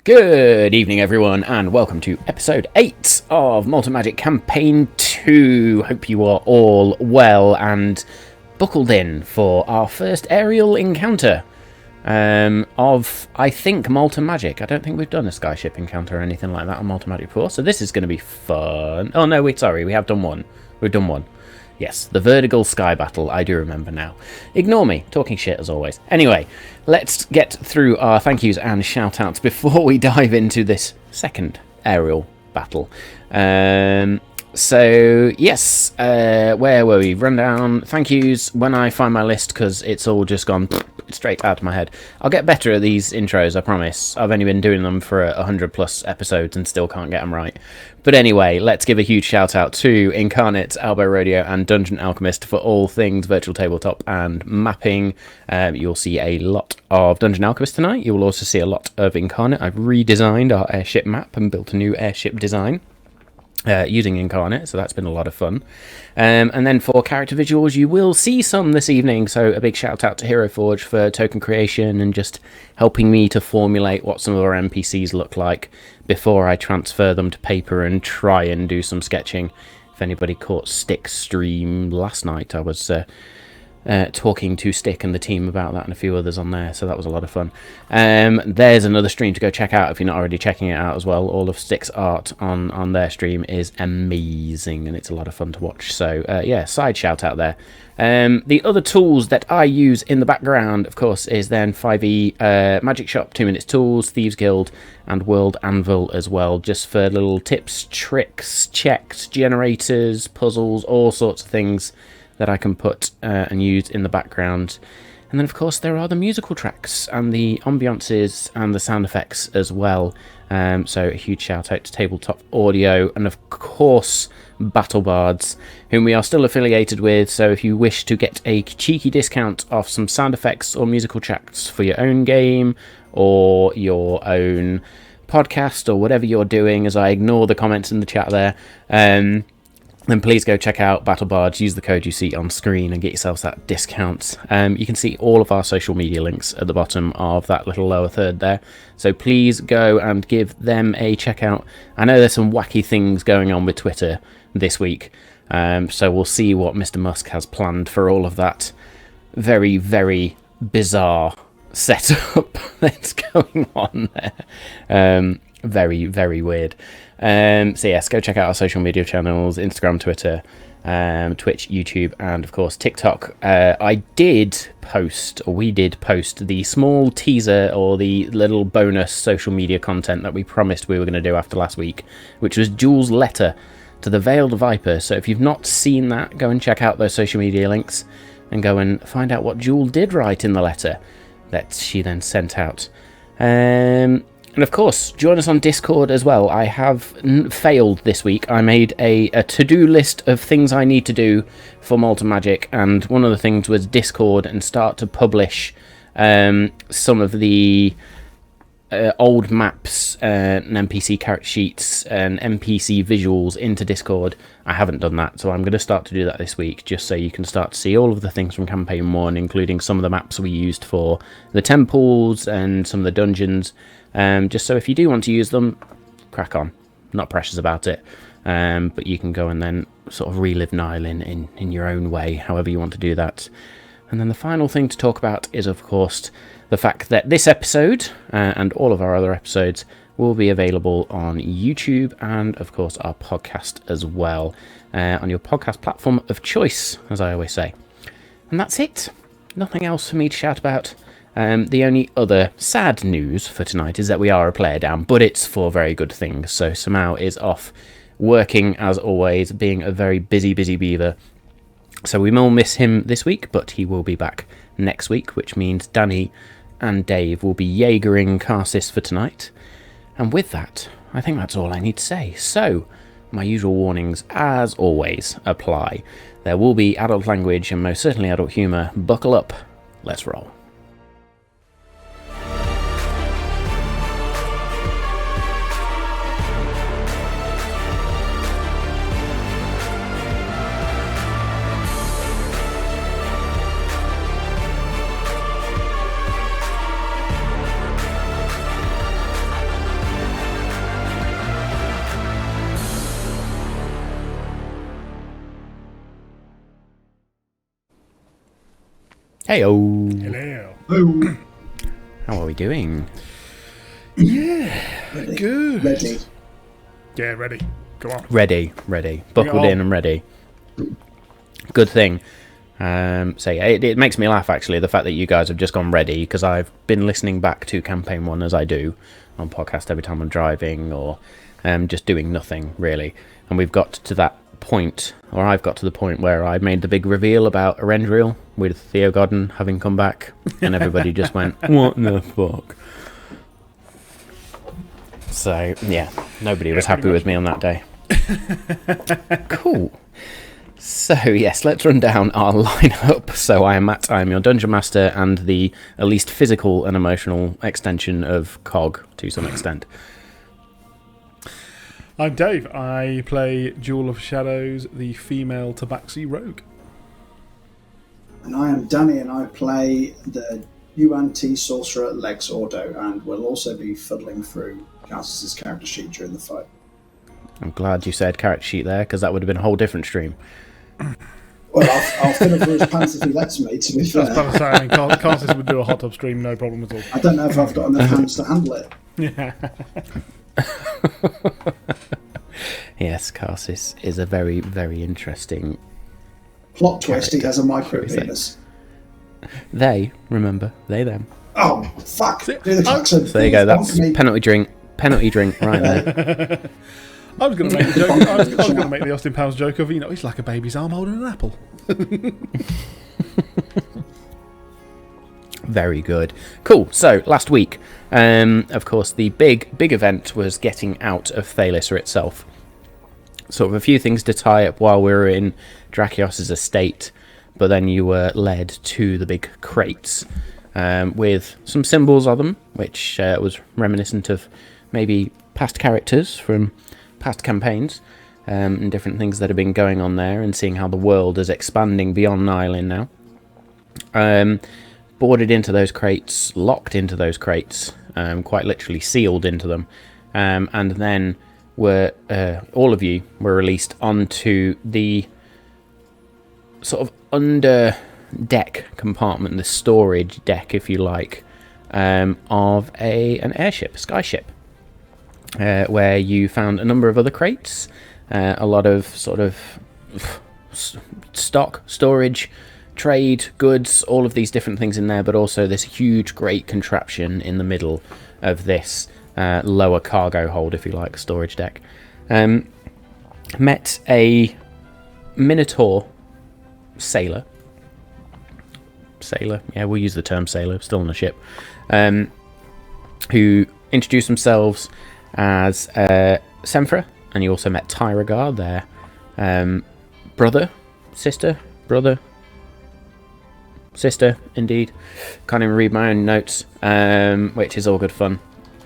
Good evening, everyone, and welcome to episode 8 of Malt Magic Campaign 2. Hope you are all well and buckled in for our first aerial encounter of, I think, Malt Magic. I don't think we've done a skyship encounter or anything like that on Malt Magic before, so this is going to be fun. Oh, no, sorry, we have done one. We've done one. Yes, the vertical sky battle, I do remember now. Ignore me, talking shit as always. Anyway, let's get through our thank yous and shout outs before we dive into this second aerial battle. So, yes, where were we? Rundown, thank yous, when I find my list, because it's all just gone straight out of my head. I'll get better at these intros, I promise. I've only been doing them for 100 plus episodes and still can't get them right. But anyway, let's give a huge shout out to Incarnate, Albo Rodeo and Dungeon Alchemist for all things virtual tabletop and mapping. You'll see a lot of Dungeon Alchemist tonight. You will also see a lot of Incarnate. I've redesigned our airship map and built a new airship design using Incarnate, so that's been a lot of fun. And then for character visuals, you will see some this evening, so a big shout out to Hero Forge for token creation and just helping me to formulate what some of our NPCs look like before I transfer them to paper and try and do some sketching. If anybody caught Stick's stream last night, I was talking to Stick and the team about that and a few others on there, so that was a lot of fun. There's another stream to go check out if you're not already checking it out as well. All of Stick's art on their stream is amazing and it's a lot of fun to watch, so yeah, side shout out there. The other tools that I use in the background, of course, is then 5e Magic Shop, 2 Minutes Tools, Thieves Guild and World Anvil as well, just for little tips, tricks, checks, generators, puzzles, all sorts of things that I can put and use in the background. And then, of course, there are the musical tracks and the ambiances and the sound effects as well. So a huge shout out to Tabletop Audio and, of course, Battle Bards, whom we are still affiliated with. So if you wish to get a cheeky discount off some sound effects or musical tracks for your own game or your own podcast or whatever you're doing, as I ignore the comments in the chat there, then please go check out Battle Bards, use the code you see on screen and get yourselves that discount. You can see all of our social media links at the bottom of that little lower third there. So please go and give them a check out. I know there's some wacky things going on with Twitter this week, so we'll see what Mr. Musk has planned for all of that very, very bizarre setup that's going on there. Very, very weird. So yes, go check out our social media channels, Instagram, Twitter, Twitch, YouTube, and of course TikTok. We did post the small teaser or the little bonus social media content that we promised we were going to do after last week, which was Jules' letter to the Veiled Viper. So if you've not seen that, go and check out those social media links and go and find out what Jules did write in the letter that she then sent out. And of course, join us on Discord as well. I have failed this week. I made a to-do list of things I need to do for Malt Magic, and one of the things was Discord and start to publish some of the old maps and NPC character sheets and NPC visuals into Discord. I haven't done that, so I'm going to start to do that this week, just so you can start to see all of the things from Campaign 1, including some of the maps we used for the temples and some of the dungeons. Just so if you do want to use them, crack on. Not precious about it, but you can go and then sort of relive Nile in your own way, however you want to do that. And then the final thing to talk about is, of course, the fact that this episode and all of our other episodes will be available on YouTube and, of course, our podcast as well, on your podcast platform of choice, as I always say. And that's it. Nothing else for me to shout about. The only other sad news for tonight is that we are a player down, but it's for very good things. So Samau is off working, as always, being a very busy beaver. So we will miss him this week, but he will be back next week, which means Danny and Dave will be Jaegering Karsis for tonight. And with that, I think that's all I need to say. So, my usual warnings, as always, apply. There will be adult language and most certainly adult humour. Buckle up. Let's roll. Heyo. Hello. Oh, How are we doing? Yeah, good. ready. Yeah, ready. Go on. Ready. Buckled in and ready. Good thing. So yeah, it makes me laugh actually, the fact that you guys have just gone ready, because I've been listening back to campaign 1 as I do on podcast every time I'm driving or just doing nothing really. And we've got to that point, or I've got to the point where I made the big reveal about Erendriel with Theo Godden having come back, and everybody just went, "What the fuck?" So yeah, nobody was happy with me on that day. Cool. So yes, let's run down our lineup. So I am Matt, I am your Dungeon Master and the at least physical and emotional extension of Cog to some extent. I'm Dave. I play Jewel of Shadows, the female Tabaxi rogue. And I am Danny, and I play the UNT sorcerer Lex Ordo, and will also be fuddling through Cass's character sheet during the fight. I'm glad you said character sheet there, because that would have been a whole different stream. Well, I'll fiddle through his pants if he lets me, to be fair. That's about to say, I mean, Carsis would do a hot tub stream, no problem at all. I don't know if I've got enough hands to handle it. Yeah. Yes, Carsis is a very, very interesting... Plot twist, he has a micro shall we say. penis. They, remember, they, them. Oh, fuck! Do the klaxon. So there you go, that's Bonk me. penalty drink right there. I was going to make the joke. I was going to make the Austin Powers joke of, he's like a baby's arm holding an apple. Very good. Cool. So last week, of course, the big event was getting out of Thalis itself. Sort of a few things to tie up while we were in Drakios' estate, but then you were led to the big crates with some symbols of them, which was reminiscent of maybe past characters from past campaigns and different things that have been going on there, and seeing how the world is expanding beyond Nylin now. Boarded into those crates, locked into those crates, quite literally sealed into them, and then were all of you were released onto the sort of under deck compartment, the storage deck, if you like, of an airship, a skyship, where you found a number of other crates, a lot of sort of stock, storage, trade, goods, all of these different things in there, but also this huge, great contraption in the middle of this lower cargo hold, if you like, storage deck. Met a Minotaur sailor, yeah, we'll use the term sailor, still on a ship, who introduced themselves as Semphra, and you also met Tyragard, their sister, indeed. Can't even read my own notes, which is all good fun.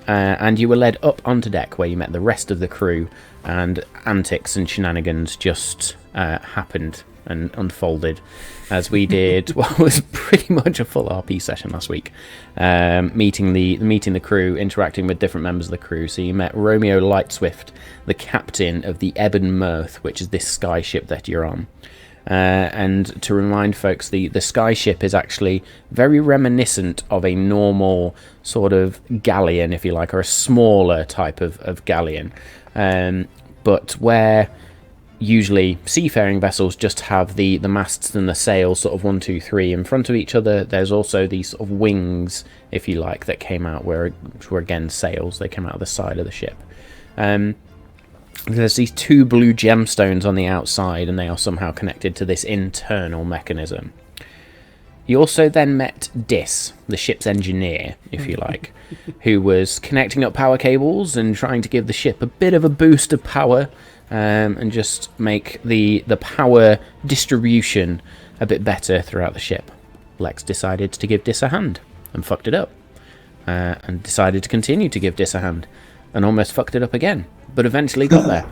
And you were led up onto deck, where you met the rest of the crew, and antics and shenanigans just happened and unfolded as we did what was pretty much a full RP session last week, meeting the crew, interacting with different members of the crew. So you met Romeo Lightswift, the captain of the Ebon Mirth, which is this sky ship that you're on. And to remind folks, the sky ship is actually very reminiscent of a normal sort of galleon, if you like, or a smaller type of galleon, but where usually seafaring vessels just have the masts and the sails sort of 1, 2, 3 in front of each other. There's also these sort of wings, if you like, that came out which were again sails. They came out of the side of the ship. There's these 2 blue gemstones on the outside, and they are somehow connected to this internal mechanism. You also then met Dis, the ship's engineer, if you like, who was connecting up power cables and trying to give the ship a bit of a boost of power, and just make the power distribution a bit better throughout the ship. Lex decided to give Dis a hand and fucked it up, and decided to continue to give Dis a hand and almost fucked it up again, but eventually got there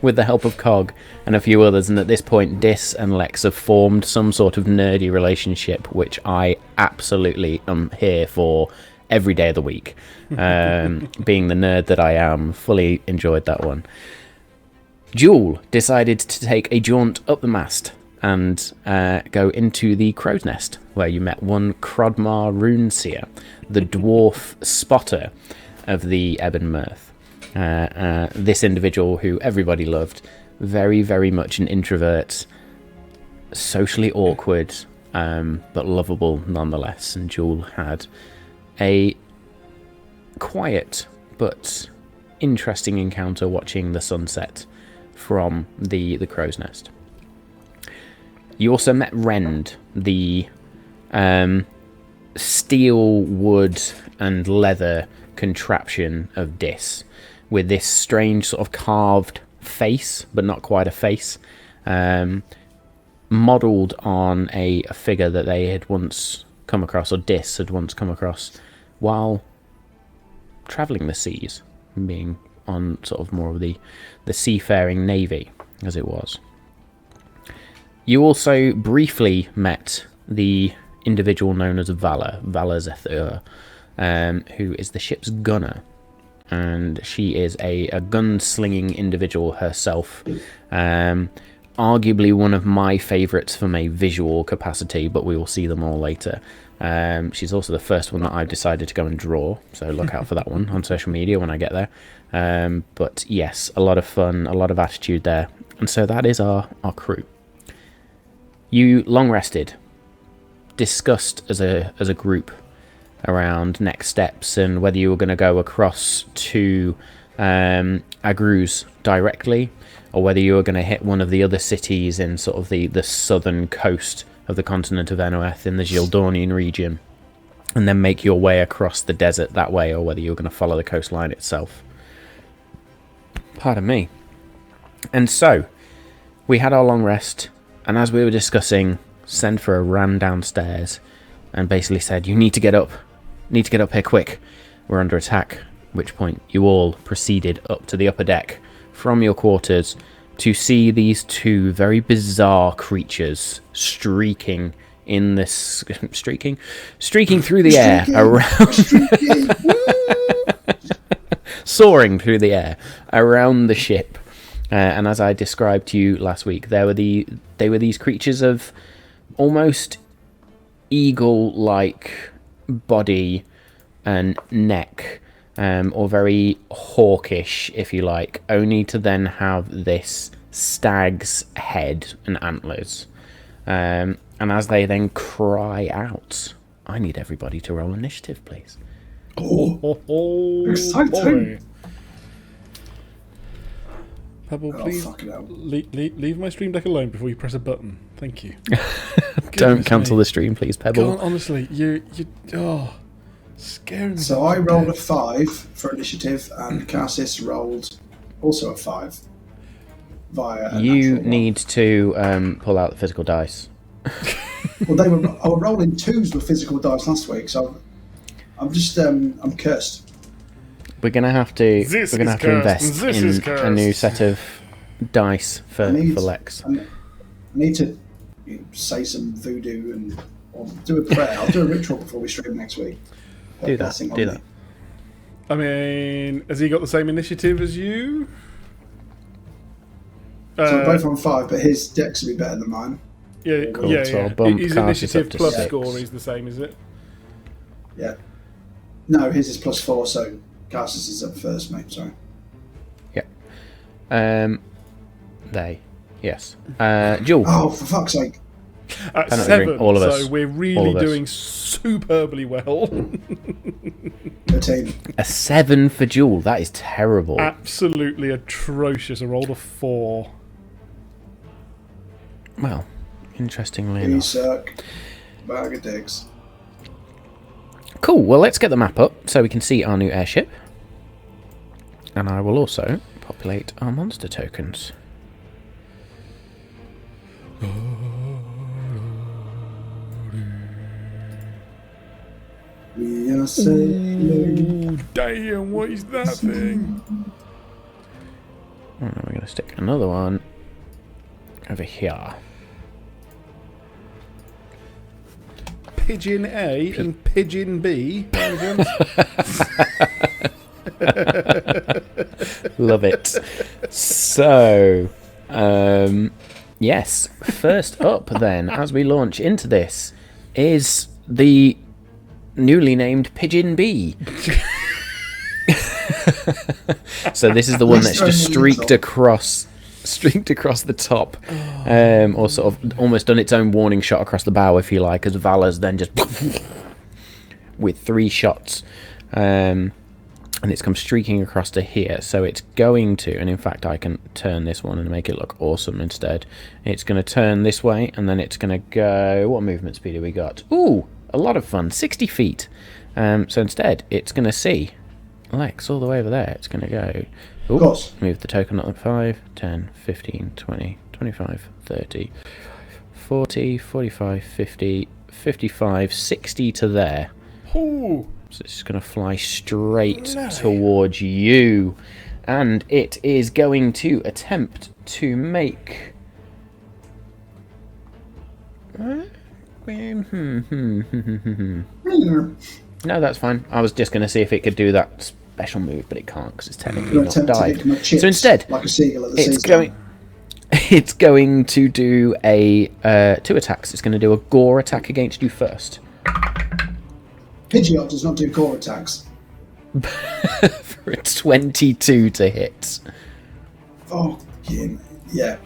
with the help of Cog and a few others. And at this point, Dis and Lex have formed some sort of nerdy relationship, which I absolutely am here for every day of the week. Being the nerd that I am, fully enjoyed that one. Jewel decided to take a jaunt up the mast and go into the Crow's Nest, where you met one Crodmar Runeseer, the dwarf spotter of the Ebon Mirth. This individual who everybody loved, very, very much an introvert, socially awkward, but lovable nonetheless. And Jewel had a quiet but interesting encounter watching the sunset from the Crow's Nest. You also met Rend, the steel, wood, and leather contraption of Dis, with this strange sort of carved face, but not quite a face, modelled on a figure that they had once come across, or Dis had once come across, while travelling the seas, being on sort of more of the seafaring navy, as it was. You also briefly met the individual known as Vala Zethur, who is the ship's gunner, and she is a gunslinging individual herself. Arguably one of my favourites from a visual capacity, but we will see them all later. She's also the first one that I've decided to go and draw, so look out for that one on social media when I get there. But yes, a lot of fun, a lot of attitude there, and so that is our crew. You long rested, discussed as a group around next steps and whether you were going to go across to Agruz directly, or whether you were going to hit one of the other cities in sort of the southern coast of the continent of Enoeth in the Gildornian region, and then make your way across the desert that way, or whether you were going to follow the coastline itself. Pardon me. And so, we had our long rest, and as we were discussing, Senfer ran downstairs and basically said, "You need to get up. Need to get up here quick. We're under attack." At which point you all proceeded up to the upper deck from your quarters to see these two very bizarre creatures streaking through the air around soaring through the air around the ship. And as I described to you last week, they were these creatures of almost eagle-like body and neck, or very hawkish, if you like, only to then have this stag's head and antlers. And as they then cry out, I need everybody to roll initiative, please. Exciting! Pebble, please leave my stream deck alone before you press a button. Thank you. Don't cancel the stream, please, Pebble. God, honestly, you scaring me. So I rolled a 5 for initiative, and Cassis rolled also a 5 via a You natural need to pull out the physical dice. Well, I was rolling 2s with physical dice last week, so I'm just I'm cursed. We're gonna have to invest in a new set of dice for Lex. I need to say some voodoo and or do a prayer. I'll do a ritual before we stream next week. Do that. I mean, has he got the same initiative as you? So we're both on 5, but his dex will be better than mine. Yeah, cool. yeah. So I'll bump His Carsis initiative up to plus 6. score is the same, is it? Yeah. No, his is +4, so Cassis is up first, mate. Sorry. Yeah. Yes. Jewel. Oh, for fuck's sake! At Penalty 7, ring, all of us. so we're really doing superbly well. 13. A 7 for Jewel. That is terrible. Absolutely atrocious. I rolled a 4. Well, interestingly You enough. suck. Bag of dicks. Cool. Well, let's get the map up so we can see our new airship. And I will also populate our monster tokens. We are sailing. Oh, damn, what is that thing? And we're going to stick another one over here. Pigeon A and Pigeon B. Love it. So, yes, first up, then, as we launch into this, is the newly named Pigeon Bee. So this is the one that's just streaked across the top, or sort of almost done its own warning shot across the bow, if you like, as Valor's then just with 3 shots, and it's come streaking across to here. So it's going to, and in fact I can turn this one and make it look awesome instead. It's going to turn this way, and then it's going to go, what movement speed have we got? Ooh, a lot of fun, 60 feet. So instead it's going to see Lex all the way over there. It's going to go, ooh, move the token up 5, 10, 15, 20, 25, 30, 40, 45, 50, 55, 60 to there. Ooh. So it's going to fly straight towards you. And it is going to attempt to make... No, that's fine. I was just going to see if it could do that special move, but it can't because it's technically not died. So instead, like a seagull at the it's going to do a 2 attacks. It's going to do a gore attack against you first. Pidgeot does not do core attacks. For a 22 to hit. Oh, yeah.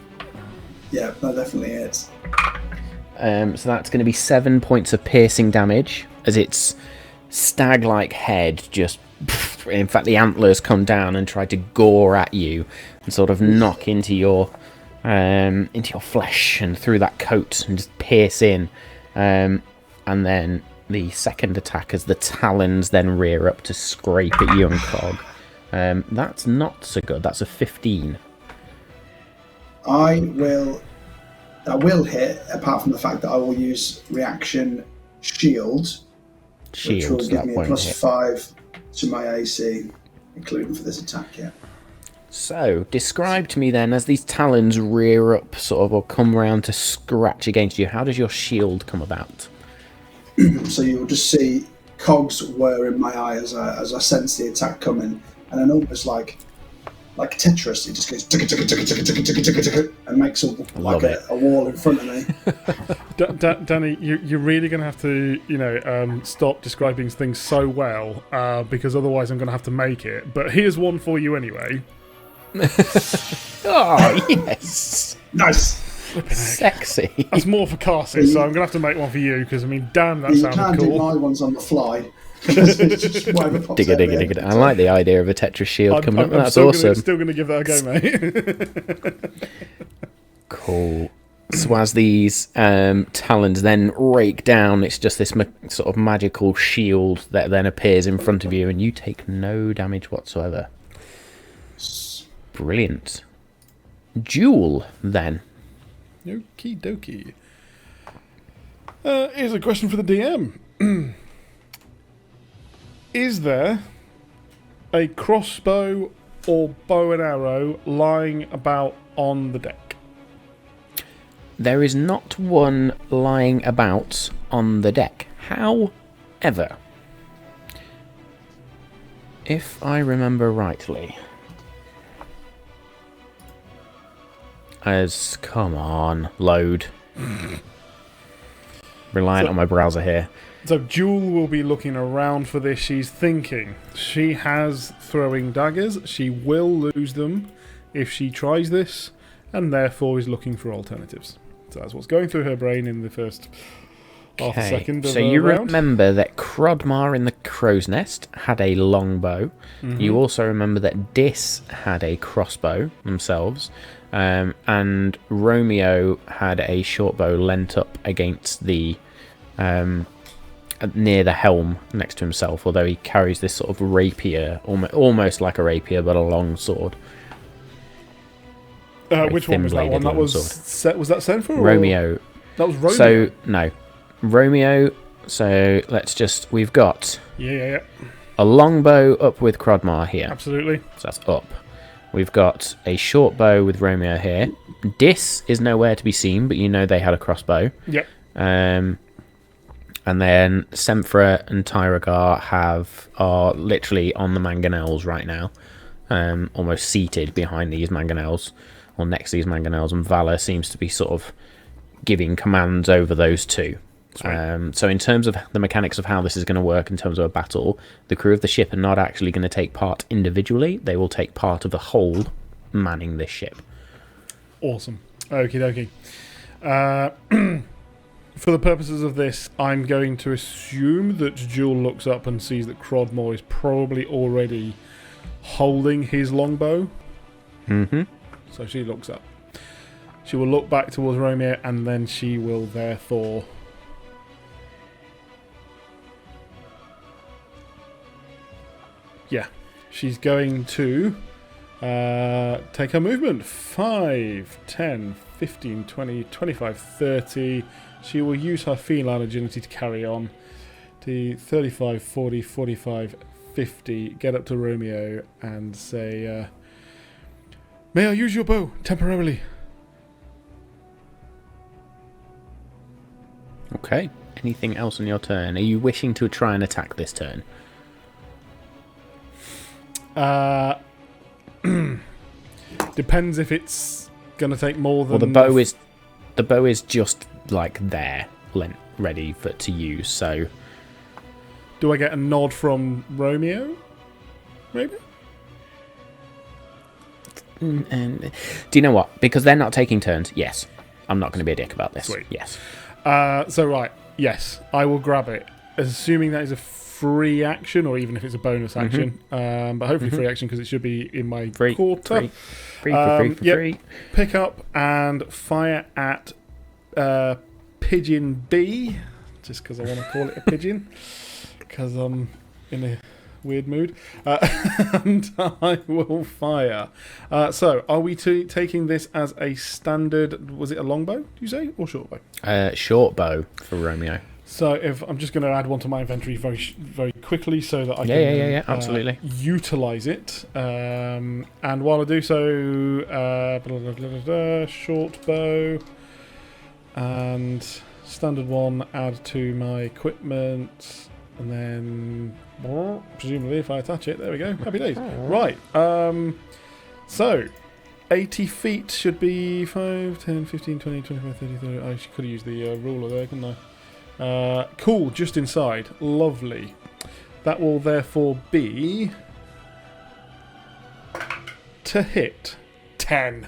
Yeah, that definitely hits. So that's going to be 7 points of piercing damage as its stag-like head just... In fact, the antlers come down and try to gore at you and sort of knock into your flesh and through that coat and just pierce in. And then the second attack as the talons then rear up to scrape at you and Cog. That's not so good. That's a 15. That will hit, apart from the fact that I will use reaction shield, which will give me a +5 to my AC, including for this attack, yeah. So, describe to me then, as these talons rear up, sort of, or come round to scratch against you, how does your shield come about? So you'll just see cogs whir in my eye as I sense the attack coming, and then almost like Tetris, it just goes and makes a wall in front of me. Danny, you're really going to have to, stop describing things so well, because otherwise I'm going to have to make it. But here's one for you anyway. Oh, yes. Nice. Sexy. That's more for Cassie, so I'm going to have to make one for you, because, damn, that sounded cool. You can't do my ones on the fly. Digga. I like the idea of a Tetris shield coming up. That's awesome. Still going to give that a go, mate. Cool. So as these talons then rake down, it's just this sort of magical shield that then appears in front of you, and you take no damage whatsoever. Brilliant. Duel, then. Okie dokie. Here's a question for the DM. Is there a crossbow or bow and arrow lying about on the deck? There is not one lying about on the deck. However, if I remember rightly, come on, load. Reliant on my browser here. So Jewel will be looking around for this. She's thinking. She has throwing daggers. She will lose them if she tries this, and therefore is looking for alternatives. So that's what's going through her brain in the first half a second of so you round. Remember that Crodmar in the Crow's Nest had a longbow. Mm-hmm. You also remember that Dis had a crossbow themselves. And Romeo had a short bow leant up against the near the helm next to himself, although he carries this sort of rapier, almost like a rapier, but a long sword. Which one was that one? That was that Senfor? Romeo. That was Romeo. So no, Romeo. So we've got yeah. a longbow up with Crodmar here. Absolutely. So that's up. We've got a short bow with Romeo here. Dis is nowhere to be seen, but you know they had a crossbow. Yep. And then Semphra and Tyragar are literally on the mangonels right now, almost seated behind these mangonels, or next to these mangonels, and Valor seems to be sort of giving commands over those two. Sweet. So in terms of the mechanics of how this is going to work in terms of a battle, the crew of the ship are not actually going to take part individually. They will take part of the whole manning this ship. Awesome. Okie dokie. For the purposes of this, I'm going to assume that Jewel looks up and sees that Crodmore is probably already holding his longbow. Mm-hmm. So she looks up. She will look back towards Romeo, and then she will therefore... Yeah. She's going to take her movement. 5, 10, 15, 20, 25, 30... She will use her feline agility to carry on. To 35, 40, 45, 50. Get up to Romeo and say, may I use your bow temporarily? Okay. Anything else on your turn? Are you wishing to try and attack this turn? Depends if it's going to take more than... Well, the bow is just like there, ready to use. So, do I get a nod from Romeo? Maybe. And do you know what? Because they're not taking turns. Yes, I'm not going to be a dick about this. Sweet. Yes. So right, yes, I will grab it, assuming that is a free action, or even if it's a bonus action. But hopefully free action, because it should be in my quarter. Free. Pick up and fire at Pigeon B, just because I want to call it a pigeon, because I'm in a weird mood. And I will fire. So, are we taking this as a standard? Was it a longbow? Do you say, or short bow? Short bow for Romeo. So, if I'm just going to add one to my inventory very quickly, so that I can absolutely utilize it. And while I do so, short bow. And standard one, add to my equipment, and then presumably if I attach it, there we go. Happy days. Right. So 80 feet should be 5, 10, 15, 20, 25, 30, 30. I could have used the ruler there, couldn't I? Cool, just inside. Lovely. That will therefore be to hit 10.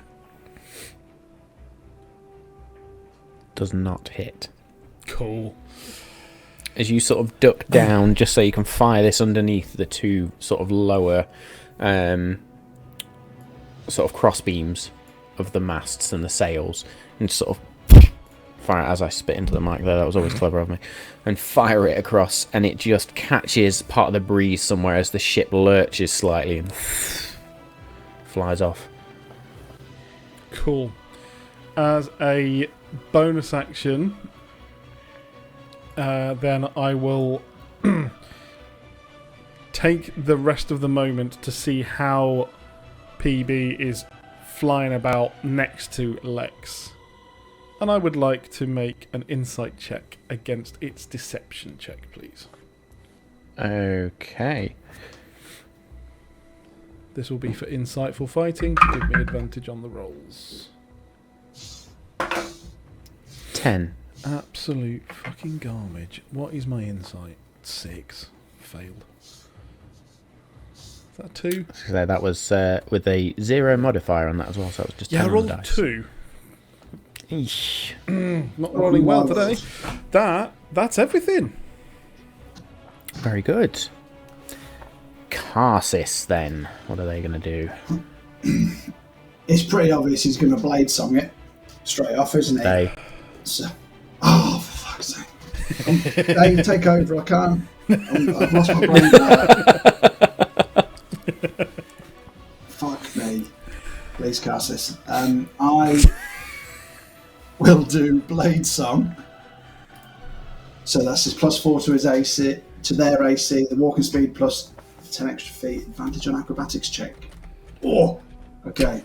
Does not hit. Cool. As you sort of duck down, just so you can fire this underneath the two sort of lower sort of cross beams of the masts and the sails, and sort of fire it as I spit into the mic there. That was always clever of me. And fire it across, and it just catches part of the breeze somewhere as the ship lurches slightly and flies off. Cool. As a bonus action, then I will take the rest of the moment to see how PB is flying about next to Lex. And I would like to make an insight check against its deception check, please. Okay. This will be for insightful fighting to give me advantage on the rolls. 10. Absolute fucking garbage. What is my insight? 6. Failed. Is that 2? So that was with a 0 modifier on that as well, so it was just 10 I on rolled the a dice. 2. Eesh. Not rolling well today. That's everything. Very good. Karsis, then. What are they going to do? It's pretty obvious he's going to blade song it straight off, isn't he? So, for fuck's sake. Dave, take over. I can't. I've lost my brain now. Fuck me. Please, Karsis. I will do blade song. So that's his +4 to his AC, to their AC, the walking speed plus 10 extra feet, advantage on acrobatics check. Oh, okay.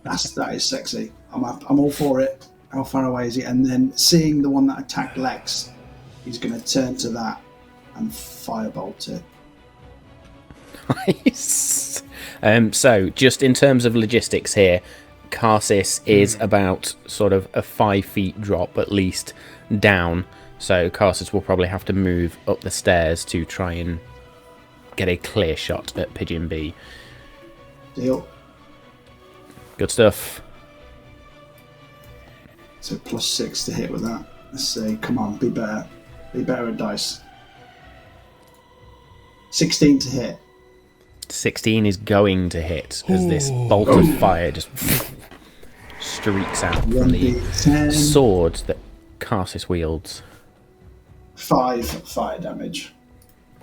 That is sexy. I'm all for it. How far away is he? And then seeing the one that attacked Lex, he's going to turn to that and firebolt it. Nice. So, just in terms of logistics here, Karsis is about sort of a 5 feet drop at least down, so Karsis will probably have to move up the stairs to try and get a clear shot at Pigeon B. Deal. Good stuff. So +6 to hit with that. Let's see. Come on, be better. Be better at dice. 16 to hit. 16 is going to hit as this bolt of fire just streaks out from the 1d10. sword that Karsis wields. 5 fire damage.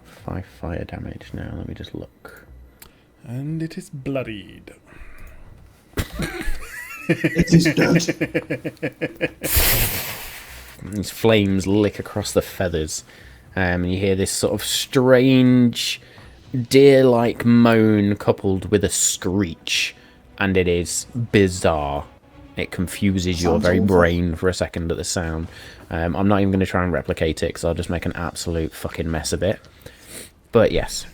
5 fire damage. Now, let me just look. And it is bloodied. It is dead. These flames lick across the feathers. And you hear this sort of strange, deer-like moan coupled with a screech. And it is bizarre. It confuses your Sounds very awful. brain for a second at the sound. I'm not even going to try and replicate it because I'll just make an absolute fucking mess of it. But yes,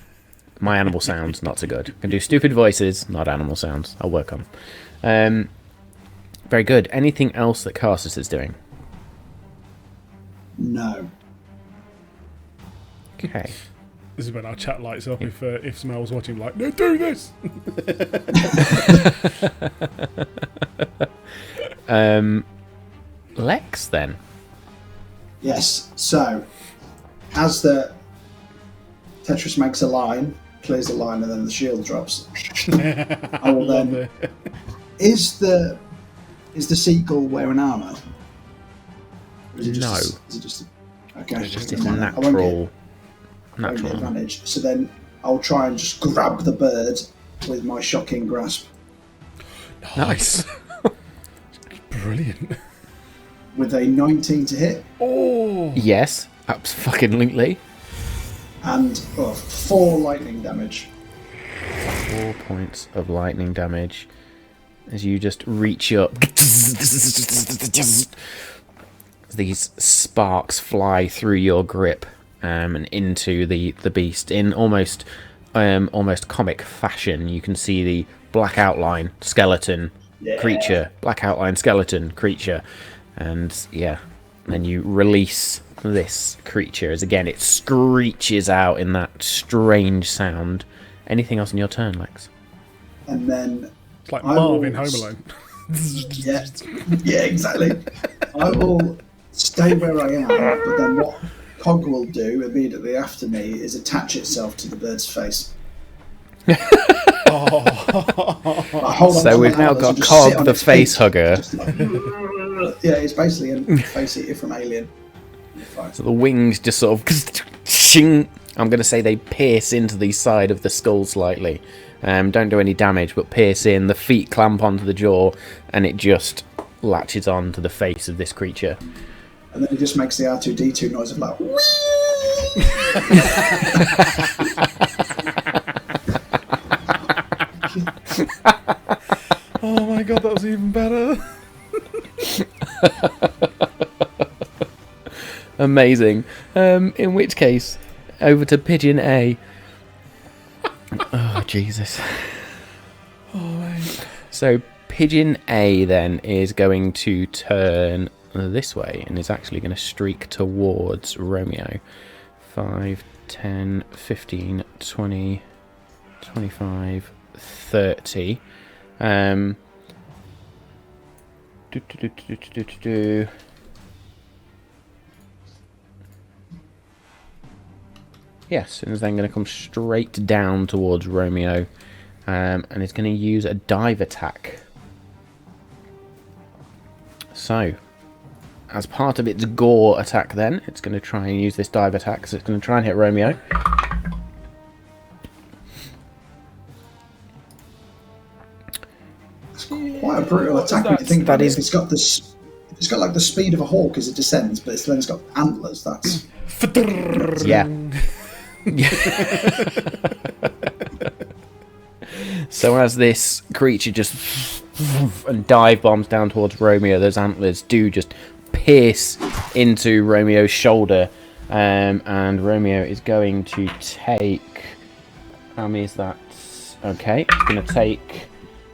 my animal sounds, not so good. I can do stupid voices, not animal sounds. I'll work on. Very good. Anything else that Karsus is doing? No. Okay. This is when our chat lights up. If Smell was watching, like, no, do this. Lex, then. Yes. So, as the Tetris makes a line, clears the line, and then the shield drops, I will Love then. it. Is the seagull wearing armor? Or is it No. Is it just? Okay. Just never his mind. I won't natural get armor. advantage. So then I'll try and just grab the bird with my shocking grasp Nice. Brilliant. with a 19 to hit Oh. Yes, absolutely. and 4 lightning damage. 4 points of lightning damage as you just reach up. These sparks fly through your grip and into the beast in almost comic fashion. You can see the black outline skeleton creature, black outline skeleton creature, and yeah, then you release this creature as again it screeches out in that strange sound. Anything else in your turn, Lex? And then It's like I Marv in will- Home Alone. yeah, yeah, exactly. I will stay where I am, but then what Cog will do immediately after me is attach itself to the bird's face. Oh. Like, hold on So to we've my now hands got and just sit Cog, on the its face feet. hugger. Just like, yeah, it's basically a face eater from Alien. Fine. So the wings just sort of shing. I'm going to say they pierce into the side of the skull slightly. Don't do any damage, but pierce in. The feet clamp onto the jaw, and it just latches on to the face of this creature. And then he just makes the R2D2 noise of like, whee! Oh my god, that was even better. Amazing. In which case, over to Pigeon A. Oh, Jesus. Oh, mate. So Pigeon A then is going to turn this way and is actually going to streak towards Romeo. 5, 10, 15, 20, 25, 30. Yes, and is then going to come straight down towards Romeo, and it's going to use a dive attack. So, as part of its gore attack then, it's going to try and use this dive attack, so it's going to try and hit Romeo. It's quite a brutal attack when you think that about it. is- If it's got like the speed of a hawk as it descends, but then it's got antlers. That's Yeah. So as this creature just and dive bombs down towards Romeo, those antlers do just pierce into Romeo's shoulder, and Romeo is going to take. How many is that? Okay, it's going to take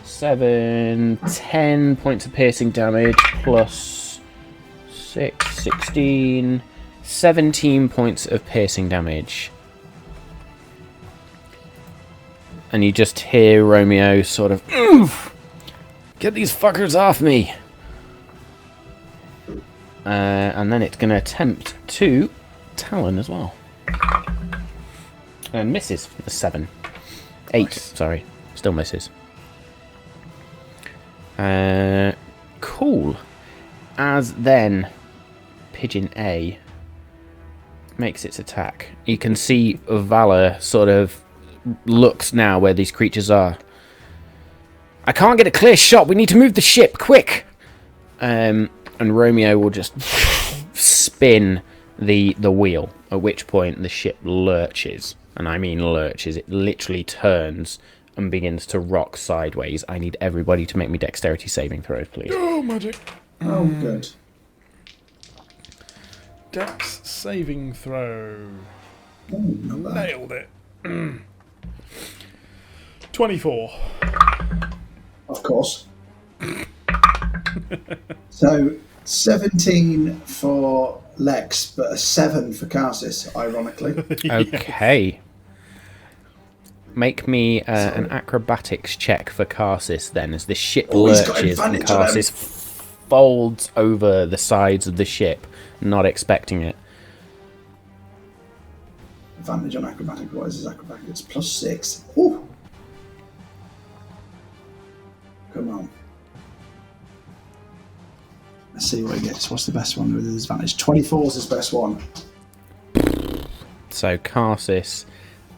7, 10 points of piercing damage, plus 6, 16, 17 points of piercing damage. And you just hear Romeo sort of, "Oof! Get these fuckers off me!" And then it's going to attempt to Talon as well. And misses with a 7. 8, Nice. sorry. Still misses. Cool. As then Pigeon A makes its attack, you can see Valor sort of looks now where these creatures are. "I can't get a clear shot. We need to move the ship, quick!" And Romeo will just spin the wheel, at which point the ship lurches. And I mean lurches. It literally turns and begins to rock sideways. I need everybody to make me dexterity saving throws, please. Oh, magic. Oh, good. Dex saving throw. Ooh, not bad. Nailed it. 24. Of course. So 17 for Lex, but a 7 for Karsus, ironically. Okay. Make me an acrobatics check for Karsus then, as the ship He's got lurches and advantage on him. Karsus folds over the sides of the ship, not expecting it. Advantage on acrobatic. What is his acrobatic? It's plus 6. Ooh. Come on. Let's see what he gets. What's the best one with his advantage? 24 is his best one. So Karsus,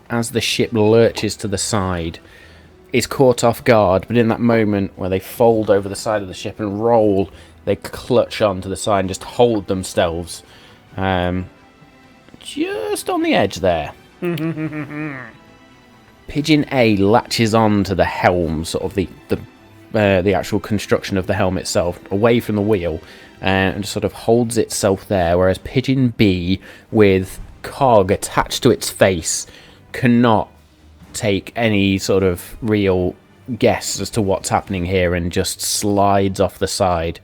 as the ship lurches to the side, is caught off guard, but in that moment where they fold over the side of the ship and roll, they clutch onto the side and just hold themselves just on the edge there. Pigeon A latches on to the helm, sort of the actual construction of the helm itself, away from the wheel, and just sort of holds itself there, whereas Pigeon B, with Cog attached to its face, cannot take any sort of real guess as to what's happening here and just slides off the side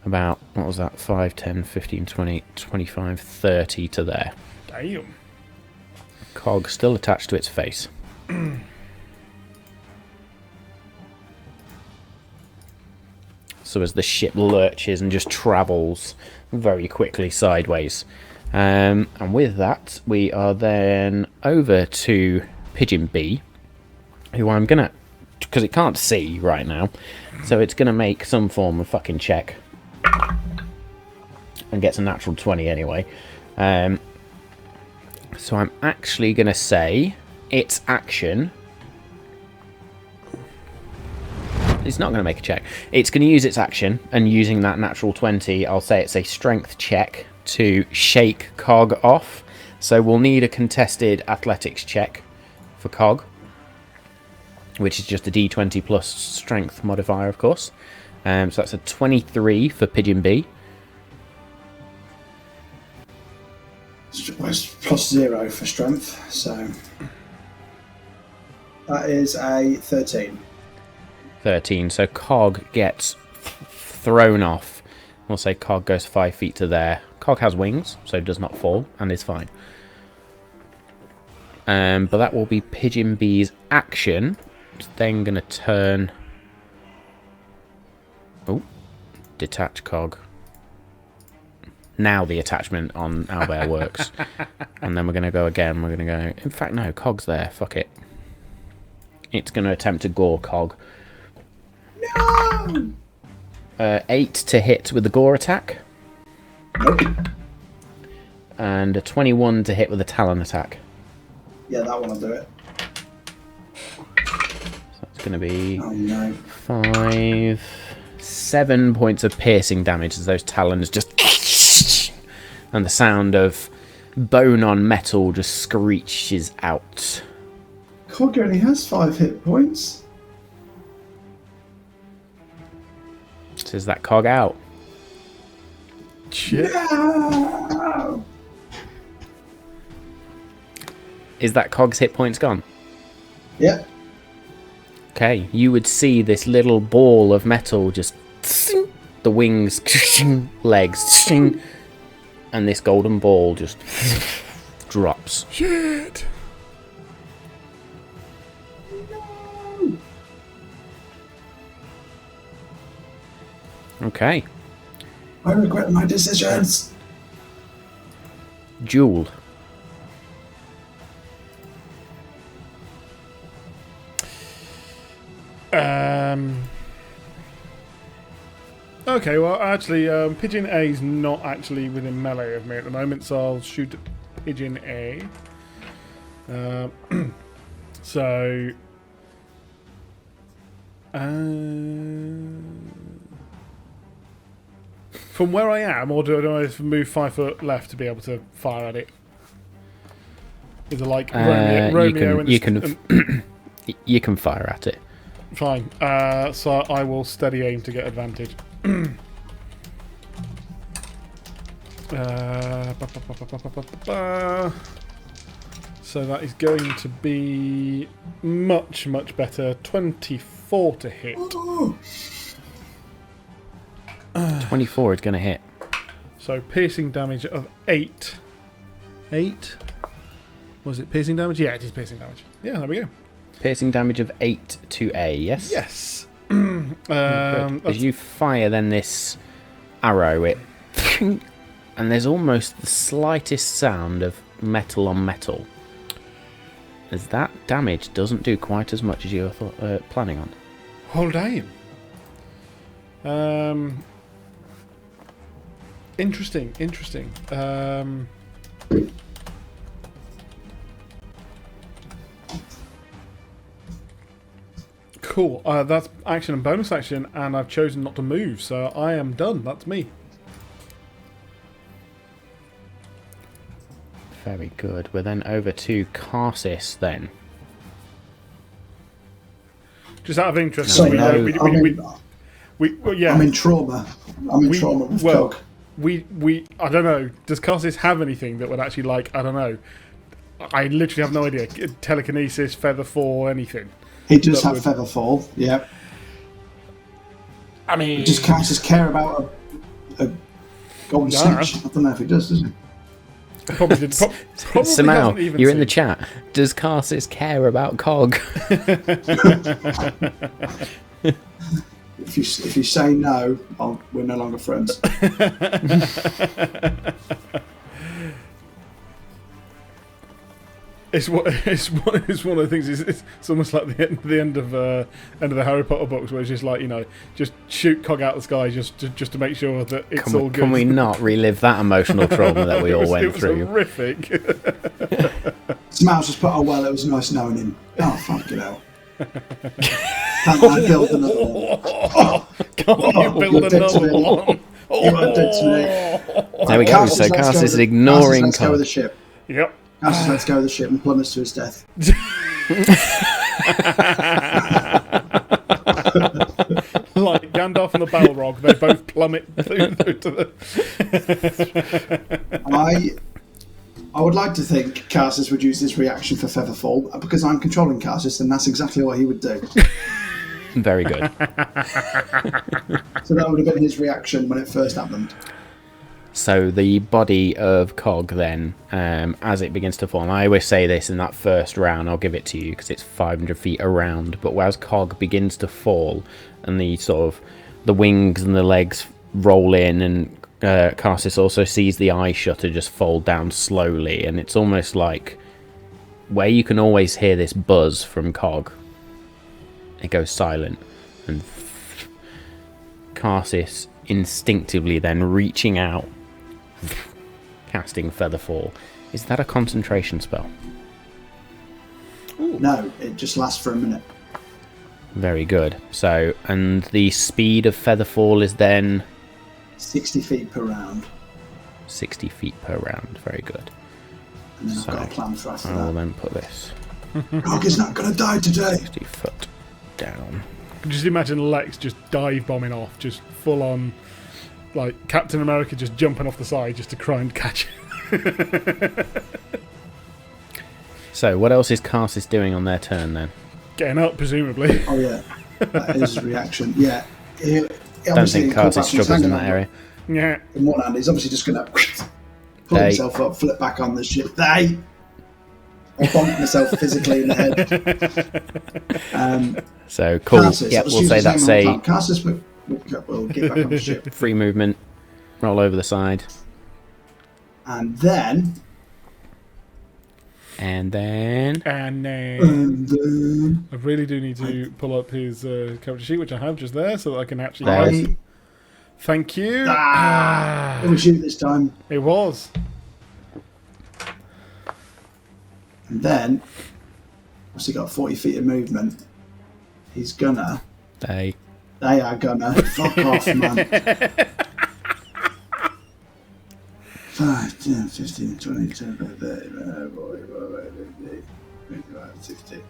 about, what was that, 5, 10, 15, 20, 25, 30 to there. Damn. Cog still attached to its face. So as the ship lurches and just travels very quickly sideways. And with that, we are then over to Pigeon B, who I'm going to, because it can't see right now, so it's going to make some form of fucking check. And gets a natural 20 anyway. So I'm actually going to say its action. It's not going to make a check. It's going to use its action, and using that natural 20, I'll say it's a strength check to shake Cog off. So we'll need a contested athletics check for Cog, which is just a d20 plus strength modifier, of course. So that's a 23 for Pigeon B. It's plus 0 for strength, so that is a 13. 13. So Cog gets thrown off. We'll say Cog goes 5 feet to there. Cog has wings, so does not fall, and is fine. But that will be Pigeon B's action. It's then going to turn... Oh, detach Cog. Now the attachment on Owlbear works. And then we're going to go again. We're going to go... In fact, no, Cog's there. Fuck it. It's going to attempt to gore Cog. No! 8 to hit with the gore attack. Nope. And a 21 to hit with a talon attack. Yeah, that one will do it. So that's going to be Oh no. 5, 7 points of piercing damage as those talons just... And the sound of bone on metal just screeches out. Cog only has 5 hit points. So is that Cog out? Shit. No! Is that Cog's hit points gone? Yep. Okay, you would see this little ball of metal just the wings, legs, and this golden ball just drops. Shit! Okay, I regret my decisions. Jewel. Okay, well, actually, Pigeon A is not actually within melee of me at the moment, so I'll shoot Pigeon A. So... from where I am, or do I move 5 foot left to be able to fire at it? Is it like Romeo you can you can fire at it. Fine. So I will steady aim to get advantage. So that is going to be much, much better. 24 to hit. 24 is going to hit. So piercing damage of 8. 8? Was it piercing damage? Yeah, it is piercing damage. Yeah, there we go. Piercing damage of 8 to A, yes? Yes. As you fire then this arrow, it and there's almost the slightest sound of metal on metal. As that damage doesn't do quite as much as you were planning on. Hold on. Interesting. Cool. That's action and bonus action, and I've chosen not to move, so I am done. That's me. Very good. We're then over to Karsis then. Just out of interest, So, no, yeah. I'm in trauma. I'm in trauma with Cog. I don't know. Does Karsis have anything that would actually, like, I don't know. I literally have no idea. Telekinesis, feather fall, anything. He does have feather fall, yeah. I mean... Does Karsis care about a golden snitch? I don't know if he does he? Probably did. Probably Somehow, even you're in the chat. Does Karsis care about Cog? If you say no, we're no longer friends. It's one of the things. It's almost like the end of the Harry Potter books, where it's just like, just shoot Cog out the sky just to make sure that it's all good. Can we not relive that emotional trauma that we all went through? It was horrific. Smouse just put, well, it was nice knowing him. Oh, fuck it out. Can't I build another one? Can't you build another one? You are dead to me. There we go. So Karsis is ignoring Let's go Cog. with the ship. Yep. Karsis, let's go with the ship and plummets to his death. Like Gandalf and the Balrog, they both plummet through to the... I would like to think Karsis would use this reaction for Featherfall, because I'm controlling Karsis, and that's exactly what he would do. Very good. So that would have been his reaction when it first happened. So the body of Cog then, as it begins to fall, and I always say this in that first round, I'll give it to you because it's 500 feet around, but as Cog begins to fall and the wings and the legs roll in, and Karsis also sees the eye shutter just fold down slowly, and it's almost like where you can always hear this buzz from Cog, it goes silent, and Karsis instinctively then reaching out, casting Featherfall. Is that a concentration spell? Ooh. No, it just lasts for a minute. Very good. So, and the speed of Featherfall is then 60 feet per round. 60 feet per round. Very good. And then I've got a plan for after I will that. then put this Cog is not going to die today. 60 foot down. Just imagine Lex just dive bombing off, just full on, like Captain America just jumping off the side just to try and catch it. So, what else is Karsis doing on their turn then? Getting up, presumably. Oh yeah, that is his reaction. Yeah. Don't think Carter struggles in that area. Yeah. In one hand, he's obviously just going to pull himself up, flip back on the ship. Or bonk myself physically in the head. So cool. Carsus, Yep, we'll say that's a Carsus will get back on the ship. free movement. Roll over the side. And then... I really do need to pull up his character sheet, which I have just there, so that I can actually... Thank you. It was you this time. It was. And then, once he got 40 feet of movement, he's gonna... They are gonna... Fuck off, man. 5, 10, 15, 20, 10, 30, 60.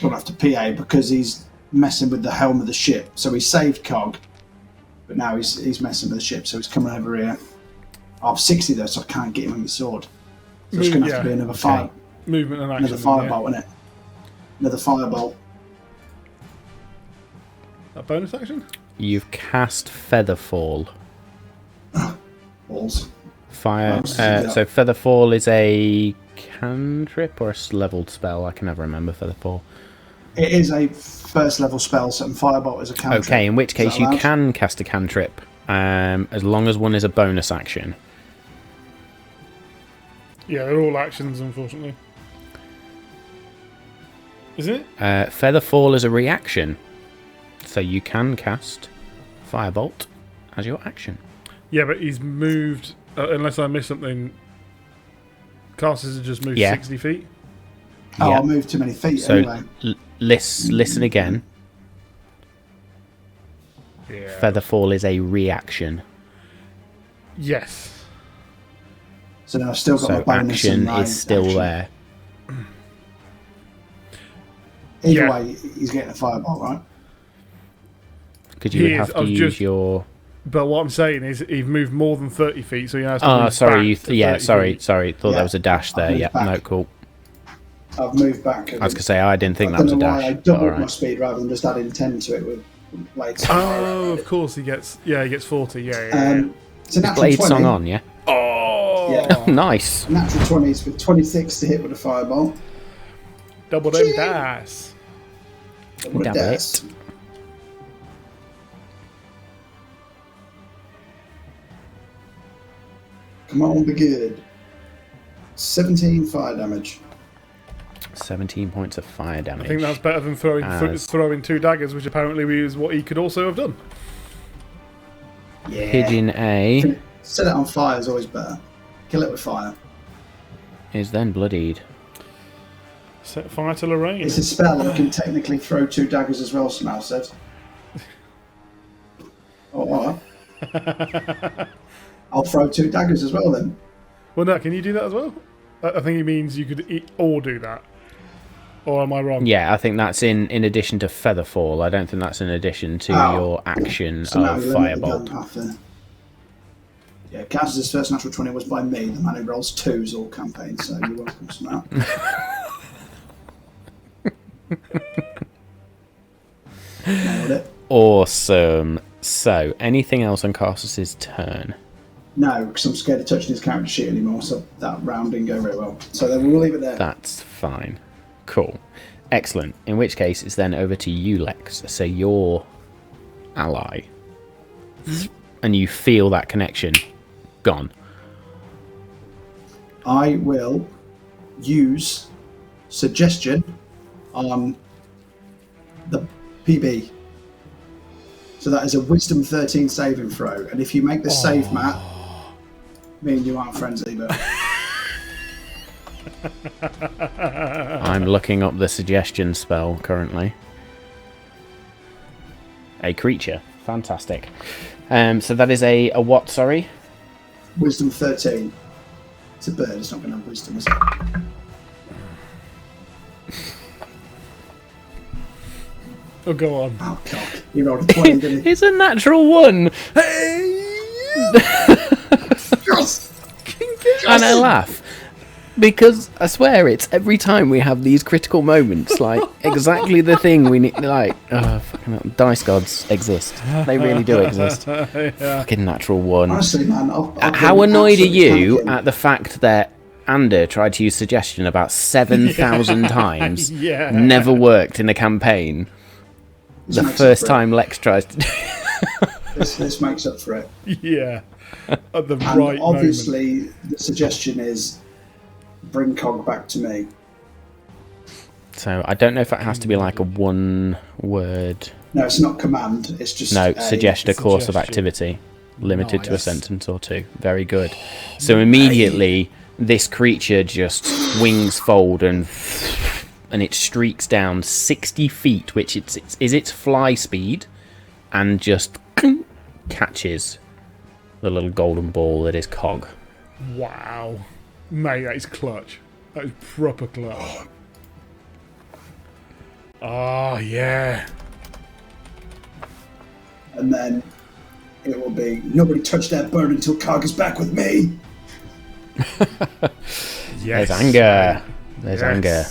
Gone after PA because he's messing with the helm of the ship. So he saved Cog, but now he's messing with the ship, so he's coming over here. I'm 60 though, so I can't get him with my sword. So it's going to have to be another fire. Movement and action. Another firebolt, isn't it? Another firebolt. A bonus action? You've cast Featherfall. Balls. Fire. So Featherfall is a cantrip or a leveled spell? I can never remember Featherfall. It is a first level spell, so Firebolt is a cantrip. Okay, in which case you can cast a cantrip, as long as one is a bonus action. Yeah, they're all actions, unfortunately. Isn't it? Featherfall is a reaction, so you can cast Firebolt as your action. Yeah, but he's moved, unless I missed something, Carsus has just moved 60 feet. Oh, yeah. I moved too many feet so anyway. Listen again. Yeah. Featherfall is a reaction. Yes. So now I've still got my So bonus action and is still action. there. Either way, he's getting a Firebolt, right? Because you would have to use your... But what I'm saying is, he's moved more than 30 feet, so he has to move sorry. back to Yeah, 30 sorry. feet. Thought there was a dash there. Yeah, no, cool. I've moved back. I was going to say, I didn't think I that was a don't know why dash. I doubled Alright. my speed rather than just adding 10 to it with blades. Oh, of course he gets 40. Yeah. It's a natural Blade 20. song on, yeah? Oh, Yeah. Nice. Natural 20s with 26 to hit with a Firebolt. double them dice. Double Double dice. Come on, be good. 17 fire damage. 17 points of fire damage. I think that's better than throwing 2 daggers, which apparently is what he could also have done. Yeah. Pigeon A Set it on fire is always better. Kill it with fire. is then bloodied. Set fire to Lorraine. It's a spell that can technically throw 2 daggers as well, Smell said. Oh, what? I'll throw 2 daggers as well then. Well, no, can you do that as well? I think he means you could or do that. Or am I wrong? Yeah, I think that's in addition to Featherfall. I don't think that's in addition to your action So now of you limit the gun Firebolt. half then. Yeah, Cass's first natural 20 was by me, the man who rolls 2s all campaign, so you're welcome, Smell. Nailed it. Awesome. So, anything else on Carsus's turn? No, because I'm scared of touching his character sheet anymore, so that round didn't go very well. So then we'll leave it there. That's fine. Cool. Excellent. In which case, it's then over to you, Lex. So, your ally. And you feel that connection. Gone. I will use suggestion on the PB. So that is a Wisdom 13 saving throw, and if you make the save, Matt, me and you aren't friends either. I'm looking up the suggestion spell currently. A creature. Fantastic. So that is a what, sorry? Wisdom 13. It's a bird, it's not going to have wisdom, is it? Oh, go on. Oh, God. He rolled a 20, didn't he? It's a natural one! Yes! And I laugh. Because I swear it's every time we have these critical moments, like exactly the thing we need. Like, oh, fucking hell, dice gods exist. They really do exist. Fucking natural one. Honestly, man, How annoyed are you at the fact that Ander tried to use suggestion about 7,000 times, never worked in a campaign? The first time Lex tries to. This makes up for it. Yeah. At the And right obviously, moment. the suggestion is bring Cog back to me. So I don't know if it has to be like a one word. No, it's not command. It's just Suggest a course of suggestion. activity, limited to a Nice. sentence or two. Very good. So immediately, this creature just wings fold and it streaks down 60 feet, which is its fly speed, and just catches the little golden ball that is Cog. Wow. Mate, that is clutch. That is proper clutch. Oh, yeah. And then it will be nobody touch that bird until Cog is back with me. Yes. There's anger. There's Yes. anger.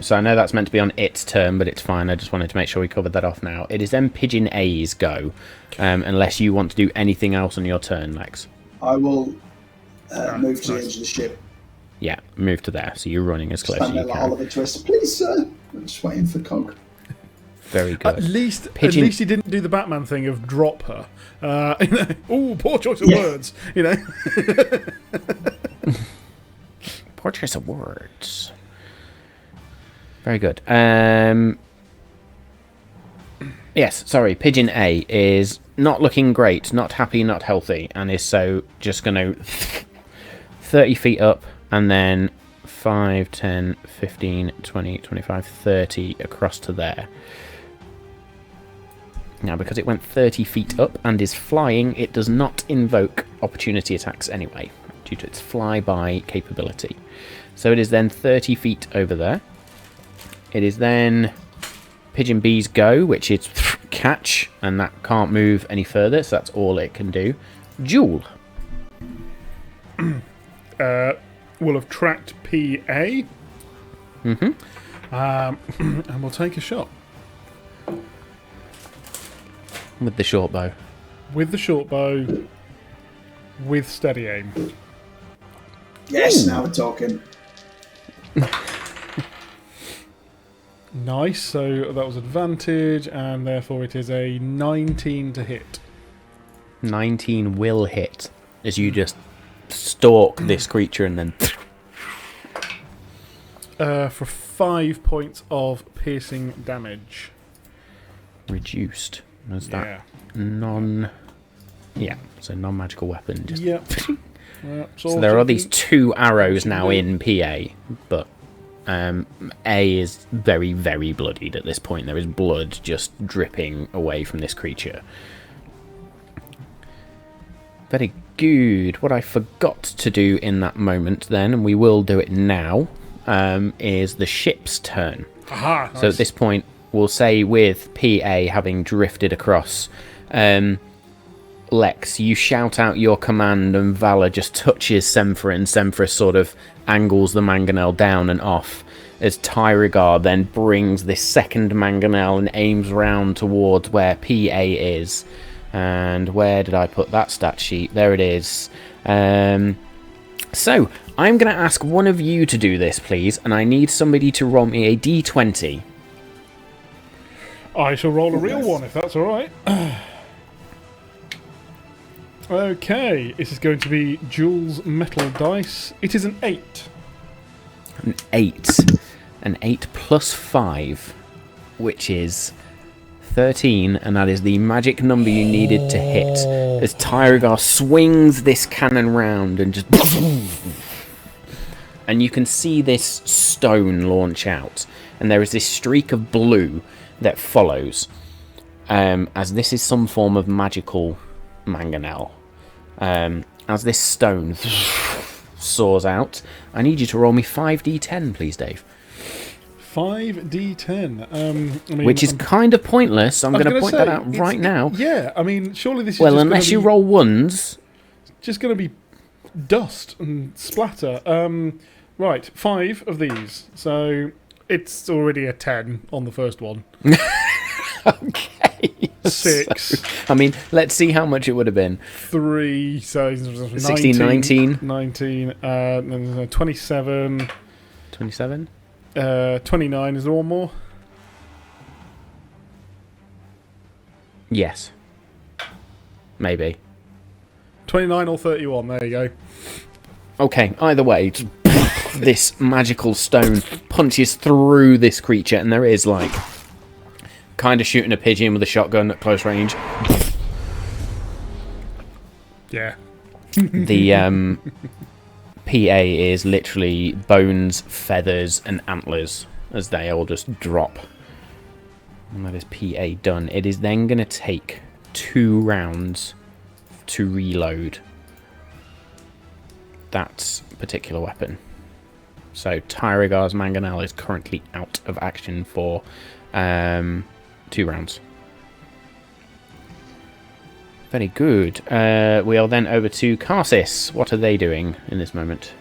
So I know that's meant to be on its turn, but it's fine. I just wanted to make sure we covered that off now. It is then Pigeon A's go, unless you want to do anything else on your turn, Lex. I will move to the nice. edge of the ship. Yeah, move to there. So you're running as close as Stand there you like can. Oliver Twist. Please, sir. I'm just waiting for Cog. Very good. At least Pigeon- he didn't do the Batman thing of drop her. Oh, poor choice of words. You know. Poor choice of words. Very good. Yes, sorry. Pigeon A is not looking great, not happy, not healthy, and is so just going to 30 feet up and then 5, 10, 15, 20, 25, 30 across to there. Now, because it went 30 feet up and is flying, it does not invoke opportunity attacks anyway, due to its flyby capability. So it is then 30 feet over there. It is then Pigeon B's go, which is catch, and that can't move any further, so that's all it can do. Jewel. Will have tracked PA. Mm-hmm. And we'll take a shot. With the short bow. With the short bow. With steady aim. Yes, now we're talking. Nice, so that was advantage, and therefore it is a 19 to hit. 19 will hit, as you just stalk this creature and then... For 5 points of piercing damage. reduced. Is that Yeah. non... Yeah, so non-magical weapon. Just... Yep. So there are these 2 arrows now in PA, but A is very, very bloodied at this point. There is blood just dripping away from this creature. Very good. What I forgot to do in that moment then, and we will do it now, is the ship's turn. Aha, nice. So at this point, we'll say with PA having drifted across, Lex, you shout out your command and Valor just touches Semphra, and Semphra sort of angles the mangonel down and off as Tyrigar then brings this second mangonel and aims round towards where PA is. And where did I put that stat sheet? There it is. So, I'm going to ask one of you to do this, please, and I need somebody to roll me a d20. I shall roll a real one if that's alright. Okay, this is going to be Jules' metal dice. It is an 8. An 8. An 8 plus 5, which is 13, and that is the magic number you needed to hit. As Tyrigar swings this cannon round and just... And you can see this stone launch out, and there is this streak of blue that follows, as this is some form of magical mangonel. As this stone soars out, I need you to roll me 5d10, please, Dave. 5d10. I mean, Which is kind of pointless. I'm I was going to gonna point that say, out right now. Yeah, I mean, surely this is Well, just unless gonna you be, roll ones. just going to be dust and splatter. Right, 5 of these. So it's already a 10 on the first one. Okay. 6. So, I mean, let's see how much it would have been. 3, so 16, 19. 27. 27? 29, is there one more? Yes. Maybe. 29 or 31, there you go. Okay, either way, this magical stone punches through this creature, and there is, like, kind of shooting a pigeon with a shotgun at close range. Yeah. The PA is literally bones, feathers, and antlers as they all just drop. And that is PA done. It is then going to take 2 rounds to reload that particular weapon. So Tyrigar's Mangonel is currently out of action for 2 rounds. Very good. We are then over to Karsis. What are they doing in this moment?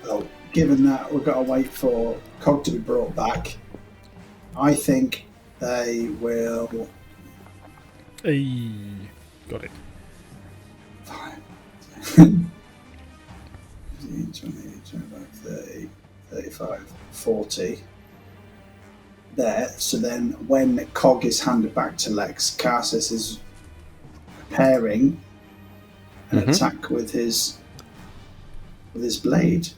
Well, given that we've got to wait for Cog to be brought back, I think they will... Hey, got it. 20, 25, 30, 35, 40. There. So then when Cog is handed back to Lex, Karsis is preparing an attack with his blade.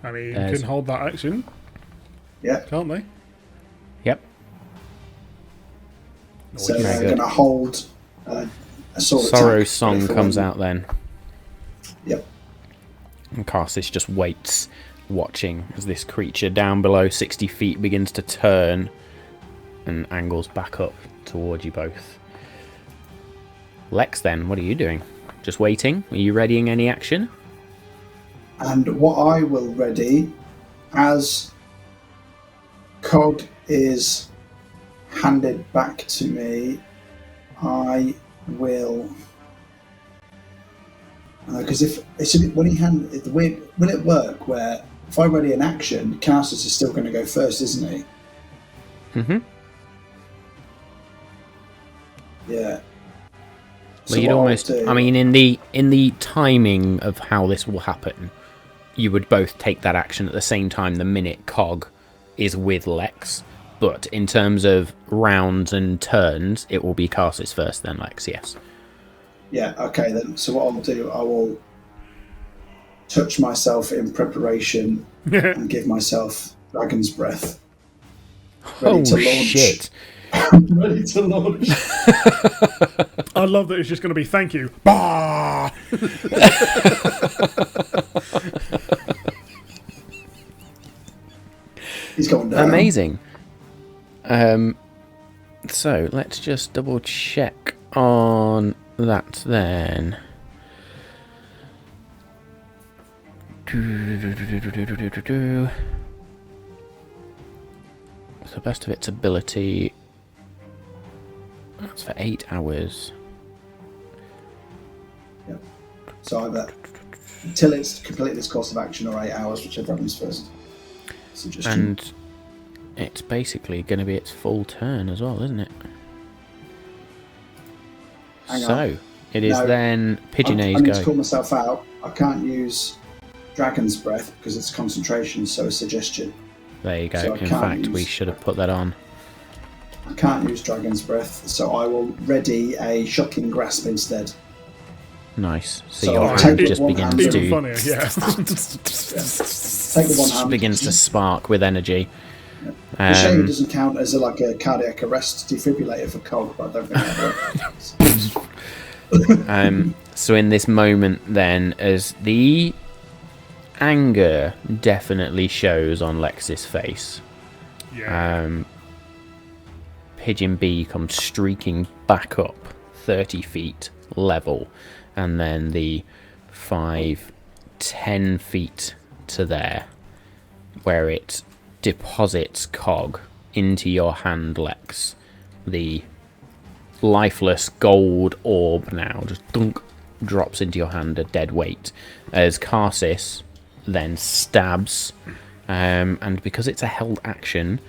I mean, can hold that action. Yeah. Can't they? Yep. So they're going to hold a sword Sorrow attack. Song comes out then. Yep. And Karsis just waits, watching as this creature down below 60 feet begins to turn and angles back up towards you both. Lex, then, what are you doing? Just waiting? Are you readying any action? And what I will ready, as Cog is handed back to me, I will... Because if it's when he will it work where if I ready an action, Karsus is still going to go first, isn't he? Mm-hmm. Yeah. Well, you'd almost. I mean, in the timing of how this will happen, you would both take that action at the same time. The minute Cog is with Lex, but in terms of rounds and turns, it will be Karsus first, then Lex. Yes. Yeah, okay then. So what I'll do, I will touch myself in preparation and give myself Dragon's Breath. Ready to launch. Shit. Ready to launch. I love that it's just going to be thank you. Bah! He's going down. Amazing. So let's just double check on that then. So best of its ability. That's for 8 hours. Yep. So either until it's completed its course of action or 8 hours, whichever happens first. Suggestion. And it's basically going to be its full turn as well, isn't it? Hang so on. it is No, then Pigeon I A's need go. to call myself out. I can't use Dragon's Breath because it's concentration, so a suggestion. There you go. So I In can't fact, use- we should have put that on. I can't use Dragon's Breath, so I will ready a Shocking Grasp instead. Nice. So, So your I'll take hand it just one begins hand. Even to funnier, yeah. Take the one just hand. begins to spark with energy. The shady doesn't count as a cardiac arrest defibrillator for Cog, but I don't think that works. So in this moment then, as the anger definitely shows on Lex's face, Yeah. Pigeon B comes streaking back up 30 feet level, and then the 5-10 feet to there, where it deposits Cog into your hand, Lex. The lifeless gold orb now just dunk drops into your hand a dead weight, as Karsis then stabs, and because it's a held action,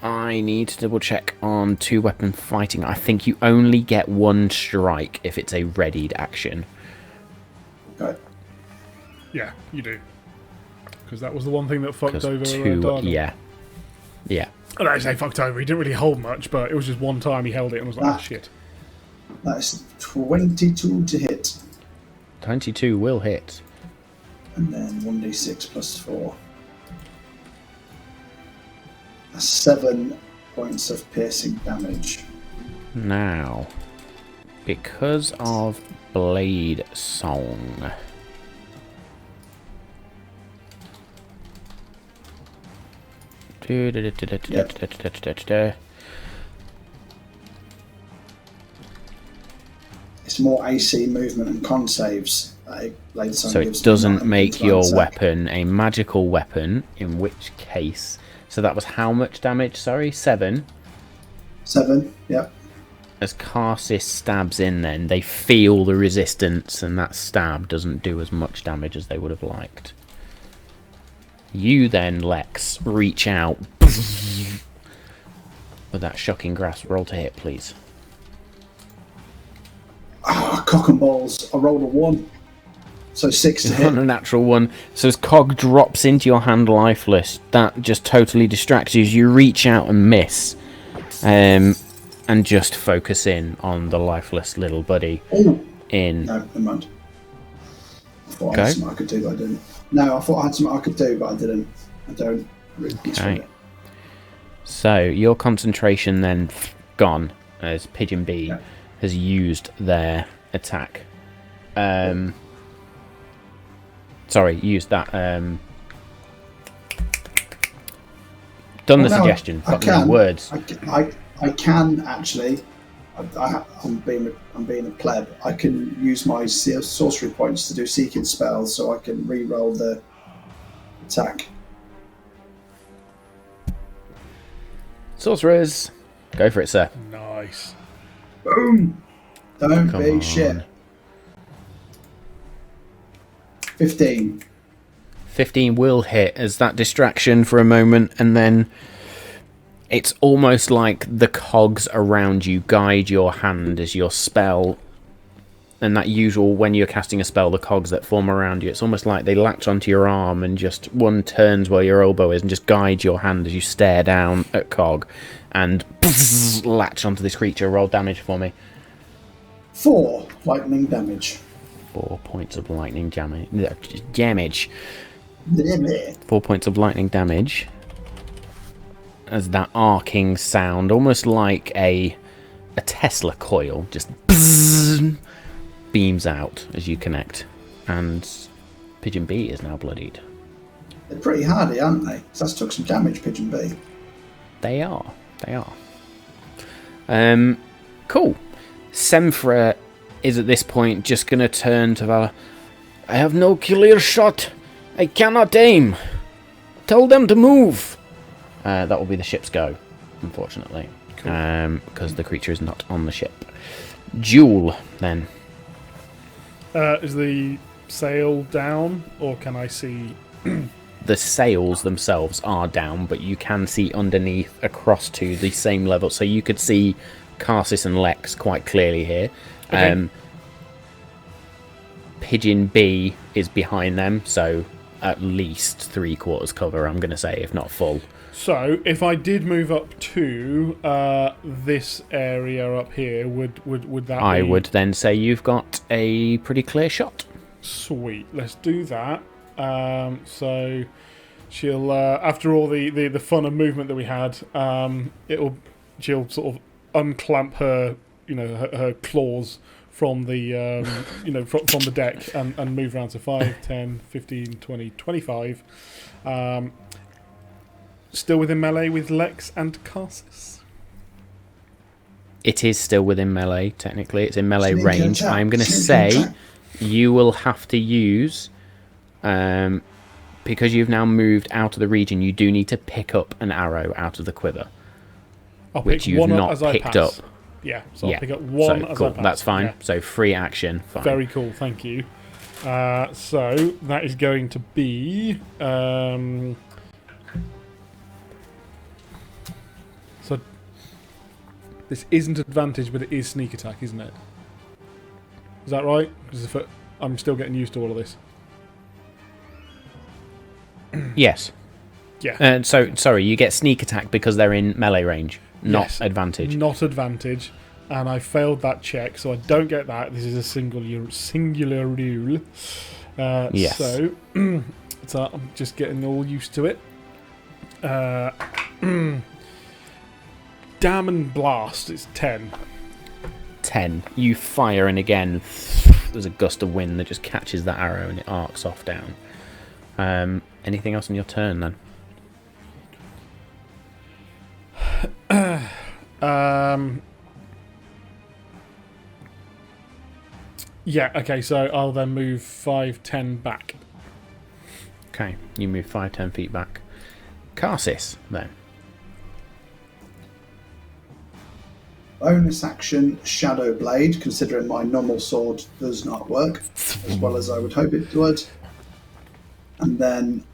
I need to double check on 2-weapon fighting. I think you only get 1 strike if it's a readied action. Okay. Yeah, you do. Because that was the one thing that fucked over 2, Darnell. Yeah. I don't say fucked over. He didn't really hold much, but it was just one time he held it and was like, oh, shit. That's 22 to hit. 22 will hit. And then 1d6 plus 4. That's 7 points of piercing damage. Now, because of Blade Song, It's more AC movement and con saves. so it doesn't make your weapon a magical weapon, in which case... So that was how much damage? Sorry, 7? 7, yep. As Karsis stabs in then, they feel the resistance, and that stab doesn't do as much damage as they would have liked. You then, Lex, reach out with that shocking grasp. Roll to hit, please. Ah, cock and balls. I rolled a 1. So 6 to hit. On a natural 1. So as Cog drops into your hand lifeless, that just totally distracts you as you reach out and miss. And just focus in on the lifeless little buddy. Ooh. No, never mind. I thought I had something I could do, but I didn't. No, I thought I had something I could do, but I didn't. I don't. Okay. So your concentration then gone as Pigeon B has used their attack. Sorry, used that. Done the suggestion. Got the words. I can actually. I'm being a pleb. I can use my sorcery points to do seeking spells, so I can re-roll the attack. Sorcerers, go for it, sir. Nice. Boom! Don't Come be on. shit. 15. 15 will hit as that distraction for a moment, and then it's almost like the cogs around you guide your hand as your spell. And that usual, when you're casting a spell, the cogs that form around you, it's almost like they latch onto your arm and just one turns where your elbow is and just guides your hand as you stare down at Cog and latch onto this creature. Roll damage for me. 4 lightning damage. 4 points of lightning damage. 4 points of lightning damage. As that arcing sound, almost like a Tesla coil, just beams out as you connect, and Pigeon B is now bloodied. They're pretty hardy, aren't they? So that's took some damage, Pigeon B. They are. Cool. Semfra is at this point just going to turn to Vala. I have no clear shot. I cannot aim. Tell them to move. That will be the ship's go, unfortunately. Cool. Because the creature is not on the ship. Jewel, then. Is the sail down, or can I see... The sails themselves are down, but you can see underneath across to the same level. So you could see Karsis and Lex quite clearly here. Okay. Pigeon B is behind them, so at least 3/4 cover, I'm going to say, if not full. So, if I did move up to this area up here, would that I would then say you've got a pretty clear shot. Sweet, let's do that. So, she'll, after all the fun and movement that we had, she'll sort of unclamp her, her claws from the, from the deck and move around to 5, 10, 15, 20, 25. Still within melee with Lex and Karsis. It is still within melee, technically. It's in melee range. I'm going to say you will have to use, because you've now moved out of the region, you do need to pick up an arrow out of the quiver. I'll which pick you've one not up as I picked pass. up. Yeah, so I'll pick up one so, as cool. I pass. That's fine. Yeah. So free action. Fine. Very cool, thank you. So that is going to be... so this isn't advantage, but it is sneak attack, isn't it? Is that right? Because I'm still getting used to all of this. Yes. Yeah. So, sorry, you get sneak attack because they're in melee range, not Yes, advantage. Not advantage. And I failed that check, so I don't get that. This is a singular rule. Yes. So I'm just getting all used to it. Damn and blast, it's 10. 10. You fire, and again, there's a gust of wind that just catches that arrow and it arcs off down. Anything else on your turn then? Yeah, okay, so I'll then move 5, 10 back. Okay, you move 5, 10 feet back. Karsis, then. Bonus action, Shadow Blade, considering my normal sword does not work as well as I would hope it would. And then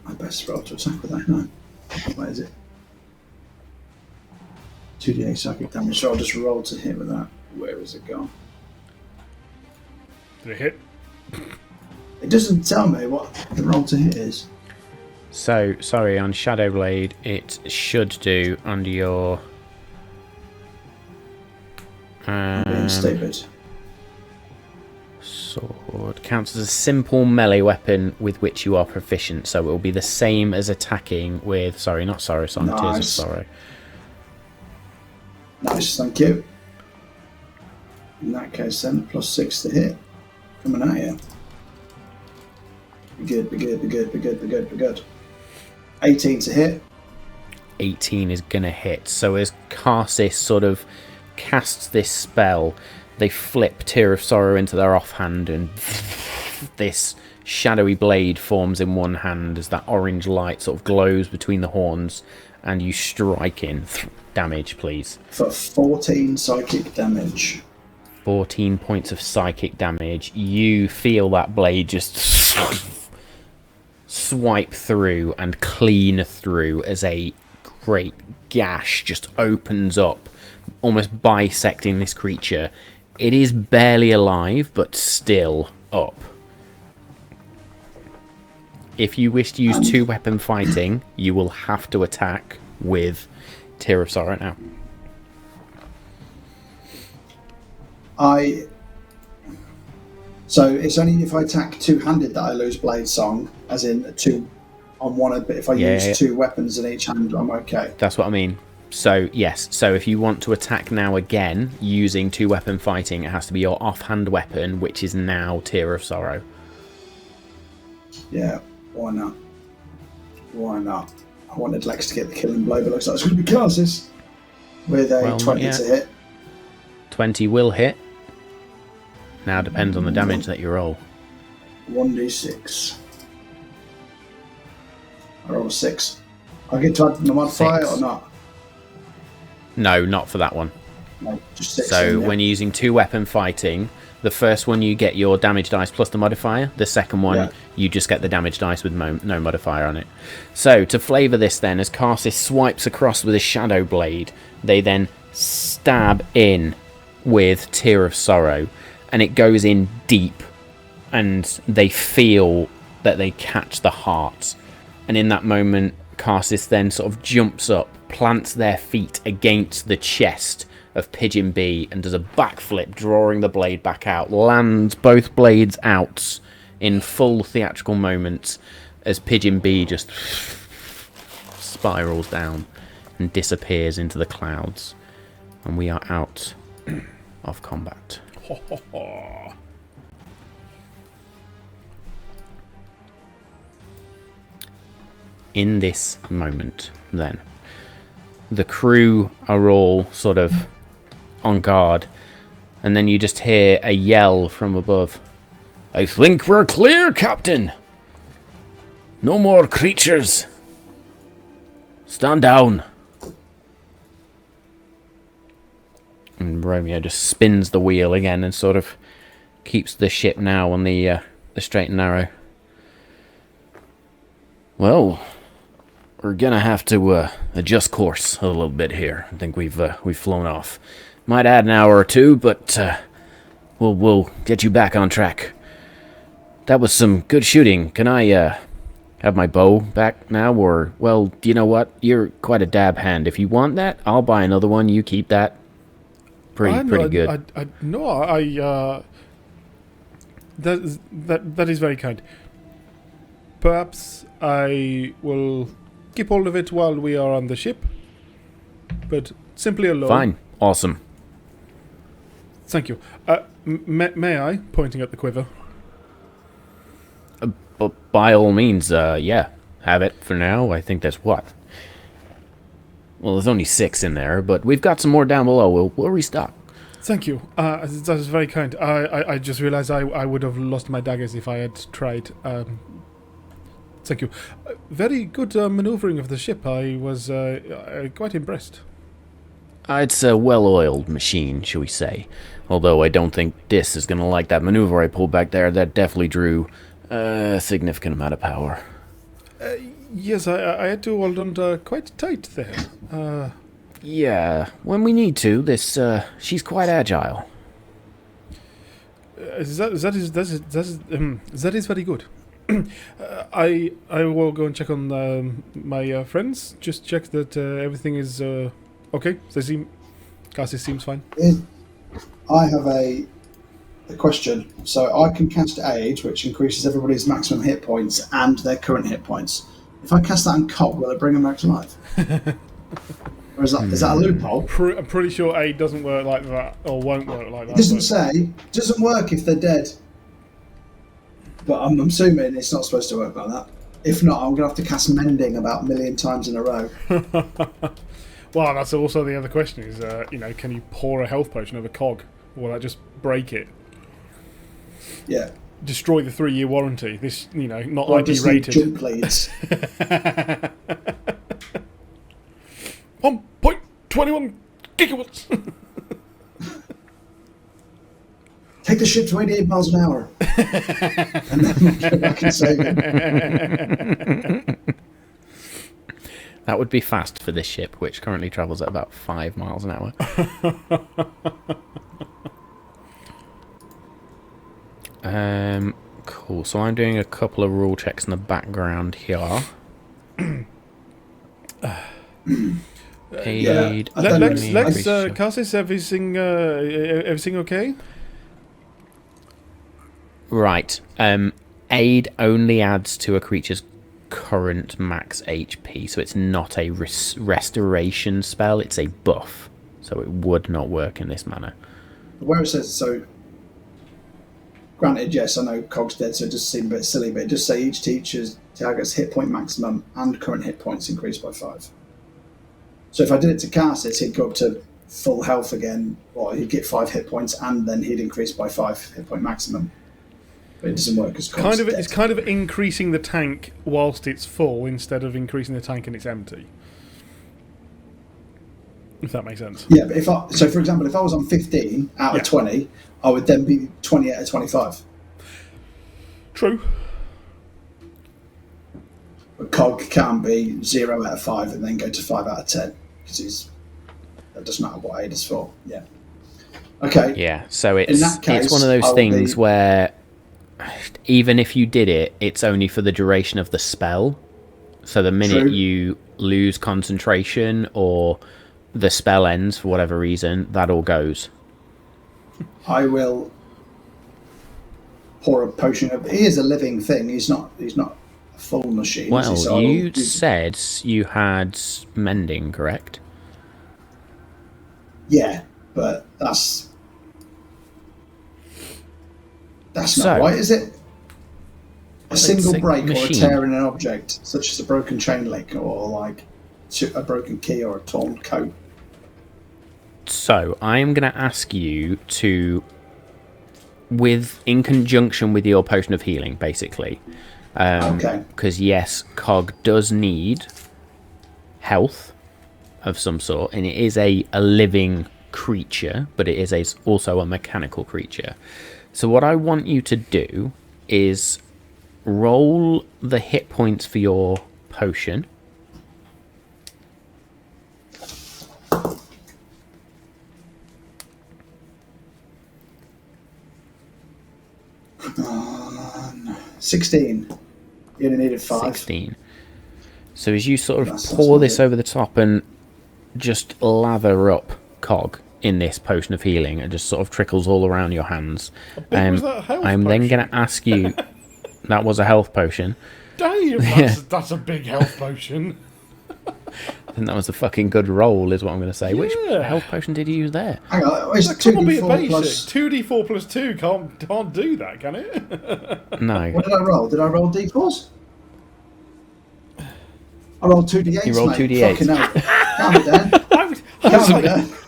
I best roll to attack with that, no. Where is it? 2d8 psychic damage, so I'll just roll to hit with that. Where is it gone? Did it hit? It doesn't tell me what the roll to hit is. So, sorry, on Shadow Blade, it should do under your... I'm being stupid. Sword counts as a simple melee weapon with which you are proficient, so it will be the same as attacking with... Sorry, not Sorrow Song, Nice. Tears of Sorrow. Nice, thank you. In that case then, +6 to hit. Coming at you. Be good, be good, be good, be good, be good, be good. 18 to hit. 18 is going to hit. So as Karsis sort of casts this spell, they flip Tear of Sorrow into their offhand, and this shadowy blade forms in one hand as that orange light sort of glows between the horns, and you strike in. Damage, please. For 14 psychic damage. 14 points of psychic damage. You feel that blade just swipe through and clean through as a great gash just opens up, almost bisecting this creature. It is barely alive, but still up. If you wish to use two-weapon fighting, you will have to attack with Tear of Sorrow now. So it's only if I attack two-handed that I lose Blade Song, as in two on one. But if I use two weapons in each hand, I'm okay. That's what I mean. So yes. So if you want to attack now again using two-weapon fighting, it has to be your offhand weapon, which is now Tear of Sorrow. Yeah. Why not? Why not? I wanted Lex to get the killing blow, but looks like it's going to be Karsis with a 20 to hit. 20 will hit. Now depends on the damage that you roll. 1d6. I roll a 6. I get to add the modifier or not? No, not for that one. No, just 6. So when you're using two-weapon fighting, the first one you get your damage dice plus the modifier. The second one you just get the damage dice with no modifier on it. So to flavour this then, as Karsis swipes across with his Shadow Blade, they then stab in with Tear of Sorrow, and it goes in deep, and they feel that they catch the heart. And in that moment, Karsis then sort of jumps up, plants their feet against the chest of Pigeon B, and does a backflip, drawing the blade back out, lands both blades out in full theatrical moment as Pigeon B just spirals down and disappears into the clouds. And we are out of combat. In this moment, then, the crew are all sort of on guard, and then you just hear a yell from above. "I think we're clear, Captain! No more creatures! Stand down!" And Romeo just spins the wheel again and sort of keeps the ship now on the straight and narrow. Well, we're gonna have to adjust course a little bit here. I think we've flown off. Might add an hour or two, but we'll get you back on track. That was some good shooting. Can I have my bow back now? Or, well, you know what? You're quite a dab hand. If you want that, I'll buy another one. You keep that. Pretty good. That is very kind. Perhaps I will keep hold of it while we are on the ship, but simply alone. Fine. Awesome. Thank you. May I? Pointing at the quiver. But by all means, yeah. Have it for now. I think there's what? Well, there's only 6 in there, but we've got some more down below. We'll restock. Thank you. That is very kind. I just realized I would have lost my daggers if I had tried. Thank you. Very good maneuvering of the ship. I was quite impressed. It's a well-oiled machine, shall we say. Although I don't think Dis is going to like that maneuver I pulled back there. That definitely drew a significant amount of power. Yes, I had to hold on quite tight there. Yeah, when we need to. She's quite agile. That is very good. I will go and check on my friends. Just check that everything is okay. Cassie seems fine. I have a question. So I can cast Aid, which increases everybody's maximum hit points and their current hit points. If I cast that on Cog, will it bring them back to life? Or is that a loophole? I'm pretty sure Aid doesn't work like that, or won't work like that. It doesn't say. It doesn't work if they're dead. But I'm assuming it's not supposed to work like that. If not, I'm going to have to cast Mending about a million times in a row. Well, that's also the other question is, can you pour a health potion over Cog? Or will that just break it? Yeah. Destroy the 3-year warranty. This, not Or IP just rated. Jump leads. 1.21 gigawatts. Take the ship to 88 miles an hour. And then we'll go back and save it. That would be fast for this ship, which currently travels at about 5 miles an hour. Cool. So I'm doing a couple of rule checks in the background here. Aid. Let's Cassis, everything okay? Right. Aid only adds to a creature's current max HP, so it's not a restoration spell, it's a buff. So it would not work in this manner. Where it says, so, granted, yes, I know Cog's dead, so it does seem a bit silly, but it does say each teacher's target's hit point maximum and current hit points increased by 5. So if I did it to Cassis, he'd go up to full health again, or he'd get 5 hit points, and then he'd increase by 5 hit point maximum. But it doesn't work as Cog's dead. It's kind of increasing the tank whilst it's full instead of increasing the tank and it's empty. If that makes sense. Yeah, but so for example, if I was on 15 out of 20, I would then be 20 out of 25. True. But Cog can be 0 out of 5 and then go to 5 out of 10 because that doesn't matter what Aid is for. Yeah. Okay. Yeah. So it's case, it's one of those things where even if you did it, it's only for the duration of the spell. So the minute you lose concentration or the spell ends for whatever reason, that all goes. I will pour a potion of. He is a living thing. He's not a full machine. Well, so you said you had mending, correct? Yeah, but that's not right, is it? A single break or a tear in an object, such as a broken chain link or like a broken key or a torn coat. So I am going to ask you to, in conjunction with your potion of healing, basically. Okay. Because yes, Cog does need health of some sort, and it is a living creature, but it is also a mechanical creature. So what I want you to do is roll the hit points for your potion. Come on. 16. You only needed 5. 16. So as you sort of That's pour this right. over the top and just lather up Cog in this potion of healing, it just sort of trickles all around your hands. big was that health I'm then potion? going to ask you... That was a health potion. Damn, that's a big health potion. I think that was a fucking good roll, is what I'm going to say. Which Yeah. health potion did you use there? Hang on, it's That can't be a 2d4 basic. plus... 2d4 plus 2 can't do that, can it? No. What did I roll? Did I roll d4s? I rolled 2d8s, You rolled mate. 2d8s. Fucking hell. Calm it down.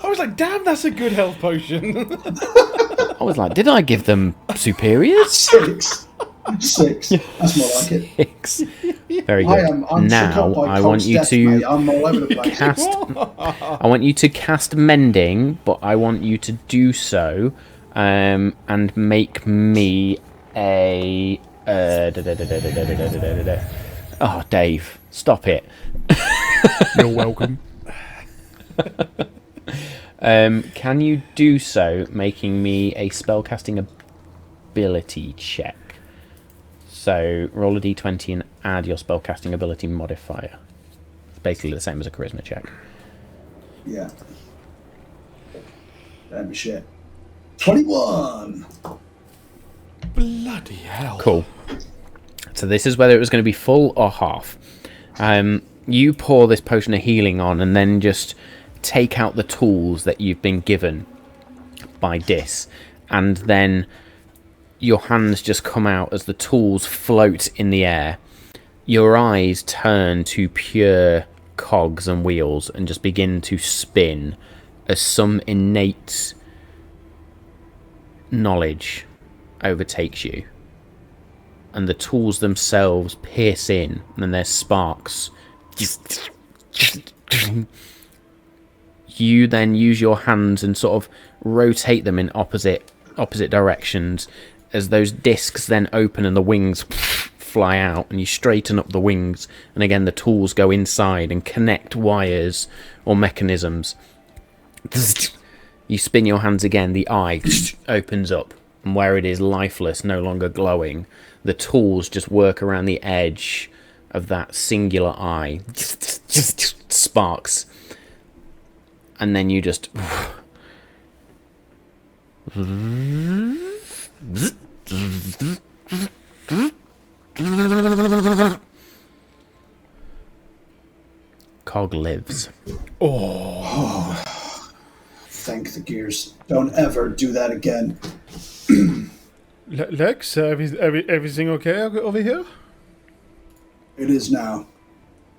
I was like, damn, that's a good health potion. I was like, did I give them superiors? 6. 6. That's more like it. 6. Very good. I'm shook Now up by I want Cog's you death, to mate. I'm all over the place. cast. I want you to cast mending, but I want you to do so, and make me a. Oh, Dave, stop it. You're welcome. Can you do so, making me a spellcasting ability check? So roll a d20 and add your spellcasting ability modifier. It's basically the same as a charisma check. Yeah. Damn shit. 21! Bloody hell. Cool. So this is whether it was going to be full or half. You pour this potion of healing on and then just take out the tools that you've been given by Dis, and then your hands just come out as the tools float in the air. Your eyes turn to pure cogs and wheels and just begin to spin as some innate knowledge overtakes you. And the tools themselves pierce in, and there's sparks. You then use your hands and sort of rotate them in opposite directions, as those discs then open and the wings fly out, and you straighten up the wings, and again the tools go inside and connect wires or mechanisms. You spin your hands again, the eye opens up, and where it is lifeless, no longer glowing, the tools just work around the edge of that singular eye. Sparks. And then you just... Cog lives. Thank the gears. Don't ever do that again. Lex, everything okay over here? It is now.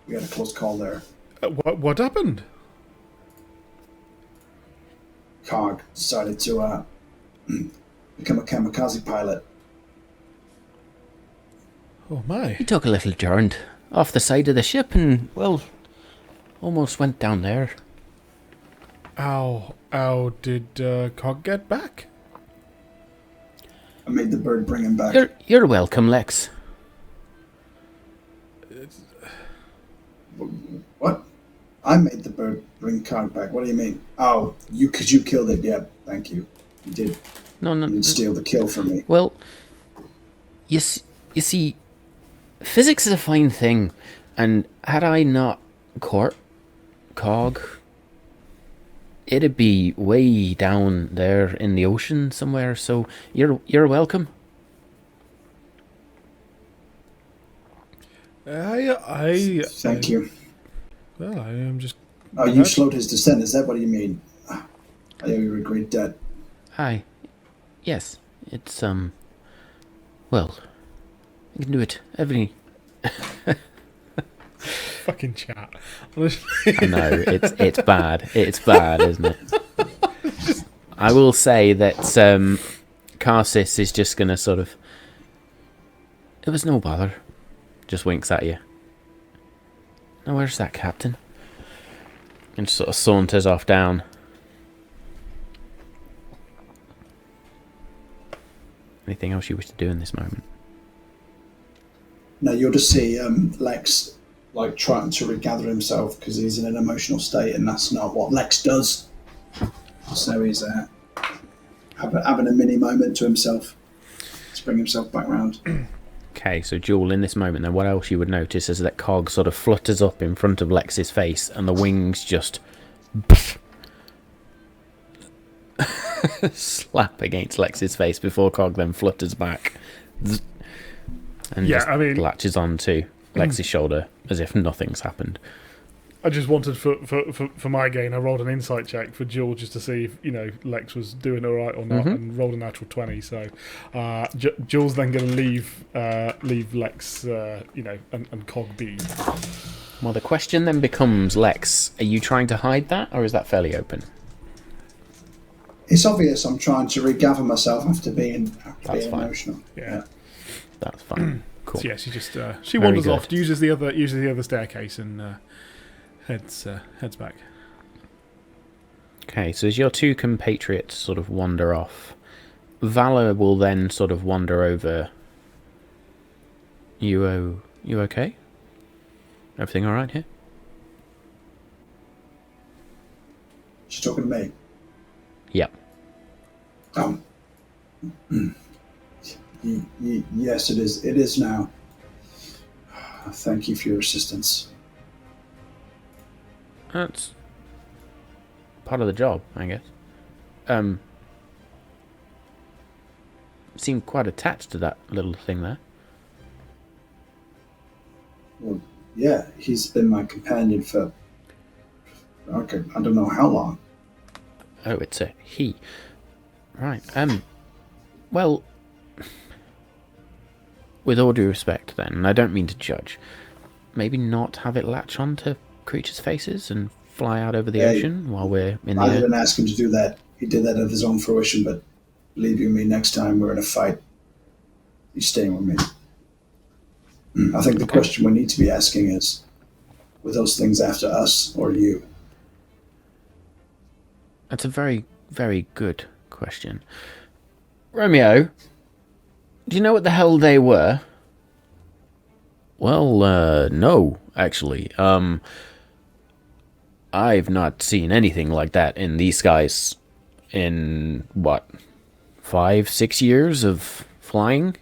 We had a close call there. What happened? Cog decided to become a kamikaze pilot. Oh my. He took a little turn off the side of the ship and, well, almost went down there. How did Cog get back? I made the bird bring him back. You're welcome, Lex. What? I made the bird bring Cog back. What do you mean? Oh, because you killed it. Yeah, thank you. You did. No. You did steal the kill from me. Well, you see, physics is a fine thing, and had I not caught Cog, it'd be way down there in the ocean somewhere. So you're welcome. Thank you. Well, I am just. Oh, you slowed his descent. Is that what you mean? I owe you a great debt. Hi. Yes, it's well, you can do it every. Fucking chat. Honestly. I know it's bad. It's bad, isn't it? I will say that Karsis is just gonna sort of. It was no bother. Just winks at you. Now where's that captain? And sort of saunters off down. Anything else you wish to do in this moment? No, you'll just see Lex like trying to regather himself because he's in an emotional state, and that's not what Lex does. So he's having a mini moment to himself to bring himself back round. Okay, so Jewel, in this moment, then what else you would notice is that Cog sort of flutters up in front of Lex's face, and the wings just slap against Lex's face before Cog then flutters back and latches onto Lex's shoulder as if nothing's happened. I just wanted for my gain, I rolled an insight check for Jewel just to see if Lex was doing all right or not, and rolled a natural 20. So Jewel's then going to leave Lex, and Cog be. Well, the question then becomes, Lex, are you trying to hide that, or is that fairly open? It's obvious I'm trying to regather myself after being emotional. Yeah, that's fine. Cool. So yeah, she just she wanders off, uses the other staircase, and heads back. Okay, so as your two compatriots sort of wander off, Valor will then sort of wander over. You okay? Everything all right here? She's talking to me. Yep. Yes, it is. It is now. Thank you for your assistance. That's part of the job, I guess. Seemed quite attached to that little thing there. Well, yeah, he's been my companion for I don't know how long. Oh, it's a he. Right. Well, with all due respect, then, and I don't mean to judge, maybe not have it latch onto creatures' faces and fly out over the ocean while we're in the air. I didn't ask him to do that. He did that of his own fruition, but believe you me, next time we're in a fight, he's staying with me. I think the question we need to be asking is, were those things after us or you? That's a very, very good question. Romeo, do you know what the hell they were? Well, no, actually. I've not seen anything like that in these skies in, 5-6 years of flying?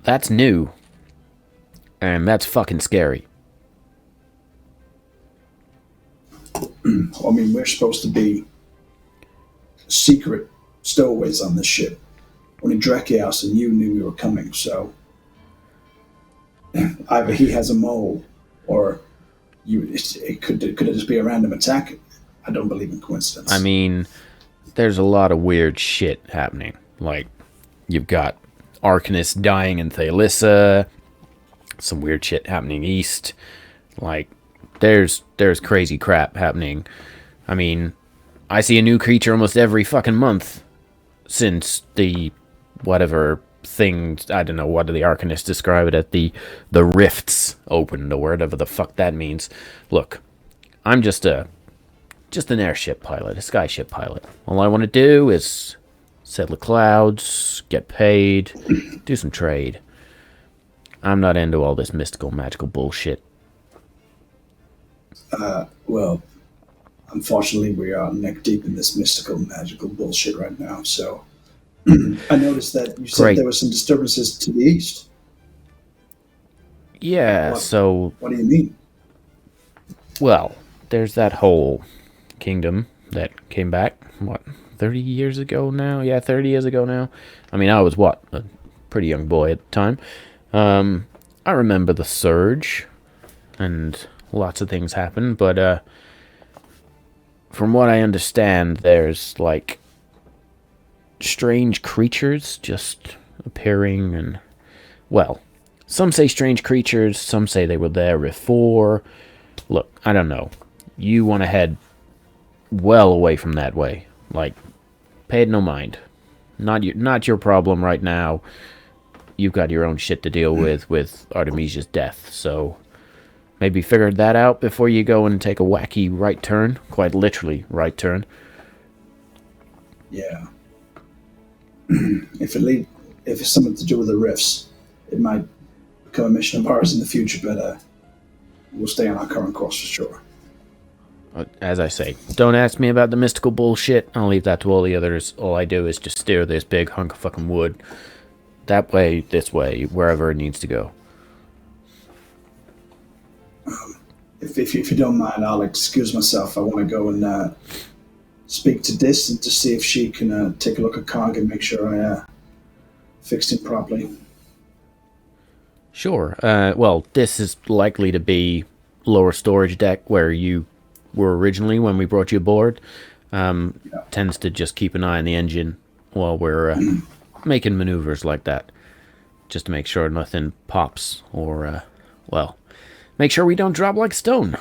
That's new. And that's fucking scary. I mean, we're supposed to be secret stowaways on this ship. Only Drakios and you knew we were coming, so either he has a mole, or could it just be a random attack? I don't believe in coincidence. I mean, there's a lot of weird shit happening. Like, you've got Arcanist dying in Thalissa, some weird shit happening east. Like, there's crazy crap happening. I mean, I see a new creature almost every fucking month since the whatever thing, I don't know, what do the Arcanists describe it as, the rifts opened, or whatever the fuck that means. Look, I'm just an airship pilot, a skyship pilot. All I want to do is settle the clouds, get paid, do some trade. I'm not into all this mystical, magical bullshit. Well, unfortunately, we are neck deep in this mystical, magical bullshit right now, so I noticed that you said there were some disturbances to the east. Yeah, so... What do you mean? Well, there's that whole kingdom that came back, 30 years ago now? Yeah, 30 years ago now. I mean, I was, a pretty young boy at the time. I remember the Surge, and lots of things happened, but from what I understand, there's, strange creatures just appearing, and, well, some say strange creatures, some say they were there before. Look, I don't know. You want to head well away from that way. Pay it no mind. Not your problem right now. You've got your own shit to deal with Artemisia's death, so maybe figure that out before you go and take a wacky right turn. Quite literally, right turn. Yeah. if it's something to do with the rifts, it might become a mission of ours in the future. But we'll stay on our current course for sure. As I say, don't ask me about the mystical bullshit. I'll leave that to all the others. All I do is just steer this big hunk of fucking wood that way, this way, wherever it needs to go. If you don't mind, I'll excuse myself. I want to go and speak to Dis and to see if she can take a look at Cog and make sure I fixed him properly. Sure. Well, this is likely to be lower storage deck where you were originally when we brought you aboard. Tends to just keep an eye on the engine while we're making maneuvers like that, just to make sure nothing pops or, make sure we don't drop like stone.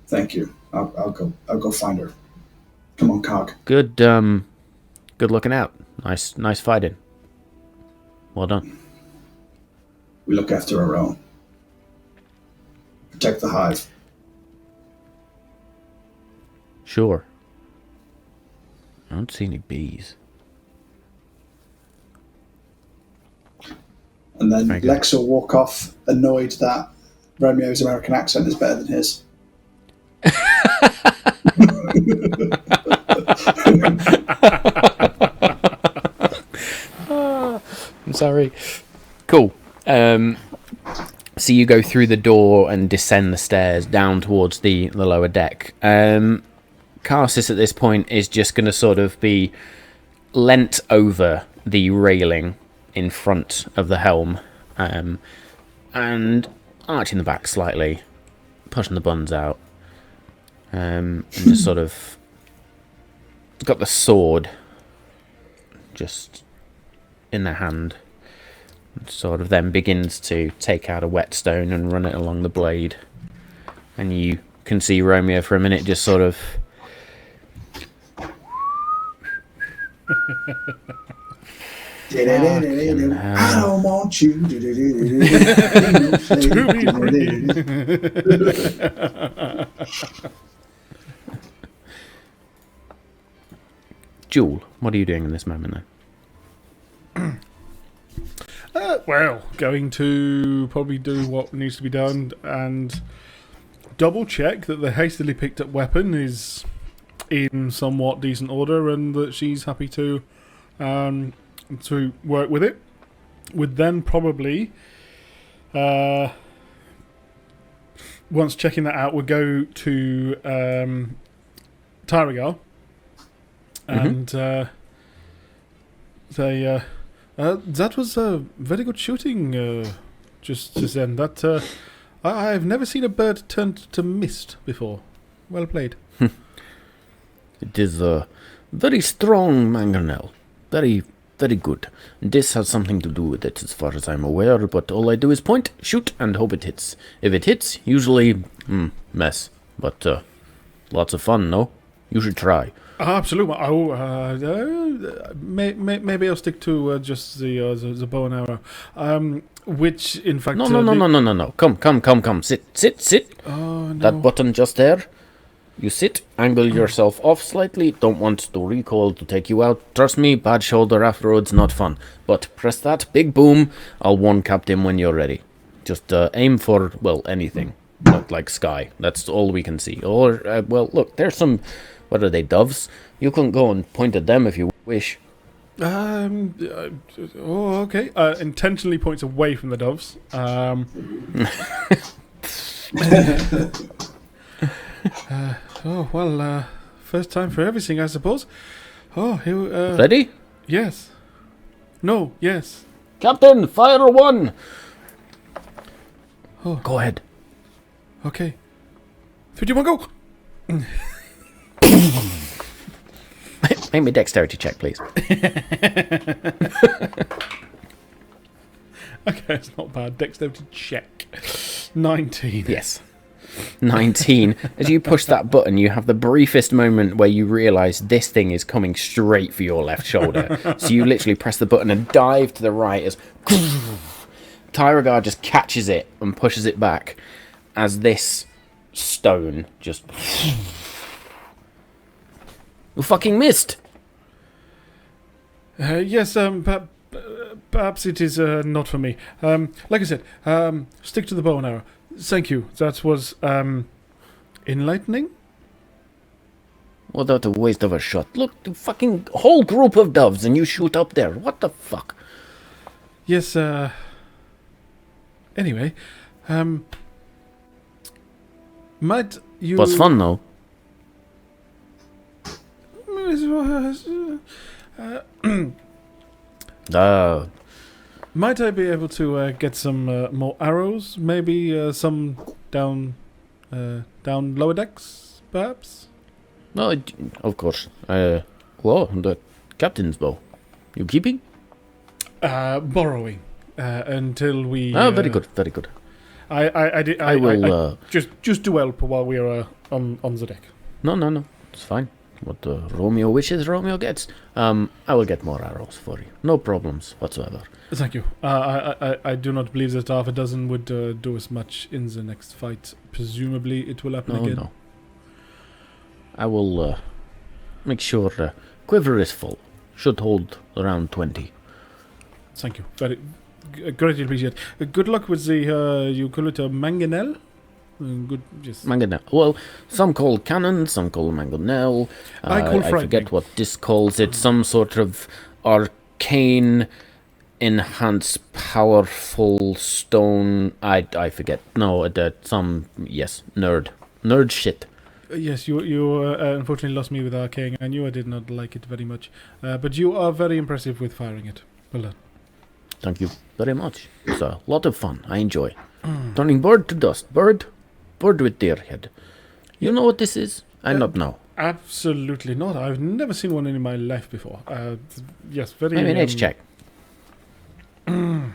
Thank you. I'll go find her. Come on, Cog. Good looking out. Nice fighting. Well done. We look after our own. Protect the hive. Sure. I don't see any bees. And then Lex will walk off, annoyed that Romeo's American accent is better than his. I'm sorry. Cool. So you go through the door and descend the stairs down towards the lower deck. Karsus at this point is just going to sort of be leant over the railing in front of the helm, and arching the back slightly, pushing the buns out, and just sort of got the sword just in their hand. Sort of then begins to take out a whetstone and run it along the blade, and you can see Romeo for a minute just sort of I don't want you to be free. Jewel, what are you doing in this moment then? Well, going to probably do what needs to be done and double check that the hastily picked up weapon is in somewhat decent order and that she's happy to work with it. Would then probably, once checking that out, would go to Tyragar and say, that was very good shooting, just then. That I've never seen a bird turned to mist before. Well played. It is a very strong mangonel. Very, very good. This has something to do with it as far as I'm aware, but all I do is point, shoot, and hope it hits. If it hits, usually, mess. But lots of fun, no? You should try. Absolutely. Maybe I'll stick to just the bow and arrow. Which, in fact... No. Come. Sit. Oh, no. That button just there. You sit, angle yourself off slightly. Don't want the recoil to take you out. Trust me, bad shoulder afterwards, not fun. But press that, big boom. I'll one-cap him when you're ready. Just aim for, well, anything. Not like sky. That's all we can see. Or, well, look, there's some... What are they, doves? You can go and point at them if you wish. Okay. Intentionally points away from the doves. First time for everything, I suppose. Ready? Yes. No, yes. Captain, fire one! Oh. Go ahead. Okay. 3, 2, 1, go! Make me a dexterity check, please. Okay, it's not bad. Dexterity check. 19. Yes. 19. As you push that button, you have the briefest moment where you realise this thing is coming straight for your left shoulder. So you literally press the button and dive to the right as Tyragar just catches it and pushes it back as this stone just... You fucking missed! Yes, perhaps it is not for me. Like I said, stick to the bow and arrow. Thank you. That was enlightening. What a waste of a shot. Look, the fucking whole group of doves and you shoot up there. What the fuck? Yes, anyway, might you... Was fun though. Might I be able to get some more arrows? Maybe some down lower decks, perhaps? No, of course. Whoa, the captain's bow. You keeping? Borrowing until we. Oh, very good, very good. I will just do help while we are on the deck. No, it's fine. What Romeo wishes, Romeo gets. I will get more arrows for you. No problems whatsoever. Thank you. I do not believe that half a dozen would do as much in the next fight. Presumably, it will happen again. No. I will make sure quiver is full. Should hold around 20. Thank you. Very greatly appreciate it. Good luck with the you call it a mangonel. Good. Yes. Mangonel. Well, some call cannon, some call mangonel. I forget what this calls it. Some sort of arcane, enhanced, powerful stone. I forget. No, nerd shit. Yes, you unfortunately lost me with arcane. I knew I did not like it very much, but you are very impressive with firing it. Well done. Thank you very much. It's a lot of fun. I enjoy turning bird to dust. Bird with deer head. You know what this is? I not know. Absolutely not. I've never seen one in my life before. Yes, very. I mean, H check. You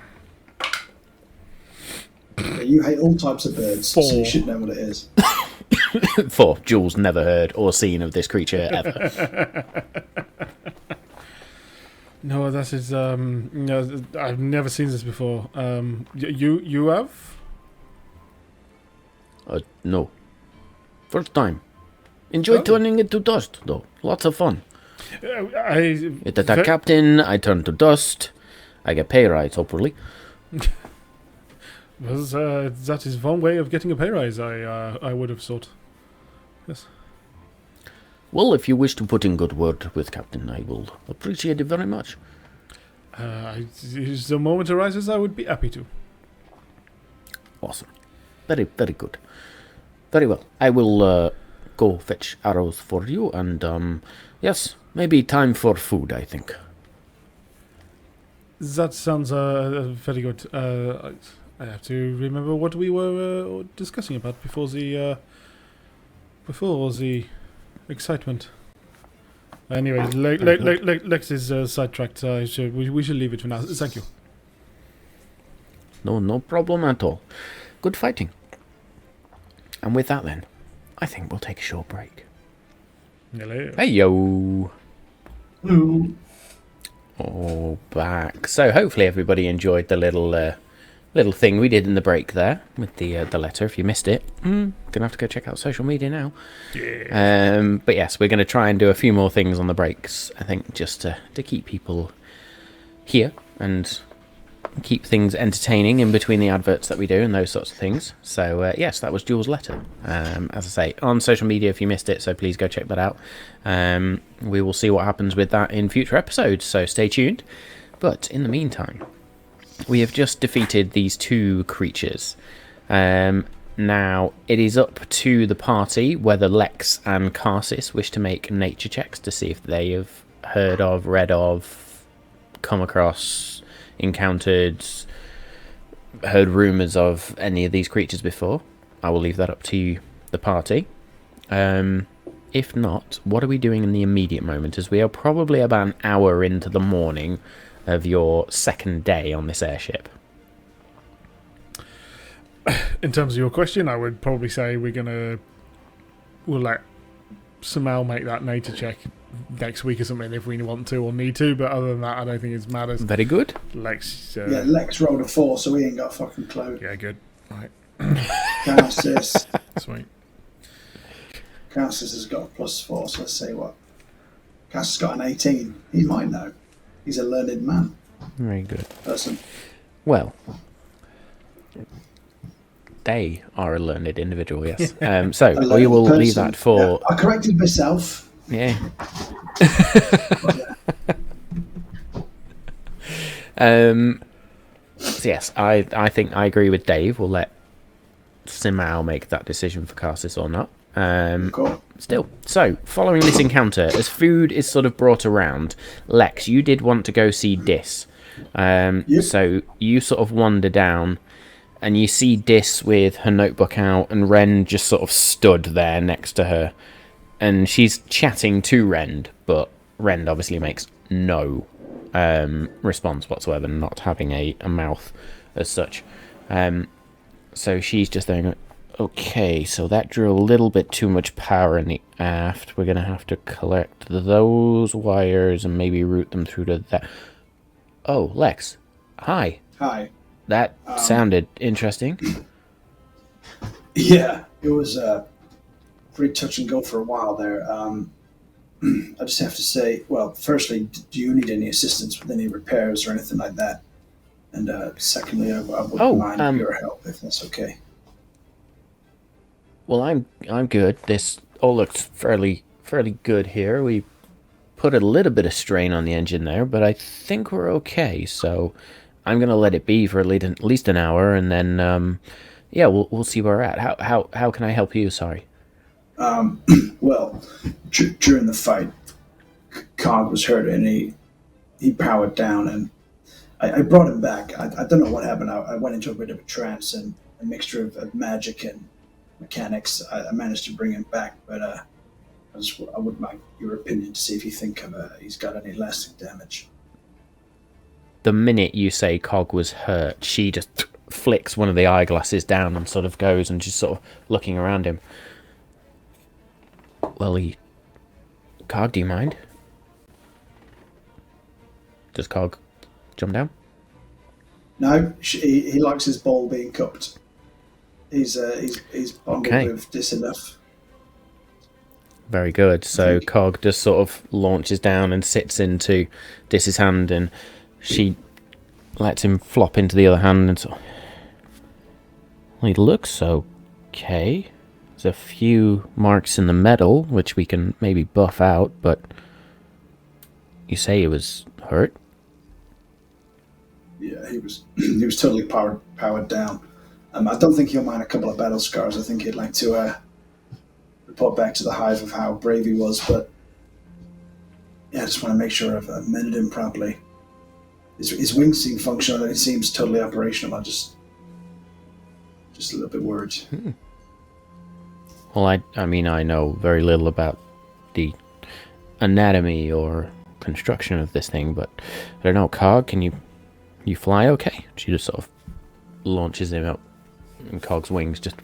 hate all types of birds, 4. so you should know what it is. 4. Jules never heard or seen of this creature ever. No, that is. No, I've never seen this before. You have? No. First time. Enjoy turning it to dust, though. Lots of fun. It attack captain, I turn to dust. I get pay rise, hopefully. That is one way of getting a pay rise, I would have thought. Yes. Well, if you wish to put in good word with Captain, I will appreciate it very much. If the moment arises, I would be happy to. Awesome. Very, very good. Very well. I will go fetch arrows for you, and yes, maybe time for food, I think. That sounds very good. I have to remember what we were discussing about before the excitement. Anyway, Lex is sidetracked. We should leave it for now. Thank you. No problem at all. Good fighting. And with that then, I think we'll take a short break. Hello. Hey yo. Ooh. Oh, back. So hopefully everybody enjoyed the little thing we did in the break there with the letter. If you missed it, gonna have to go check out social media now. Yeah. But yes, we're gonna try and do a few more things on the breaks. I think just to keep people here and keep things entertaining in between the adverts that we do and those sorts of things. So yes, that was Jules' letter. As I say, on social media if you missed it, so please go check that out. We will see what happens with that in future episodes, so stay tuned. But in the meantime, we have just defeated these 2 creatures. Now, it is up to the party whether Lex and Karsis wish to make nature checks to see if they have heard of, read of, come across, encountered, heard rumours of any of these creatures before. I will leave that up to the party. If not, what are we doing in the immediate moment, as we are probably about an hour into the morning of your second day on this airship? In terms of your question, I would probably say we'll somehow make that nature check next week or something if we want to or need to, but other than that, I don't think it matters. Very good. Lex. Lex rolled a 4, so he ain't got a fucking clue. Yeah, good. Right. Karsis. Sweet. Karsis has got a +4, so let's see what. Karsis got an 18. He might know. He's a learned man. Very good. Person. Well, they are a learned individual, yes. So A we learned will person. leave that for... Yeah, I corrected myself. Yeah. So yes, I think I agree with Dave. We'll let Simao make that decision for Cassis or not. Cool. Still, so following this encounter, as food is sort of brought around, Lex, you did want to go see Dis. Yep. So you sort of wander down, and you see Dis with her notebook out, and Ren just sort of stood there next to her, and she's chatting to Rend, but Rend obviously makes no response whatsoever, not having a mouth as such. So she's just there. Okay, so that drew a little bit too much power in the aft. We're going to have to collect those wires and maybe route them through to that. Oh, Lex. Hi. Hi. That sounded interesting. Yeah, it was pretty touch and go for a while there. I just have to say, well, firstly, do you need any assistance with any repairs or anything like that? And secondly, I wouldn't mind your help if that's okay. Well, I'm good. This all looks fairly good here. We put a little bit of strain on the engine there, but I think we're okay. So I'm gonna let it be for at least an hour, and then yeah, we'll see where we're at. How can I help you? Sorry. Well, during the fight, Cog was hurt and he powered down, and I brought him back. I don't know what happened. I went into a bit of a trance and a mixture of magic and mechanics. I managed to bring him back, but I would like your opinion to see if you think he's got any lasting damage. The minute you say Cog was hurt, she just flicks one of the eyeglasses down and sort of goes and just sort of looking around him. Well, Cog, do you mind? Does Cog jump down? No, he likes his ball being cupped. He's bundled with this enough. Very good. So Cog just sort of launches down and sits into Dis's hand, and she lets him flop into the other hand, and so well, he looks okay. There's a few marks in the metal which we can maybe buff out, but you say he was hurt? Yeah, he was totally powered down. I don't think he'll mind a couple of battle scars. I think he'd like to report back to the hive of how brave he was, but yeah, I just want to make sure I've mended him properly. His wings seem functional and it seems totally operational. I'm just a little bit worried. Well, I mean, I know very little about the anatomy or construction of this thing, but I don't know, Cog, can you fly okay? She just sort of launches him up, and Cog's wings just...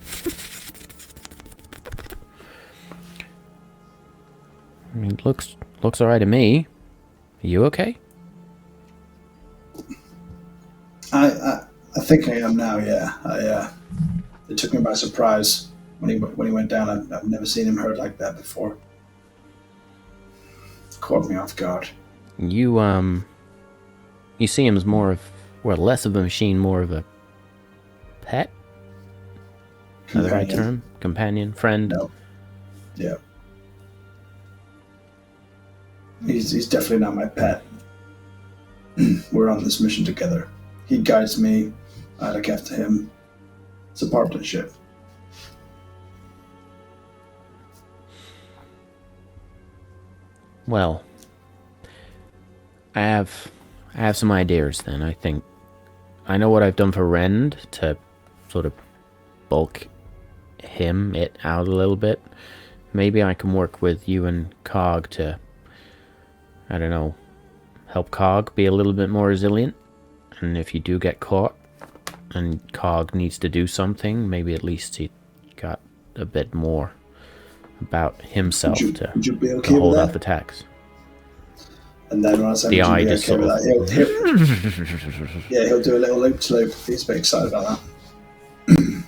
I mean, looks alright to me. Are you okay? I think I am now. Yeah, it took me by surprise when he went down. I've never seen him hurt like that before. Caught me off guard. You see him as more of, well, less of a machine, more of a pet? Is that the right term? Companion? Friend? No. Yeah. He's definitely not my pet. We're on this mission together. He guides me. I look after him. It's a partnership. Well, I have some ideas then. I think I know what I've done for Rend to sort of bulk it out a little bit. Maybe I can work with you and Cog to, I don't know, help Cog be a little bit more resilient. And if you do get caught and Cog needs to do something, maybe at least he got a bit more about himself to hold off attacks. And then when I say, the eye just okay sort of... he'll do a little loop to loop. He's very excited about that.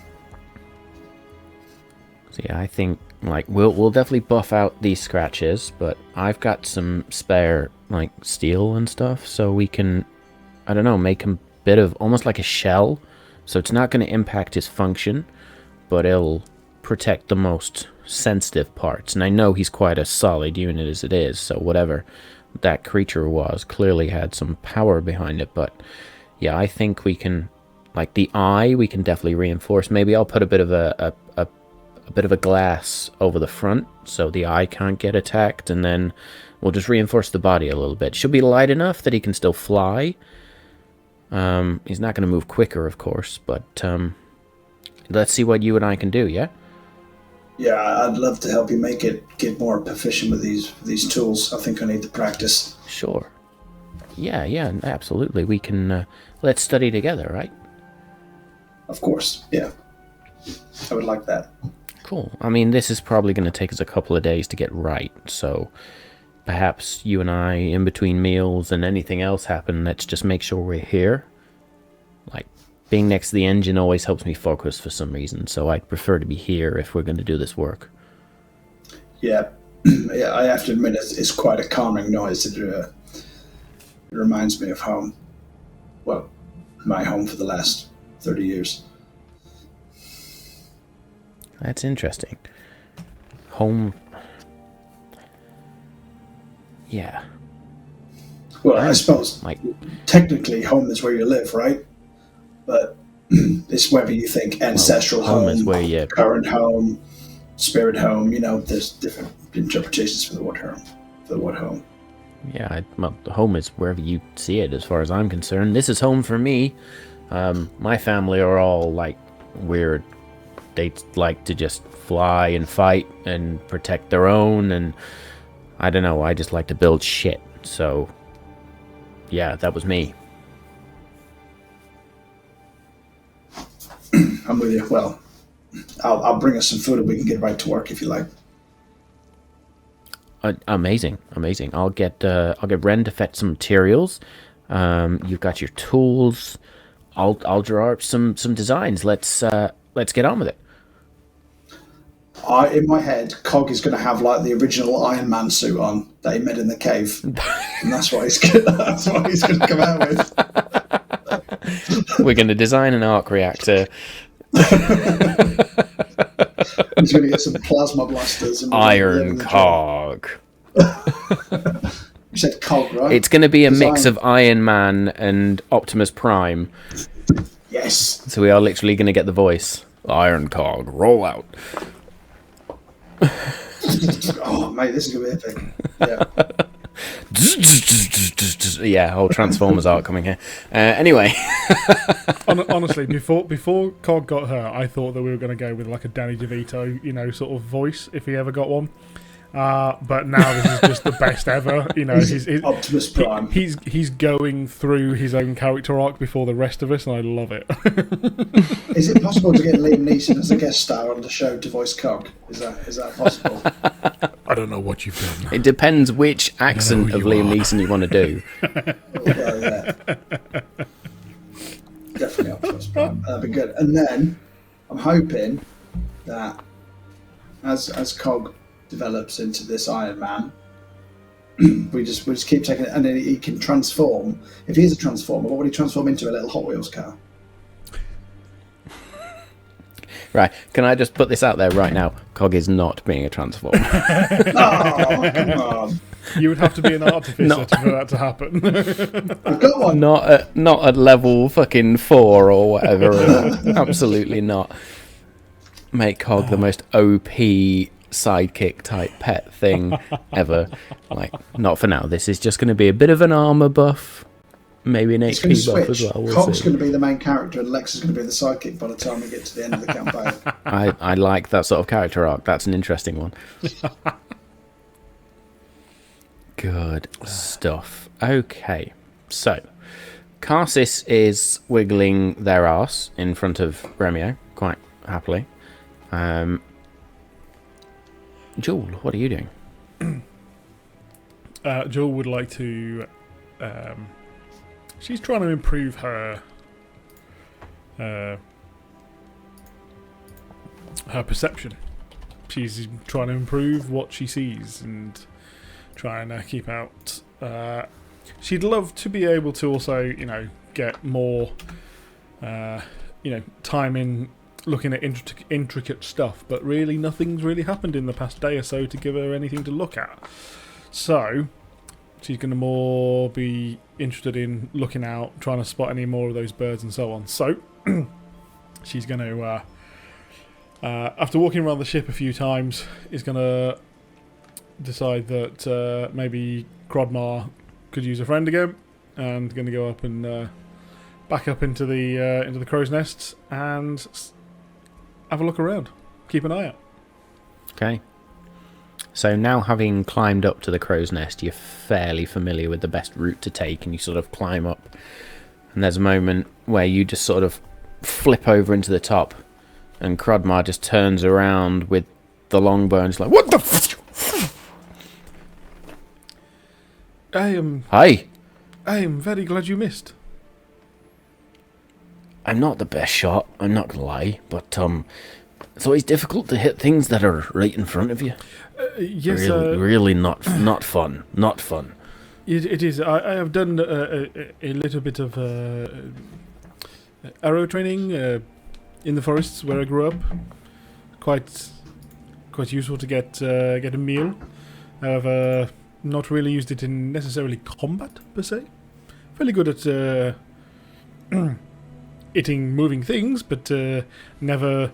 So yeah, I think like we'll definitely buff out these scratches, but I've got some spare like steel and stuff, so we can, I don't know, make a bit of almost like a shell. So it's not going to impact his function, but it'll protect the most sensitive parts. And I know he's quite a solid unit as it is, so whatever that creature was clearly had some power behind it. But yeah, I think we can, like the eye, we can definitely reinforce. Maybe I'll put a bit of a bit of a glass over the front so the eye can't get attacked, and then we'll just reinforce the body a little bit. Should be light enough that he can still fly. He's not going to move quicker, of course, but let's see what you and I can do, yeah? Yeah, I'd love to help you get more proficient with these tools. I think I need to practice. Sure. Yeah, absolutely. We can, let's study together, right? Of course, yeah. I would like that. Cool. I mean, this is probably going to take us a couple of days to get right, so perhaps you and I, in between meals and anything else happen, let's just make sure we're here. Like, being next to the engine always helps me focus for some reason, so I'd prefer to be here if we're going to do this work. Yeah, yeah. I have to admit, it's quite a calming noise. It reminds me of home. Well, my home for the last 30 years. That's interesting. Home. Yeah. Well, I suppose Like, technically home is where you live, right? But it's whether you think ancestral home is where you... current home, spirit home. You know, there's different interpretations for the word home. Yeah, well, home is wherever you see it, as far as I'm concerned. This is home for me. My family are all, like, weird. They like to just fly and fight and protect their own, and I don't know, I just like to build shit. So, yeah, that was me. I'm with you. Well, I'll bring us some food and we can get right to work if you like. Amazing. I'll get Ren to fetch some materials. You've got your tools. I'll draw up some designs. Let's get on with it. In my head, Cog is going to have like the original Iron Man suit on that he made in the cave, and that's what he's going to come out with. We're going to design an arc reactor. He's going to get some plasma blasters. And Iron Cog. You said Cog, right? It's going to be a mix of Iron Man and Optimus Prime. Yes. So we are literally going to get the voice. Iron Cog, roll out. Oh, mate, this is going to be epic. Yeah. Yeah, whole Transformers arc coming here. Anyway. Honestly, before Cog got her, I thought that we were going to go with like a Danny DeVito, sort of voice, if he ever got one. But now this is just the best ever. He's Optimus Prime. He's going through his own character arc before the rest of us, and I love it. Is it possible to get Liam Neeson as a guest star on the show to voice Cog? Is that possible? I don't know what you've done. It depends which accent of Liam Neeson you want to do. Well, yeah. Definitely Optimus Prime. That'd be good. And then I'm hoping that as Cog develops into this Iron Man, we just keep taking it, and then he can transform. If he is a transformer, what would he transform into? A little Hot Wheels car? Right, can I just put this out there right now? Cog is not being a transformer. Oh, come on. You would have to be an artificer for that to happen. I've got one. Not at level fucking 4 or whatever. Absolutely not. Make Cog the most OP sidekick type pet thing ever. Like, not for now. This is just going to be a bit of an armor buff, maybe an HP buff as well. Cog's going to be the main character and Lex is going to be the sidekick by the time we get to the end of the campaign. I like that sort of character arc. That's an interesting one. Good stuff. Okay, so Karsis is wiggling their arse in front of Remio quite happily. Jewel, what are you doing? Jewel would like to... she's trying to improve her... her perception. She's trying to improve what she sees and trying to keep out she'd love to be able to also, get more, time in looking at intricate stuff, but really nothing's really happened in the past day or so to give her anything to look at. So she's going to more be interested in looking out, trying to spot any more of those birds and so on. So she's going to, after walking around the ship a few times, is going to decide that maybe Crodmar could use a friend again, and going to go up and back up into the crow's nest and have a look around. Keep an eye out. Okay. So now, having climbed up to the crow's nest, you're fairly familiar with the best route to take, and you sort of climb up. And there's a moment where you just sort of flip over into the top, and Crodmar just turns around with the longbow and is like, "What the f-?" Hi. I am very glad you missed. I'm not the best shot, I'm not gonna lie, but it's always difficult to hit things that are right in front of you. Yes, really not fun. Not fun. It is. I have done a little bit of arrow training in the forests where I grew up. Quite useful to get a meal. However, not really used it in necessarily combat per se. Fairly good at hitting moving things, but never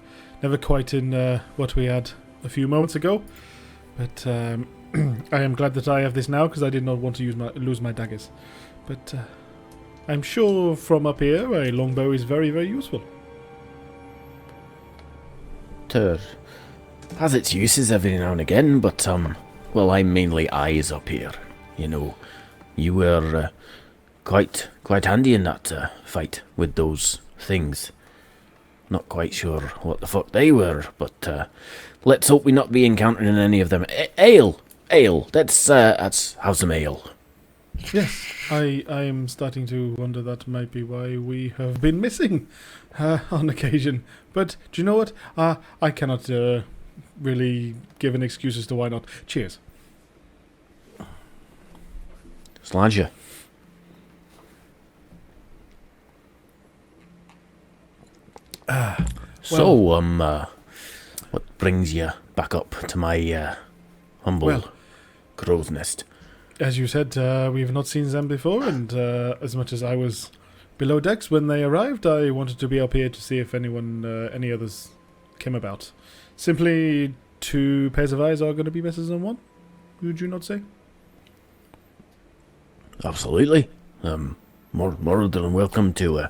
quite in what we had a few moments ago. But I am glad that I have this now, because I did not want to lose my daggers. But I'm sure from up here a longbow is very, very useful. It has its uses every now and again, but well, I'm mainly eyes up here. You were quite handy in that fight with those things. Not quite sure what the fuck they were, but let's hope we not be encountering any of them. Ale. Let's have some ale. Yes, I am starting to wonder that might be why we have been missing on occasion. But do you know what? I cannot really give an excuse as to why not. Cheers. Sláinte. So, what brings you back up to my humble crow's nest? As you said, we've not seen them before, and as much as I was below decks when they arrived, I wanted to be up here to see if any others came about. Simply 2 pairs of eyes are going to be better than 1, would you not say? Absolutely. More than welcome to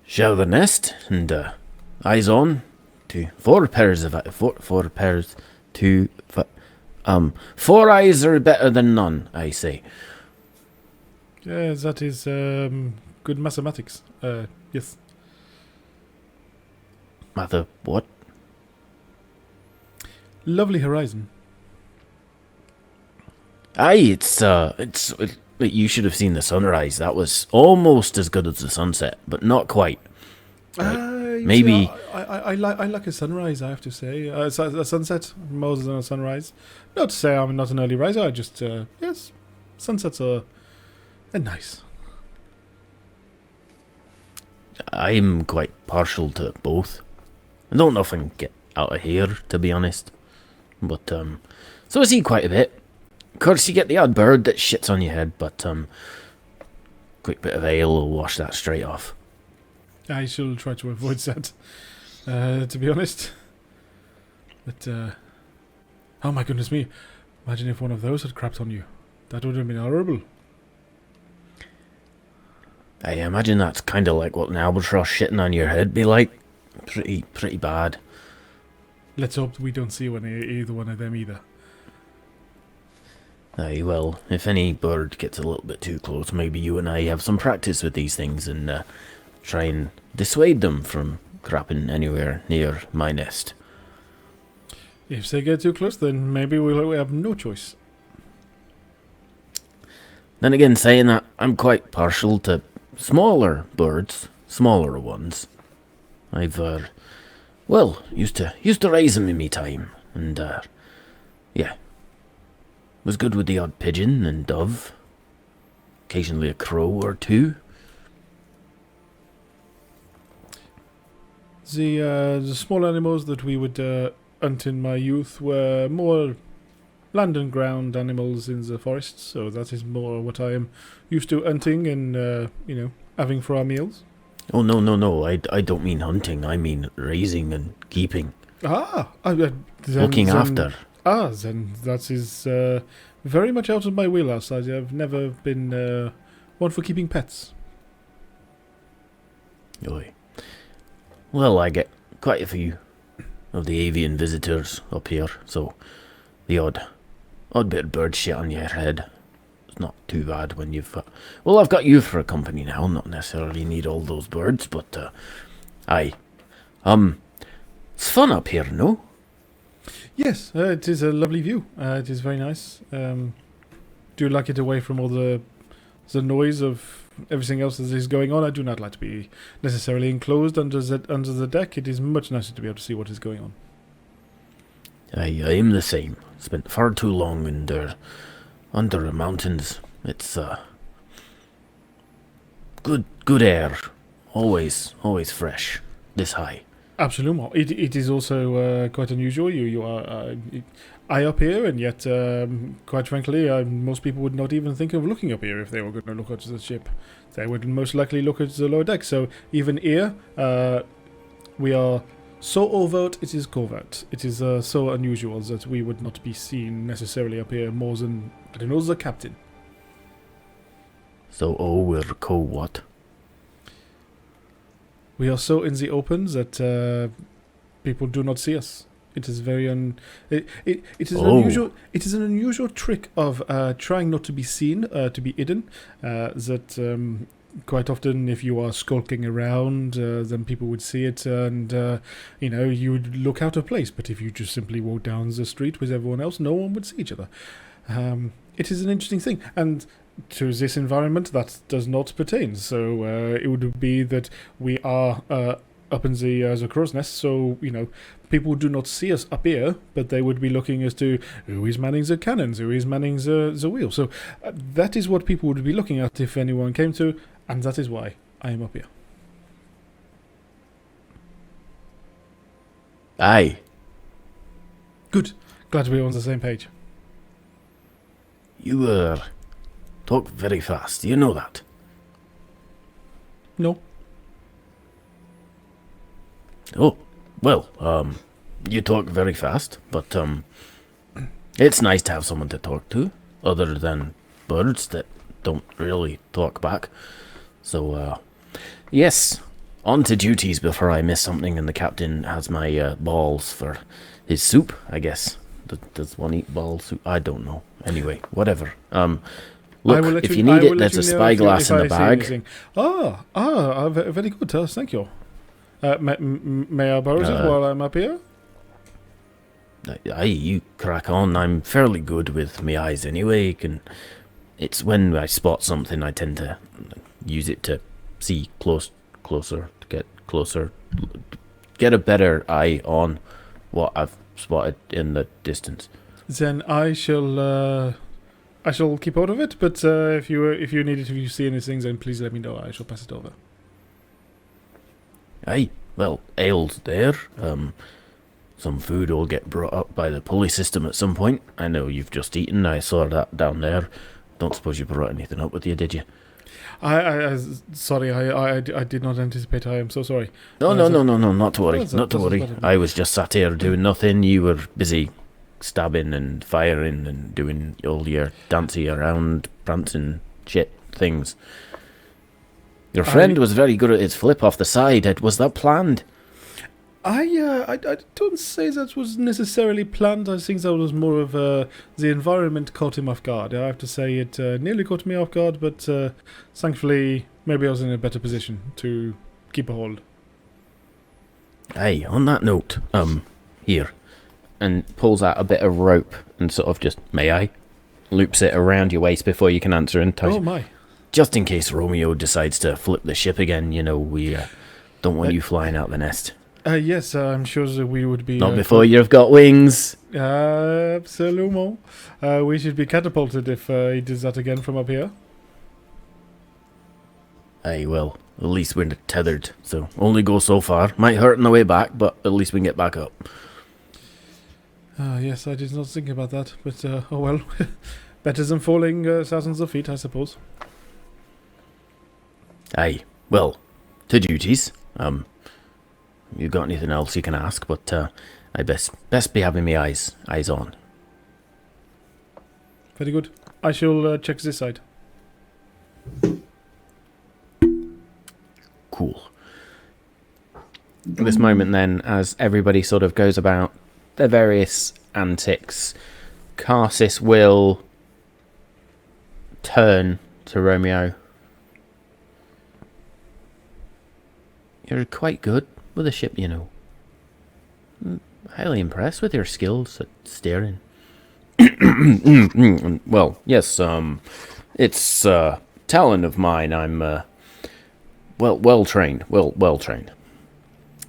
share the nest and eyes on to 4 pairs of 4 pairs to 4 eyes are better than none, I say. Yeah, that is good mathematics. Yes. Mather what? Lovely horizon. Aye, you should have seen the sunrise. That was almost as good as the sunset, but not quite. Maybe see, I like a sunrise, I have to say. A sunset more than a sunrise. Not to say I'm not an early riser. I just yes, sunsets are nice. I'm quite partial to both. I don't know if I can get out of here, to be honest. But so I see quite a bit. Of course, you get the odd bird that shits on your head, but quick bit of ale will wash that straight off. I shall try to avoid that, to be honest. But, oh my goodness me. Imagine if one of those had crapped on you. That would have been horrible. I imagine that's kind of like what an albatross shitting on your head be like. Pretty bad. Let's hope we don't see either one of them either. Aye, well, if any bird gets a little bit too close, maybe you and I have some practice with these things and try and dissuade them from crapping anywhere near my nest. If they get too close, then maybe we'll have no choice. Then again, saying that, I'm quite partial to smaller birds, smaller ones. I've, used to raise them in me time, and, yeah. Was good with the odd pigeon and dove, occasionally a crow or two. The small animals that we would hunt in my youth were more land and ground animals in the forests, so that is more what I am used to hunting and, having for our meals. Oh, no, I don't mean hunting, I mean raising and keeping. Looking after. Then that is very much out of my wheelhouse. I have never been one for keeping pets. Oy. Well, I get quite a few of the avian visitors up here, so the odd bit of bird shit on your head. It's not too bad when you've... I've got you for a company now, not necessarily need all those birds, but, aye. It's fun up here, no? Yes, it is a lovely view. It is very nice. Do you like it away from all the noise of everything else that is going on? I do not like to be necessarily enclosed under the deck. It is much nicer to be able to see what is going on. I am the same. Spent far too long under the mountains. It's good air. Always fresh. This high. Absolutely. It is also quite unusual. You are high up here, and yet, quite frankly, most people would not even think of looking up here if they were going to look at the ship. They would most likely look at the lower deck. So even here, we are so overt, it is covert. It is so unusual that we would not be seen necessarily up here more than, I don't know, the captain. So, we're what? We are so in the open that people do not see us. It is very it is an unusual. It is an unusual trick of trying not to be seen, to be hidden. That quite often, if you are skulking around, then people would see it, and you would look out of place. But if you just simply walk down the street with everyone else, no one would see each other. It is an interesting thing, and to this environment, that does not pertain. So it would be that we are up in the crow's nest, so people do not see us up here, but they would be looking as to who is manning the cannons, who is manning the wheel. So that is what people would be looking at if anyone came to, and that is why I am up here. Aye. Good. Glad we're on the same page. You talk very fast. You know that? No. Oh, well, you talk very fast, but, it's nice to have someone to talk to, other than birds that don't really talk back. So, yes, on to duties before I miss something and the captain has my, balls for his soup, I guess. Does one eat ball soup? I don't know. Anyway, whatever. Look, if you need it, there's a spyglass in the bag. Very good, thank you. May I borrow it while I'm up here? Aye, you crack on. I'm fairly good with my eyes anyway. It's when I spot something I tend to use it to see closer, to get closer, get a better eye on what I've spotted in the distance. Then I shall keep out of it. But if you see anything, then please let me know. I shall pass it over. Aye, well, ale's there. Some food will get brought up by the pulley system at some point. I know you've just eaten. I saw that down there. Don't suppose you brought anything up with you, did you? Sorry, I did not anticipate. I am so sorry. No, not to worry. Not to worry. I was just sat here doing nothing. You were busy stabbing and firing and doing all your dancing around, prancing shit things. Your friend was very good at his flip off the side. Was that planned? I don't say that was necessarily planned. I think that was more of the environment caught him off guard. I have to say it nearly caught me off guard, but thankfully maybe I was in a better position to keep a hold. Hey, on that note, here, and pulls out a bit of rope and sort of just, may I? Loops it around your waist before you can answer and ties. Oh my. Just in case Romeo decides to flip the ship again, we don't want you flying out the nest. Yes, I'm sure that we would be... Not before you've got wings. Absolument. We should be catapulted if he does that again from up here. Aye, well, at least we're tethered, so only go so far. Might hurt on the way back, but at least we can get back up. Yes, I did not think about that, but oh well. Better than falling thousands of feet, I suppose. Aye, well, to duties. You got anything else you can ask, but I best be having me eyes on. Very good. I shall check this side. Cool. At this moment then, as everybody sort of goes about their various antics, Karsis will turn to Romeo. You're quite good with a ship, you know. Highly impressed with your skills at steering. Well, yes, it's talent of mine. I'm well trained. Well trained.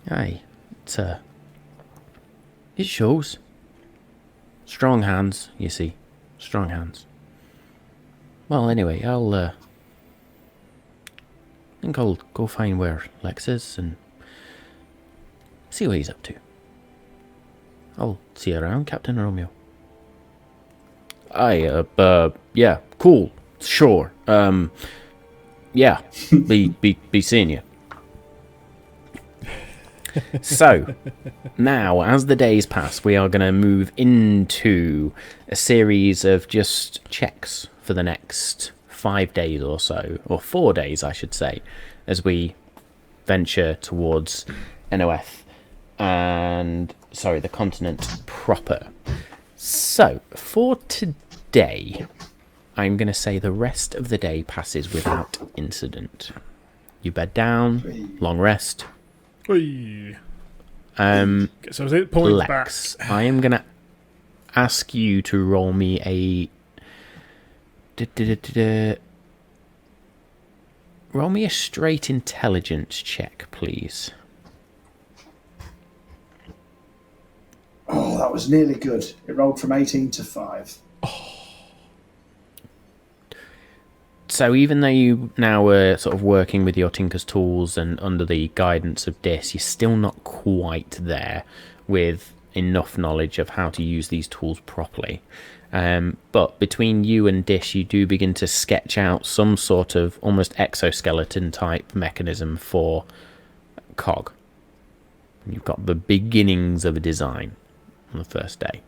Aye, it shows. Strong hands, you see. Strong hands. Well, anyway, I think I'll go find where Lex is and see what he's up to. I'll see you around, Captain Romeo. Aye, yeah, cool, sure. Yeah, be seeing you. So, now, as the days pass, we are going to move into a series of just checks for the next 5 days or so, or 4 days, I should say, as we venture towards NOF and, the continent proper. So, for today, I'm going to say the rest of the day passes without incident. You bed down, long rest. Oi. So is it point Lex, back? I am going to ask you to roll me a... Roll me a straight intelligence check, please. Oh, that was nearly good. It rolled from 18 to 5. So even though you now are sort of working with your Tinker's tools and under the guidance of Dis, you're still not quite there with enough knowledge of how to use these tools properly. But between you and Dis, you do begin to sketch out some sort of almost exoskeleton type mechanism for Cog. You've got the beginnings of a design on the first day.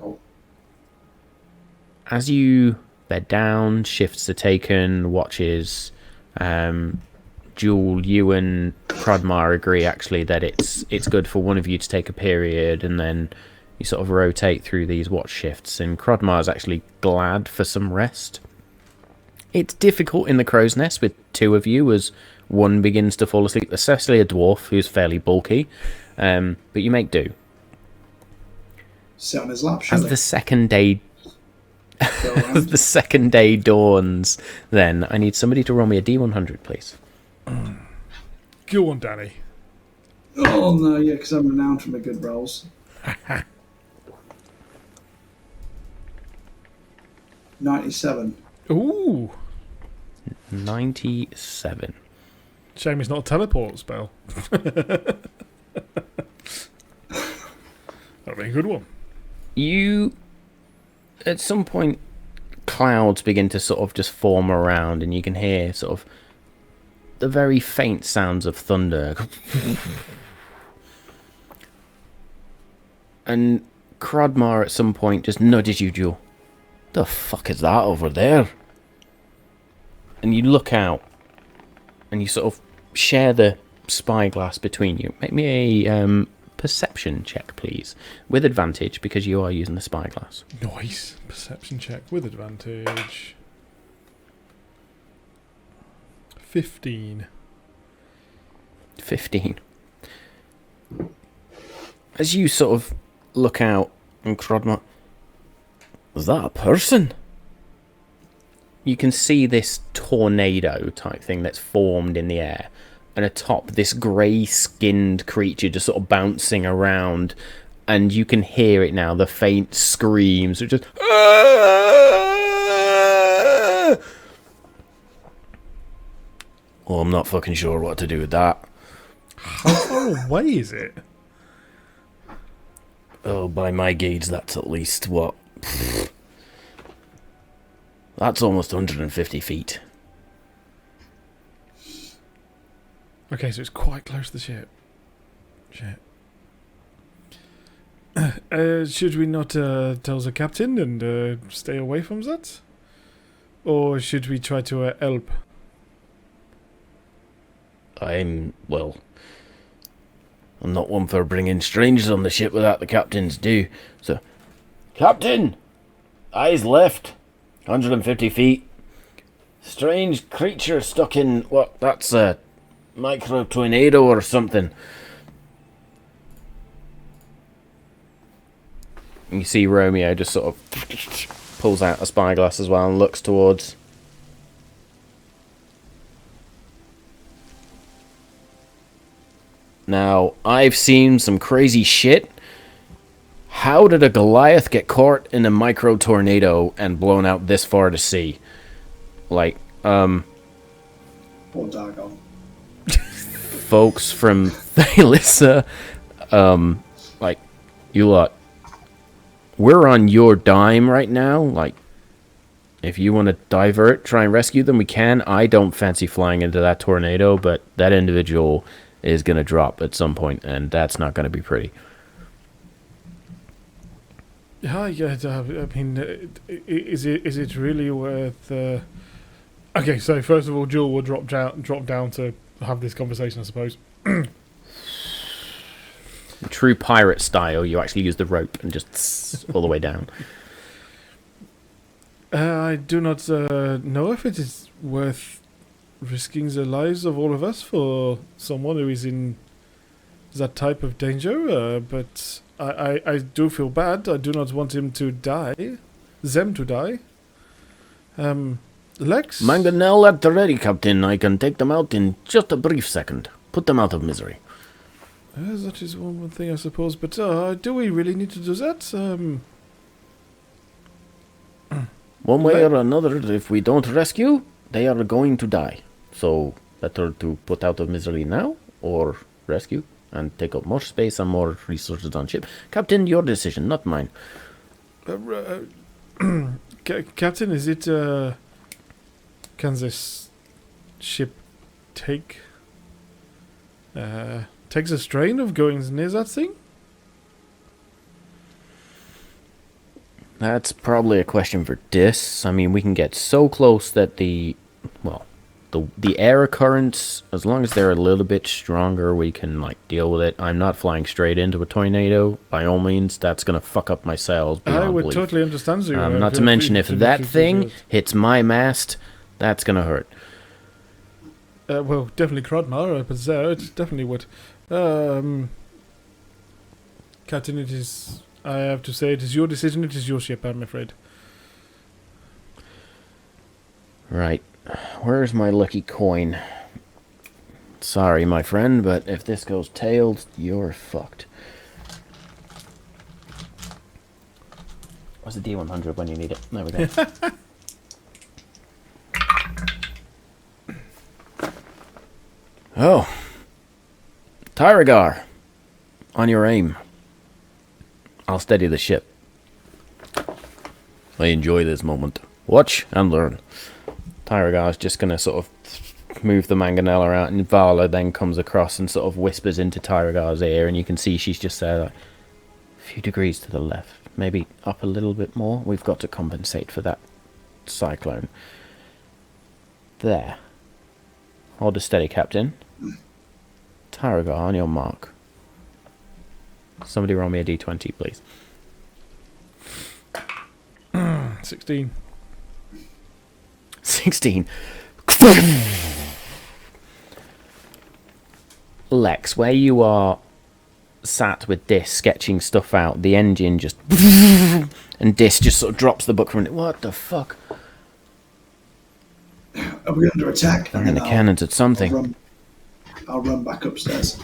Oh. As you bed down, shifts are taken, watches, Jewel, you and Prodmar agree actually that it's good for one of you to take a period, and then you sort of rotate through these watch shifts, and Prodmar is actually glad for some rest. It's difficult in the crow's nest with two of you as one begins to fall asleep, especially a dwarf who's fairly bulky, but you make do. Sit on his lap, As the second day as the second day dawns, then I need somebody to roll me a D100, please. Go on, Danny. Oh no, yeah, because I'm renowned for my good rolls. 97. Ooh. 97. Shame it's not a teleport spell. That'd be a good one. You, at some point, clouds begin to sort of just form around, and you can hear sort of the very faint sounds of thunder. And Crodmar at some point just nudges you, Jewel. The fuck is that over there? And you look out, and you sort of share the spyglass between you. Make me a perception check, please, with advantage, because you are using the spyglass. Nice. Perception check with advantage. 15. 15. As you sort of look out, and Crodmar, was that a person? You can see this tornado type thing that's formed in the air, and atop this grey-skinned creature just sort of bouncing around, and you can hear it now, the faint screams, just... Well, I'm not fucking sure what to do with that. How far away is it? Oh, by my gauge, that's at least, what? That's almost 150 feet. Okay, so it's quite close to the ship. Shit. Should we not tell the captain and stay away from that? Or should we try to help? I'm not one for bringing strangers on the ship without the captain's due. So, Captain! Eyes left. 150 feet. Strange creature stuck in, what, that's a micro tornado or something. You see Romeo just sort of pulls out a spyglass as well and looks towards. Now, I've seen some crazy shit. How did a Goliath get caught in a micro tornado and blown out this far to sea? Like, Poor Dagon. folks from Thalissa, like, you lot, we're on your dime right now. Like, if you want to divert, try and rescue them, we can. I don't fancy flying into that tornado, but that individual is going to drop at some point, and that's not going to be pretty. Yeah, I mean, is it really worth... Okay, so first of all, Jewel will drop down to have this conversation, I suppose. True pirate style, you actually use the rope and just all the way down. I do not know if it is worth risking the lives of all of us for someone who is in that type of danger, but I do feel bad. I do not want him to die. Them to die. Lex? Mangonel at the ready, Captain. I can take them out in just a brief second. Put them out of misery. That is one thing, I suppose, but do we really need to do that? One way or another, if we don't rescue, they are going to die. So, better to put out of misery now, or rescue, and take up more space and more resources on ship. Captain, your decision, not mine. Captain, is it, can this ship take the strain of going near that thing? That's probably a question for Dis. I mean, we can get so close that the air currents, as long as they're a little bit stronger, we can, like, deal with it. I'm not flying straight into a tornado, by all means. That's going to fuck up my sails beyond I would belief. totally understand you. Not to mention, if that thing hits my mast, that's going to hurt. Well, definitely Crodmar, but there, it definitely would. Captain, it is... I have to say, it is your decision, it is your ship, I'm afraid. Right. Where's my lucky coin? Sorry, my friend, but if this goes tailed, you're fucked. What's the D100 when you need it? There we go. Oh. Tyragar. On your aim. I'll steady the ship. I enjoy this moment. Watch and learn. Tyragar's just going to sort of move the mangonella out, and Vala then comes across and sort of whispers into Tyragar's ear, and you can see she's just there, like, a few degrees to the left. Maybe up a little bit more. We've got to compensate for that cyclone. There. Hold a steady, Captain. Tyragar, on your mark. Somebody roll me a d20, please. 16. 16. Lex, where you are sat with Dis sketching stuff out, the engine just... and Dis just sort of drops the book from it. What the fuck? Are we under attack? And then the cannons at something. I'll run back upstairs.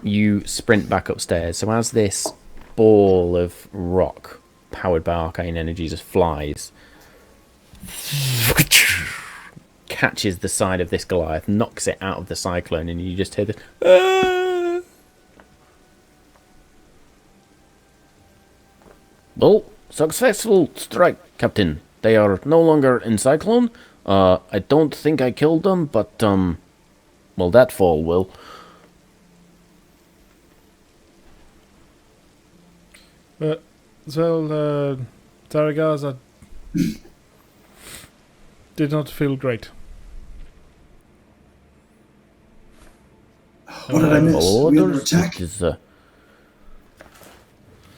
You sprint back upstairs. So as this ball of rock powered by arcane energy just flies, catches the side of this Goliath, knocks it out of the cyclone, and you just hear this. "Ah!" Well, successful strike, Captain. They are no longer in cyclone. I don't think I killed them, but well, that fall will. Taragaz, I did not feel great. What did I miss? Follow Are we under orders? attack? It is,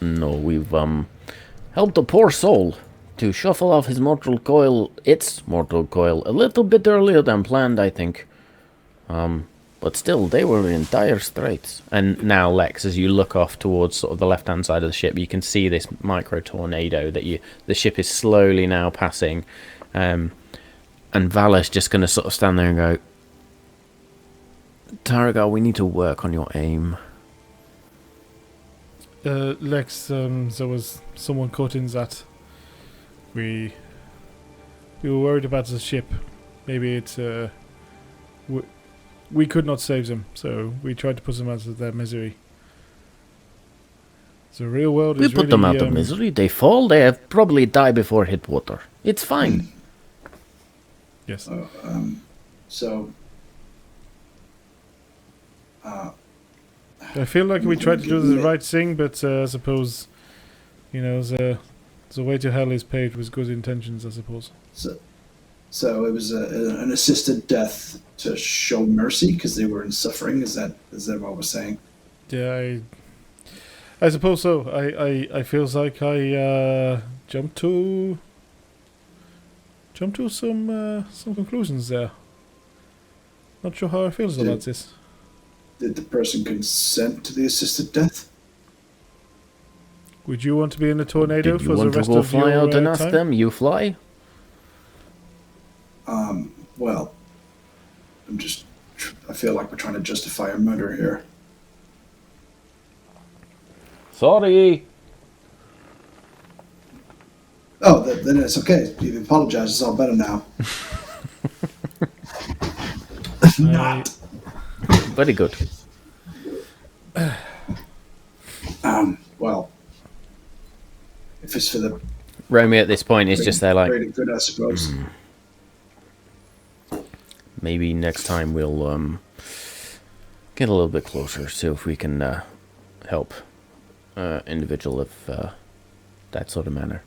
no, we've helped a poor soul to shuffle off his mortal coil, its mortal coil, a little bit earlier than planned, I think. But still, they were in dire straits. And now, Lex, as you look off towards sort of the left-hand side of the ship, you can see this micro-tornado that the ship is slowly now passing. And Vala's just going to sort of stand there and go, Taragal, we need to work on your aim. Lex, there was someone caught in that. We were worried about the ship. Maybe it's we could not save them, so we tried to put them out of their misery. The real world We is put really, them out of misery. They fall. They have probably die before it hit water. It's fine. Yes. So. I feel like we tried to do the right thing, but I suppose, the way to hell is paved with good intentions, I suppose. So it was an assisted death to show mercy because they were in suffering. Is that what we're saying? Yeah, I suppose so. I feels like I jumped to some conclusions there. Not sure how I feels about this. Did the person consent to the assisted death? Would you want to be in a tornado Did you for the want to rest go of fly your out and ask time? them? You fly? Well, I feel like we're trying to justify a murder here. Sorry. Oh, then it's okay. You've apologized. It's all better now. Not. Very good. Well, if it's for the Romeo at this point is just there like, greater good, I suppose. maybe next time we'll get a little bit closer, see if we can help individual of that sort of manner.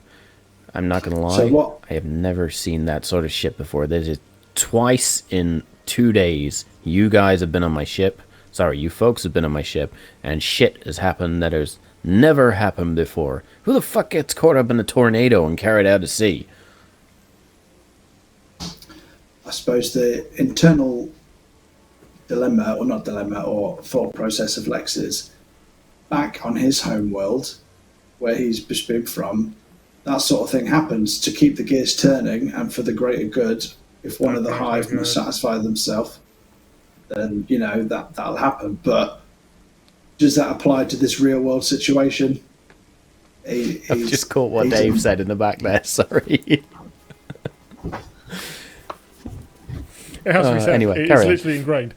I'm not going to lie, So I have never seen that sort of ship before. There's just twice in 2 days, you guys have been on my ship. Sorry, you folks have been on my ship, and shit has happened that has never happened before. Who the fuck gets caught up in a tornado and carried out to sea? I suppose the internal dilemma, or not dilemma, or thought process of Lex is back on his home world, where he's been from. That sort of thing happens to keep the gears turning and for the greater good. If one of the hive must satisfy themselves, then that'll happen. But does that apply to this real world situation? I've just caught what Dave said in the back there. Sorry. It has to be said. Anyway, It's carry on. literally ingrained.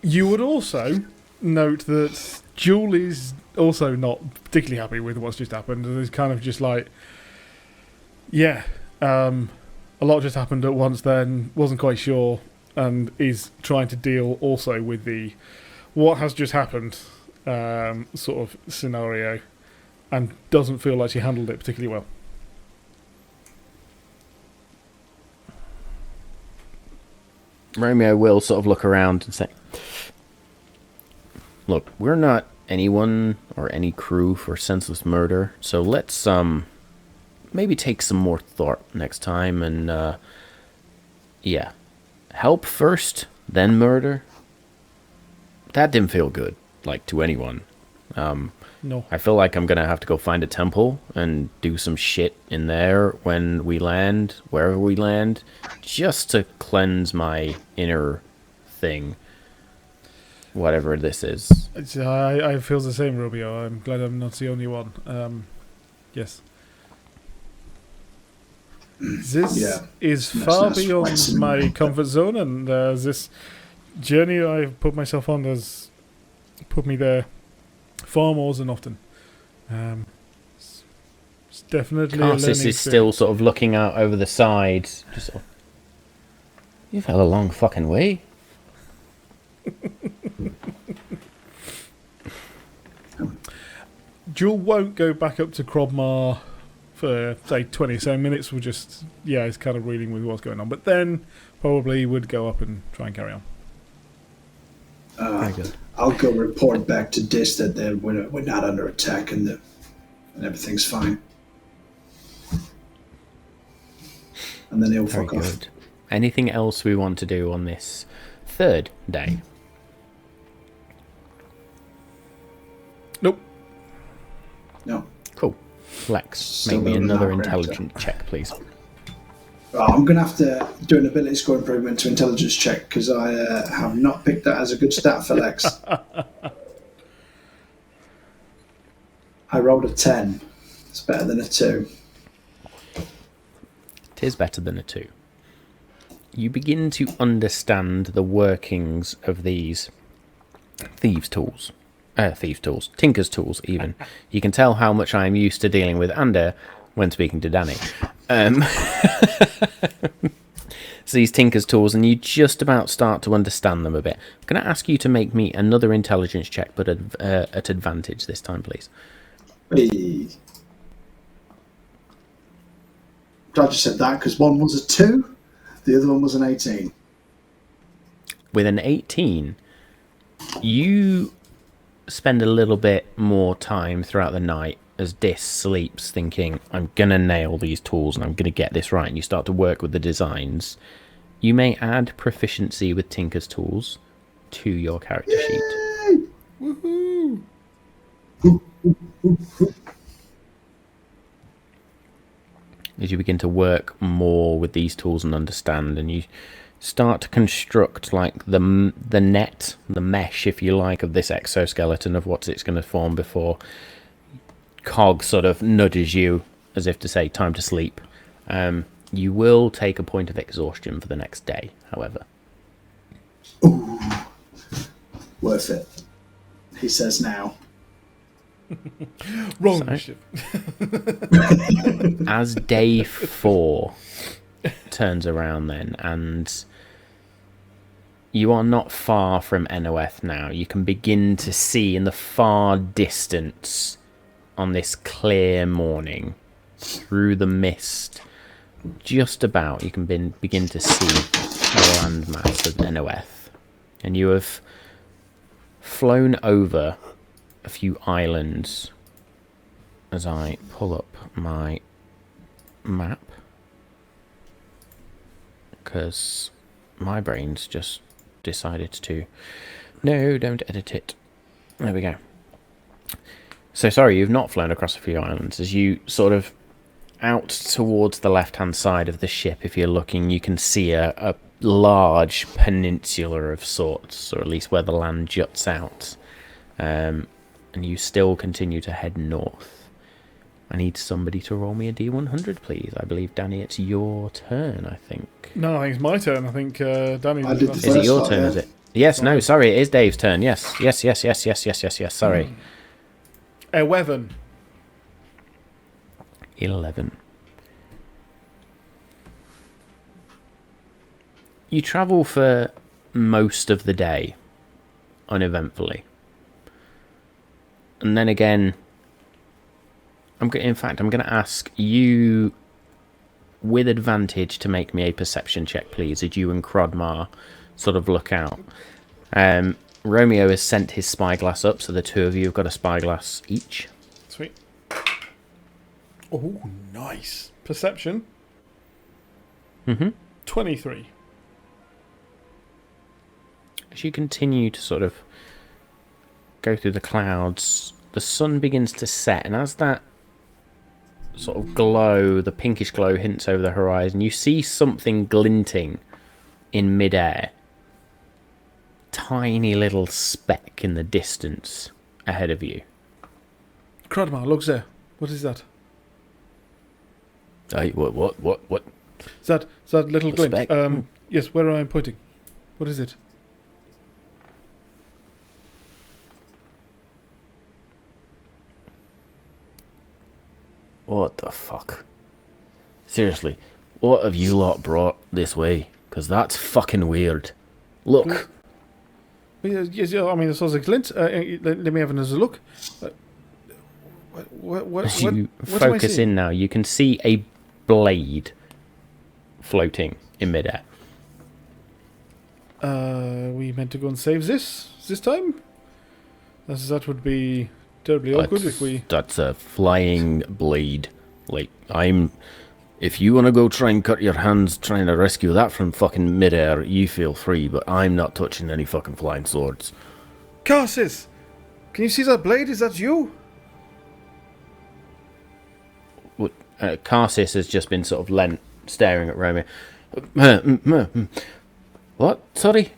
You would also note that Julie's also not particularly happy with what's just happened. And is kind of just like, a lot just happened at once then, wasn't quite sure, and is trying to deal also with the what has just happened sort of scenario, and doesn't feel like she handled it particularly well. Romeo will sort of look around and say, look, we're not anyone or any crew for senseless murder, so let's maybe take some more thought next time and help first, then murder. That didn't feel good, like, to anyone. No. I feel like I'm gonna have to go find a temple and do some shit in there when we land, wherever we land, just to cleanse my inner thing. Whatever this is. I feel the same, Romeo. I'm glad I'm not the only one. Yes. This Yeah. is That's far nice. beyond Nice. my comfort zone, and this journey I've put myself on has put me there far more than often. It's definitely a learning Carsis is experience. still sort of looking out over the side. Just sort of, you've had a long fucking way. Jewel won't go back up to Krobmar for, say, 20 so minutes. We'll just, it's kind of reading with what's going on. But then probably would go up and try and carry on. Very good. I'll go report back to Dis that we're not under attack and everything's fine. And then he'll Very fuck off. good. Anything else we want to do on this third day? Nope. No. Cool. Lex, Still make me building another that reactor. intelligence check, please. Oh, I'm going to have to do an ability score improvement to intelligence check because I have not picked that as a good stat for Lex. I rolled a 10. It's better than a 2. It is better than a 2. You begin to understand the workings of these thieves' tools. Tinker's tools, even. You can tell how much I am used to dealing with Ander when speaking to Danny. So these Tinker's tools, and you just about start to understand them a bit. I'm going to ask you to make me another intelligence check, but at advantage this time, please. Hey. Glad you said that because one was a 2, the other one was an 18. With an 18, you spend a little bit more time throughout the night as Dis sleeps thinking, I'm going to nail these tools and I'm going to get this right, and you start to work with the designs. You may add proficiency with Tinker's tools to your character sheet. Woohoo! As you begin to work more with these tools and understand, and you start to construct like the net, the mesh, if you like, of this exoskeleton of what it's going to form before Cog sort of nudges you as if to say time to sleep. You will take a point of exhaustion for the next day, however. Ooh. Worth it. He says now. Wrong So- ship. As day 4 turns around then, and you are not far from Enoeth now, you can begin to see in the far distance on this clear morning, through the mist, just about, you can begin to see the landmass of Enoeth. And you have flown over a few islands. As I pull up my map, because my brain's just decided to, no, don't edit it. There we go. So sorry, you've not flown across a few islands. As you sort of out towards the left-hand side of the ship, if you're looking, you can see a large peninsula of sorts, or at least where the land juts out. And you still continue to head north. I need somebody to roll me a D100, please. I believe, Danny, it's your turn, I think. No, I think it's my turn. I think Danny. I did the Is it first your one, turn, yeah. is it? Yes, no, sorry, it is Dave's turn. Yes, sorry. 11. 11. You travel for most of the day, uneventfully. And then again, I'm going to ask you with advantage to make me a perception check, please, as you and Crodmar sort of look out. Romeo has sent his spyglass up, so the two of you have got a spyglass each. Sweet. Oh, nice. Perception. 23. As you continue to sort of go through the clouds, the sun begins to set, and as that sort of glow, the pinkish glow hints over the horizon, you see something glinting in midair. Tiny little speck in the distance ahead of you. Crodmar, look there. What is that? What? That little The glint. speck? Yes, where am I pointing? What is it? What the fuck? Seriously, what have you lot brought this way? Because that's fucking weird. Look. Yes, yeah, I mean, I saw the glint. Let me have another look. As you what am I focus seeing? in now, you can see a blade floating in midair. We meant to go and save this time? As that would be terribly awkward if we... That's a flying blade. Like, if you want to go try and cut your hands trying to rescue that from fucking midair, you feel free, but I'm not touching any fucking flying swords. Carsis! Can you see that blade? Is that you? Carsis has just been sort of lent, staring at Romeo. What? Sorry?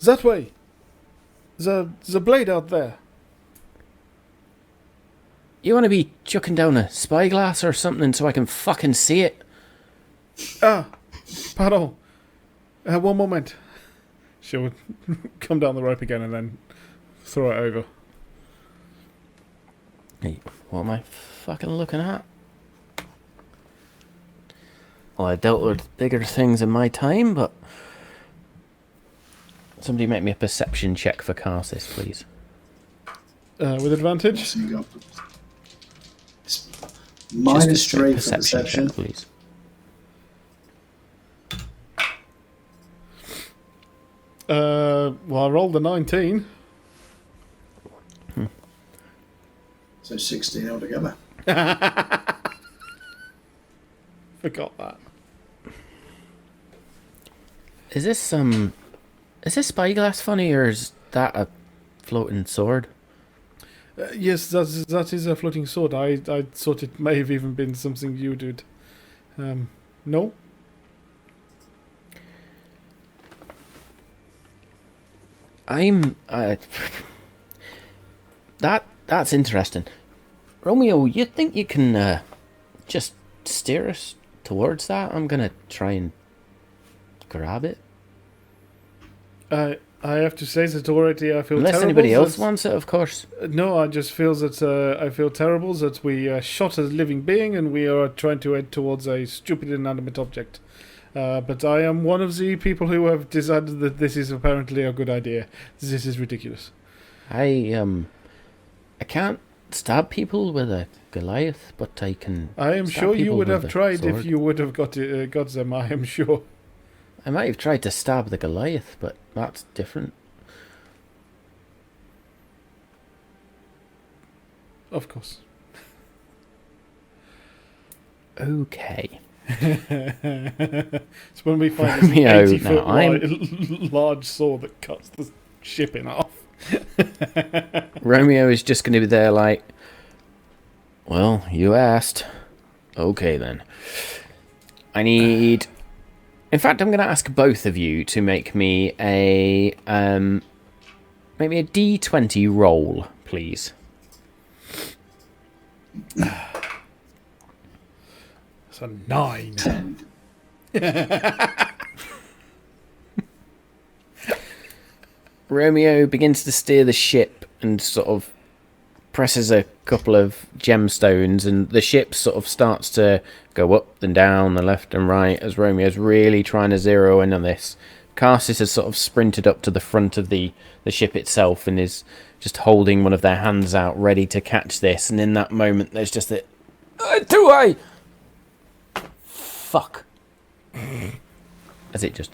That way! The blade out there. You want to be chucking down a spyglass or something so I can fucking see it? Pardon. One moment. She'll come down the rope again and then throw it over. Hey, what am I fucking looking at? Well, I dealt with bigger things in my time, but... Somebody make me a perception check for Carsis, please. With advantage? So you got Just a minus straight 3 for perception perception. check, please. Well, I rolled a 19. So 16 altogether. Forgot that. Is this spyglass funny, or is that a floating sword? Yes, that is a floating sword. I thought it may have even been something you did. No? That's interesting. Romeo, you think you can just steer us towards that? I'm gonna try and grab it. I have to say that already I feel Unless terrible. anybody else that- wants it, of course. No, I just feel that I feel terrible that we shot a living being and we are trying to head towards a stupid inanimate object. But I am one of the people who have decided that this is apparently a good idea. This is ridiculous. I can't stab people with a Goliath, but I can. I am stab sure you people would with have a tried sword. if you would have got them. I am sure. I might have tried to stab the Goliath, but that's different. Of course. Okay. It's when we find this Romeo, 80-foot now large sword that cuts the ship in half. Romeo is just going to be there like, well, you asked. Okay, then. I need... In fact, I'm going to ask both of you to make me a... maybe a D20 roll, please. It's a 9. 10. Romeo begins to steer the ship and sort of presses a couple of gemstones, and the ship sort of starts to go up and down, the left and right, as Romeo's really trying to zero in on this. Carsis has sort of sprinted up to the front of the ship itself and is just holding one of their hands out, ready to catch this. And in that moment, there's just a... do I? Fuck. As it just...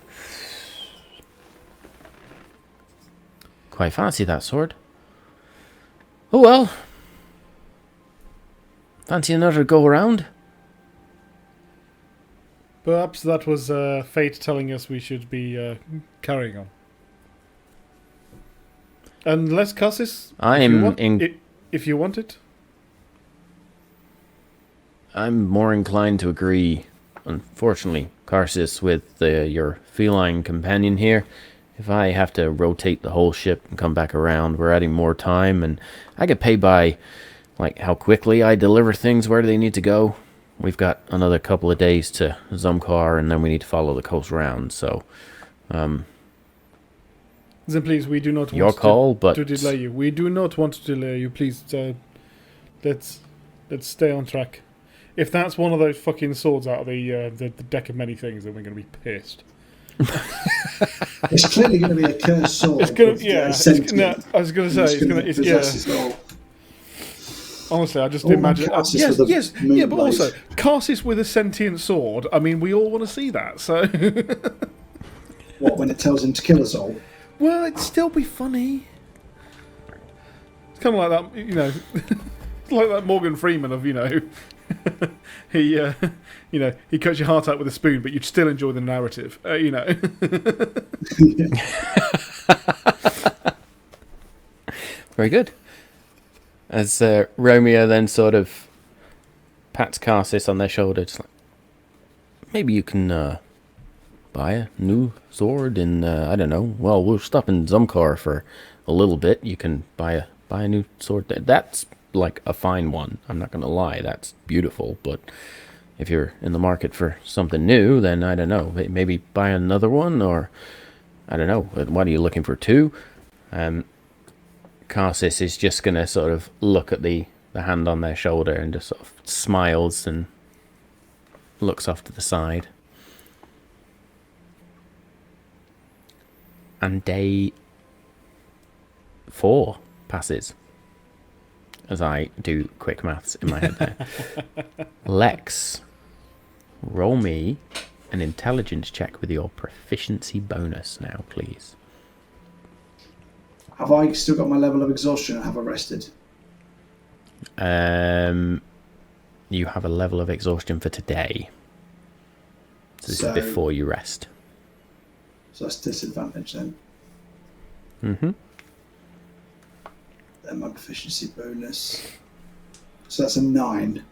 Quite fancy that sword. Oh well. Fancy another go around? Perhaps that was fate telling us we should be carrying on. Unless Cassis, if you want it. I'm more inclined to agree. Unfortunately, Carsis, with your feline companion here, if I have to rotate the whole ship and come back around, we're adding more time, and I get paid by, like, how quickly I deliver things where they need to go. we've got another couple of days to Zumkar, and then we need to follow the coast round. So, Then please, we do not your want call, but to delay you. We do not want to delay you. Please, let's stay on track. If that's one of those fucking swords out of the deck of many things, then we're going to be pissed. It's clearly going to be a cursed sword. It's gonna, with, yeah. sentient, I was going to say it's going to, possess it all. Honestly, I just Oh, imagine. Cassis with a Yes, moon yeah, but blade. also Cassis with a sentient sword. I mean, we all want to see that. So, What, when it tells him to kill us all? well, it'd still be funny. It's kind of like that, you know, like that Morgan Freeman of, you know, he cuts your heart out with a spoon, but you'd still enjoy the narrative, you know. very good. As Romeo then sort of pats Cassis on their shoulder, just like, maybe you can buy a new sword in, I don't know, well, we'll stop in Zumkar for a little bit. You can buy a new sword. That's like a fine one. I'm not going to lie. That's beautiful. But if you're in the market for something new, then I don't know. Maybe buy another one, or I don't know. What are you looking for? Two? Cassis is just going to sort of look at the hand on their shoulder and just sort of smiles and looks off to the side. And day 4 passes. As I do quick maths in my head there. Lex, roll me an intelligence check with your proficiency bonus now, please. Have I still got my level of exhaustion, or have I rested? You have a level of exhaustion for today. So this is before you rest. So that's disadvantage then. Mm-hmm. Then my proficiency bonus. So that's a 9.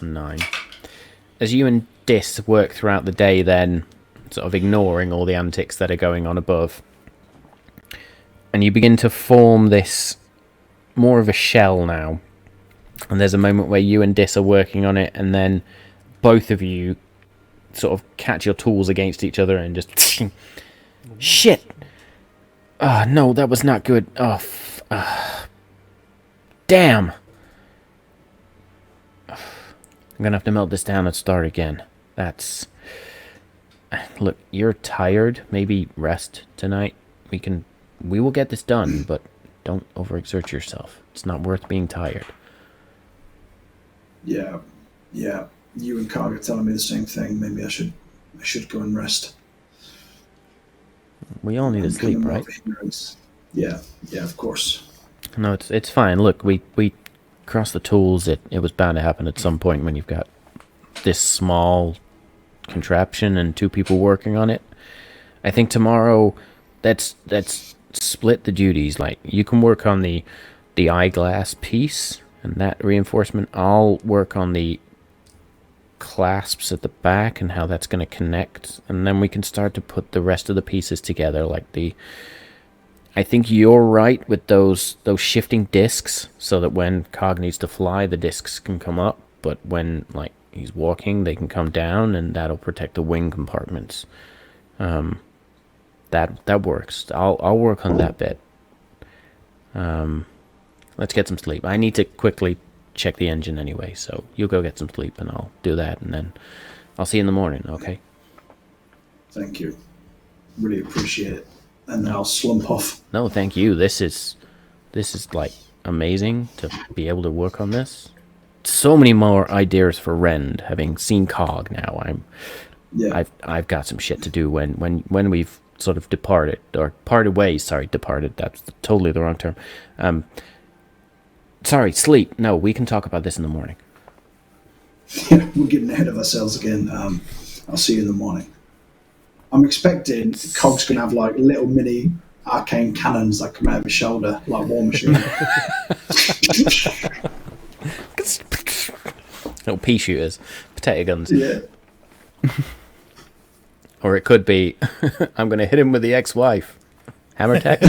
A 9. As you and Dis work throughout the day then, sort of ignoring all the antics that are going on above, and you begin to form this more of a shell now. And there's a moment where you and Dis are working on it, and then both of you sort of catch your tools against each other and just... Shit! Ah, no, that was not good. Oh, damn! I'm gonna have to melt this down and start again. That's... Look, you're tired. Maybe rest tonight. We will get this done, but don't overexert yourself. It's not worth being tired. Yeah. You and Karg are telling me the same thing. Maybe I should go and rest. We all need to sleep, right? Yeah, of course. No, it's fine. Look, we crossed the tools. It was bound to happen at some point when you've got this small contraption and 2 people working on it. I think tomorrow, let's split the duties. Like, you can work on the eyeglass piece and that reinforcement. I'll work on the clasps at the back and how that's going to connect, and then we can start to put the rest of the pieces together. Like I think you're right with those shifting discs, so that when Cog needs to fly, the discs can come up, but when like he's walking, they can come down, and that'll protect the wing compartments. That works. I'll work on that bit. Let's get some sleep. I need to quickly check the engine anyway, so you'll go get some sleep and I'll do that, and then I'll see you in the morning, okay? Thank you. Really appreciate it. And then I'll slump off. No, thank you. This is like amazing to be able to work on this. So many more ideas for Rend, having seen Cog now. I've got some shit to do when we've sort of departed ways. Sorry, departed. That's totally the wrong term. Sorry, sleep. No, we can talk about this in the morning. Yeah, we're getting ahead of ourselves again. I'll see you in the morning. I'm expecting Cog's going to have like little mini arcane cannons that come out of his shoulder, like War Machine. Little pea shooters, potato guns. Yeah. Or it could be, I'm going to hit him with the ex-wife. Hammer tech?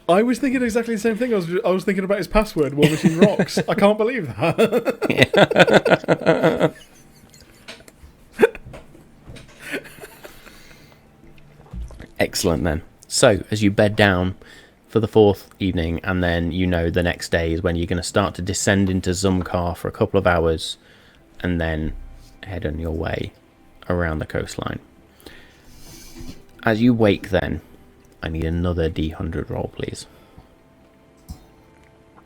I was thinking exactly the same thing. I was thinking about his password, War Machine Rocks. I can't believe that. Excellent then. So, as you bed down for the 4th evening, and then you know the next day is when you're going to start to descend into Zumkar for a couple of hours, and then head on your way around the coastline. As you wake then, I need another D100 roll, please.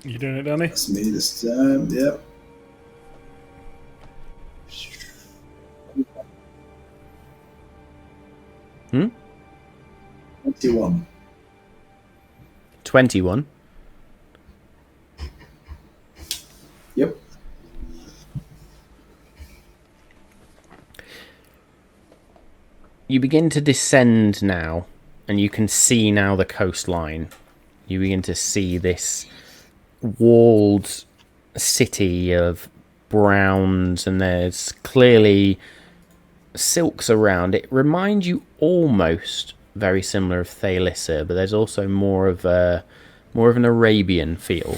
You doing it, Danny? That's me this time, yep. Hmm? 21. 21. Yep. You begin to descend now, and you can see now the coastline. You begin to see this walled city of browns, and there's clearly silks around. It reminds you almost very similar of Thalissa, but there's also more of an Arabian feel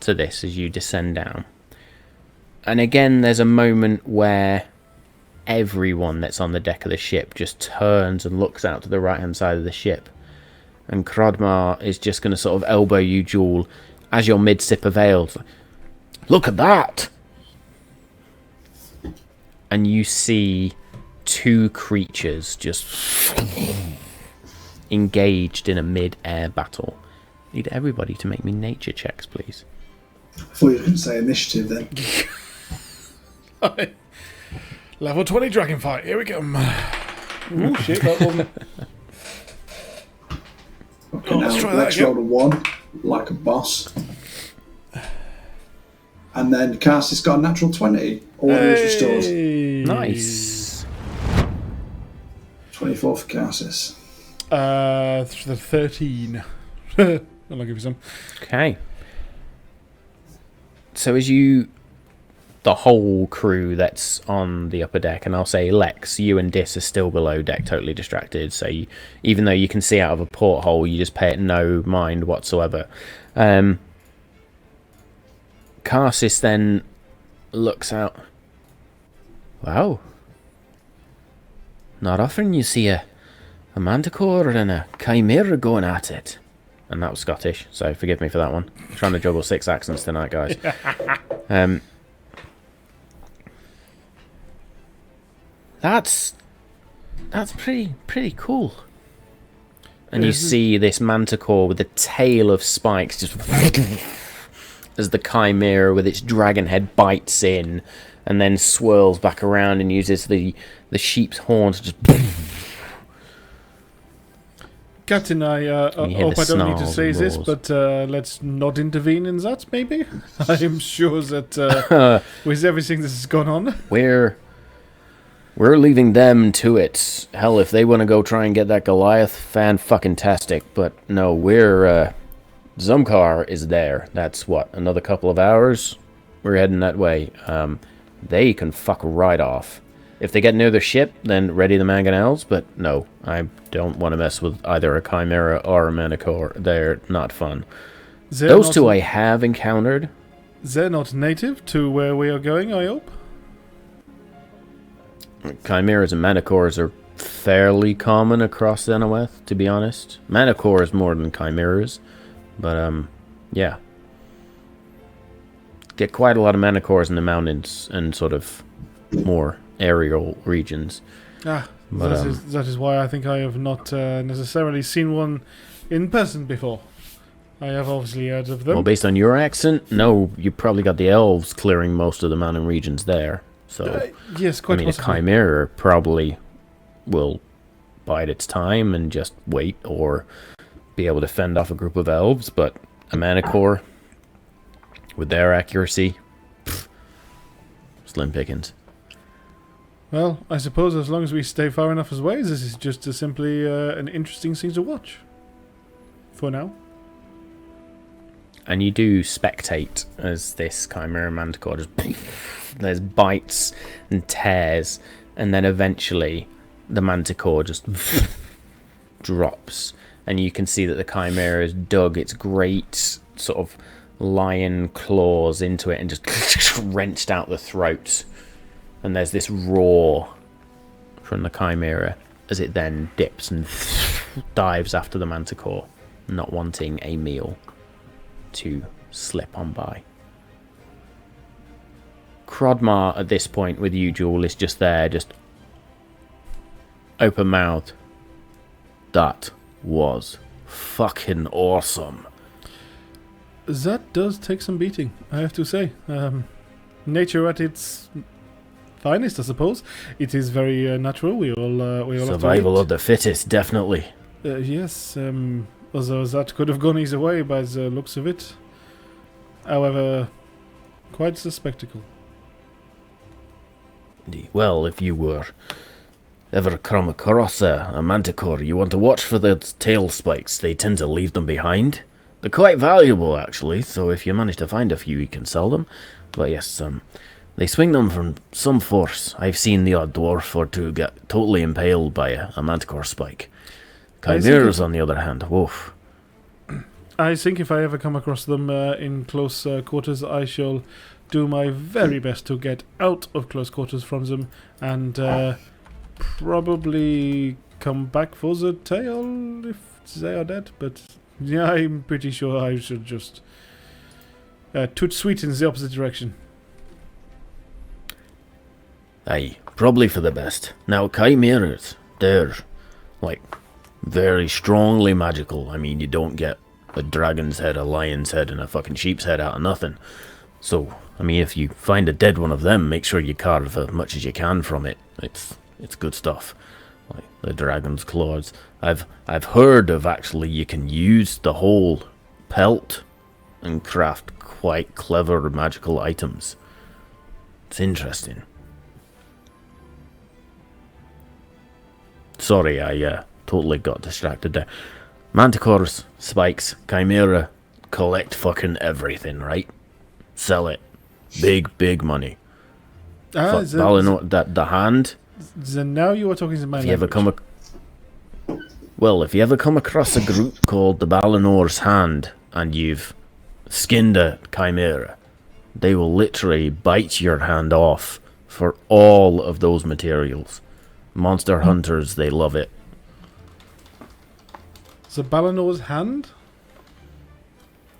to this as you descend down. And again, there's a moment where everyone that's on the deck of the ship just turns and looks out to the right-hand side of the ship. And Krodmar is just going to sort of elbow you, Jewel, as you're mid-sip of ale. Look at that! And you see 2 creatures just engaged in a mid-air battle. Need everybody to make me nature checks, please. I thought you were going to say initiative then. Level 20 dragon fight. Here we go. Oh shit, that one. Okay, now let's roll a 1, like a boss. And then Carsey's got a natural 20. Order is restored. Nice. 24 for Carsey's. 13. I'll give you some. Okay. So as you... the whole crew that's on the upper deck, and I'll say Lex, you and Dis are still below deck, totally distracted, so you, even though you can see out of a porthole, you just pay it no mind whatsoever. Karsis then looks out. Wow. Not often you see a manticore and a chimera going at it. And that was Scottish, so forgive me for that one. I'm trying to juggle 6 accents tonight, guys. That's pretty cool. And you see this manticore with a tail of spikes just as the chimera with its dragon head bites in and then swirls back around and uses the sheep's horns to just... Captain, I hope I don't need to say this, but let's not intervene in that, maybe? I am sure that with everything that has gone on... We're leaving them to it. Hell, if they want to go try and get that Goliath, fan-fucking-tastic. But no, we're... Zumkar is there. That's, what, another couple of hours? We're heading that way. They can fuck right off. If they get near the ship, then ready the mangonels, but no, I don't want to mess with either a chimera or a manicore. They're not fun. Those two I have encountered. They're not native to where we are going, I hope? Chimeras and manicores are fairly common across Zenoweth, to be honest. Manicores more than chimeras, but yeah. Get quite a lot of manicores in the mountains and sort of more aerial regions. But, that is why I think I have not necessarily seen one in person before. I have obviously heard of them. Well, based on your accent, no, you probably got the elves clearing most of the mountain regions there. So, yes, quite possibly. A chimera probably will bide its time and just wait, or be able to fend off a group of elves, but a manicore, with their accuracy, slim pickings. Well, I suppose as long as we stay far enough away, this is just simply an interesting thing to watch. For now. And you do spectate as this chimera manticore just... there's bites and tears, and then eventually the manticore just drops, and you can see that the Chimera has dug its great sort of lion claws into it and just wrenched out the throat. And there's this roar from the Chimera as it then dips and dives after the Manticore, not wanting a meal to slip on by. Crodmar at this point with you, Jewel, is just there, just open mouthed. That was fucking awesome. That does take some beating, I have to say. Nature at its finest, I suppose. It is very natural. We all Survival of the fittest, definitely. Yes, although that could have gone either way by the looks of it. However, quite the spectacle. Well, if you were ever come across a manticore, you want to watch for the tail spikes. They tend to leave them behind. They're quite valuable, actually, so if you manage to find a few, you can sell them. But yes, they swing them from some force. I've seen the odd dwarf or two get totally impaled by a manticore spike. Chimeras, on the other hand, woof. I think if I ever come across them in close quarters, I shall do my very best to get out of close quarters from them and probably come back for the tail if they are dead. But yeah, I'm pretty sure I should just toot sweet in the opposite direction. Aye, probably for the best. Now, chimeras, they're, like, very strongly magical. I mean, you don't get a dragon's head, a lion's head, and a fucking sheep's head out of nothing. So, I mean, if you find a dead one of them, make sure you carve as much as you can from it. It's good stuff. Like the dragon's claws. I've heard of actually you can use the whole pelt and craft quite clever magical items. It's interesting. Sorry, I totally got distracted there. Manticores, spikes, chimera, collect fucking everything, right? Sell it. Big money. Valinor, the hand. Then now you are talking to my If you ever come across a group called the Balinor's Hand and you've skinned a chimera, they will literally bite your hand off for all of those materials. Monster hunters, they love it. The Balinor's Hand?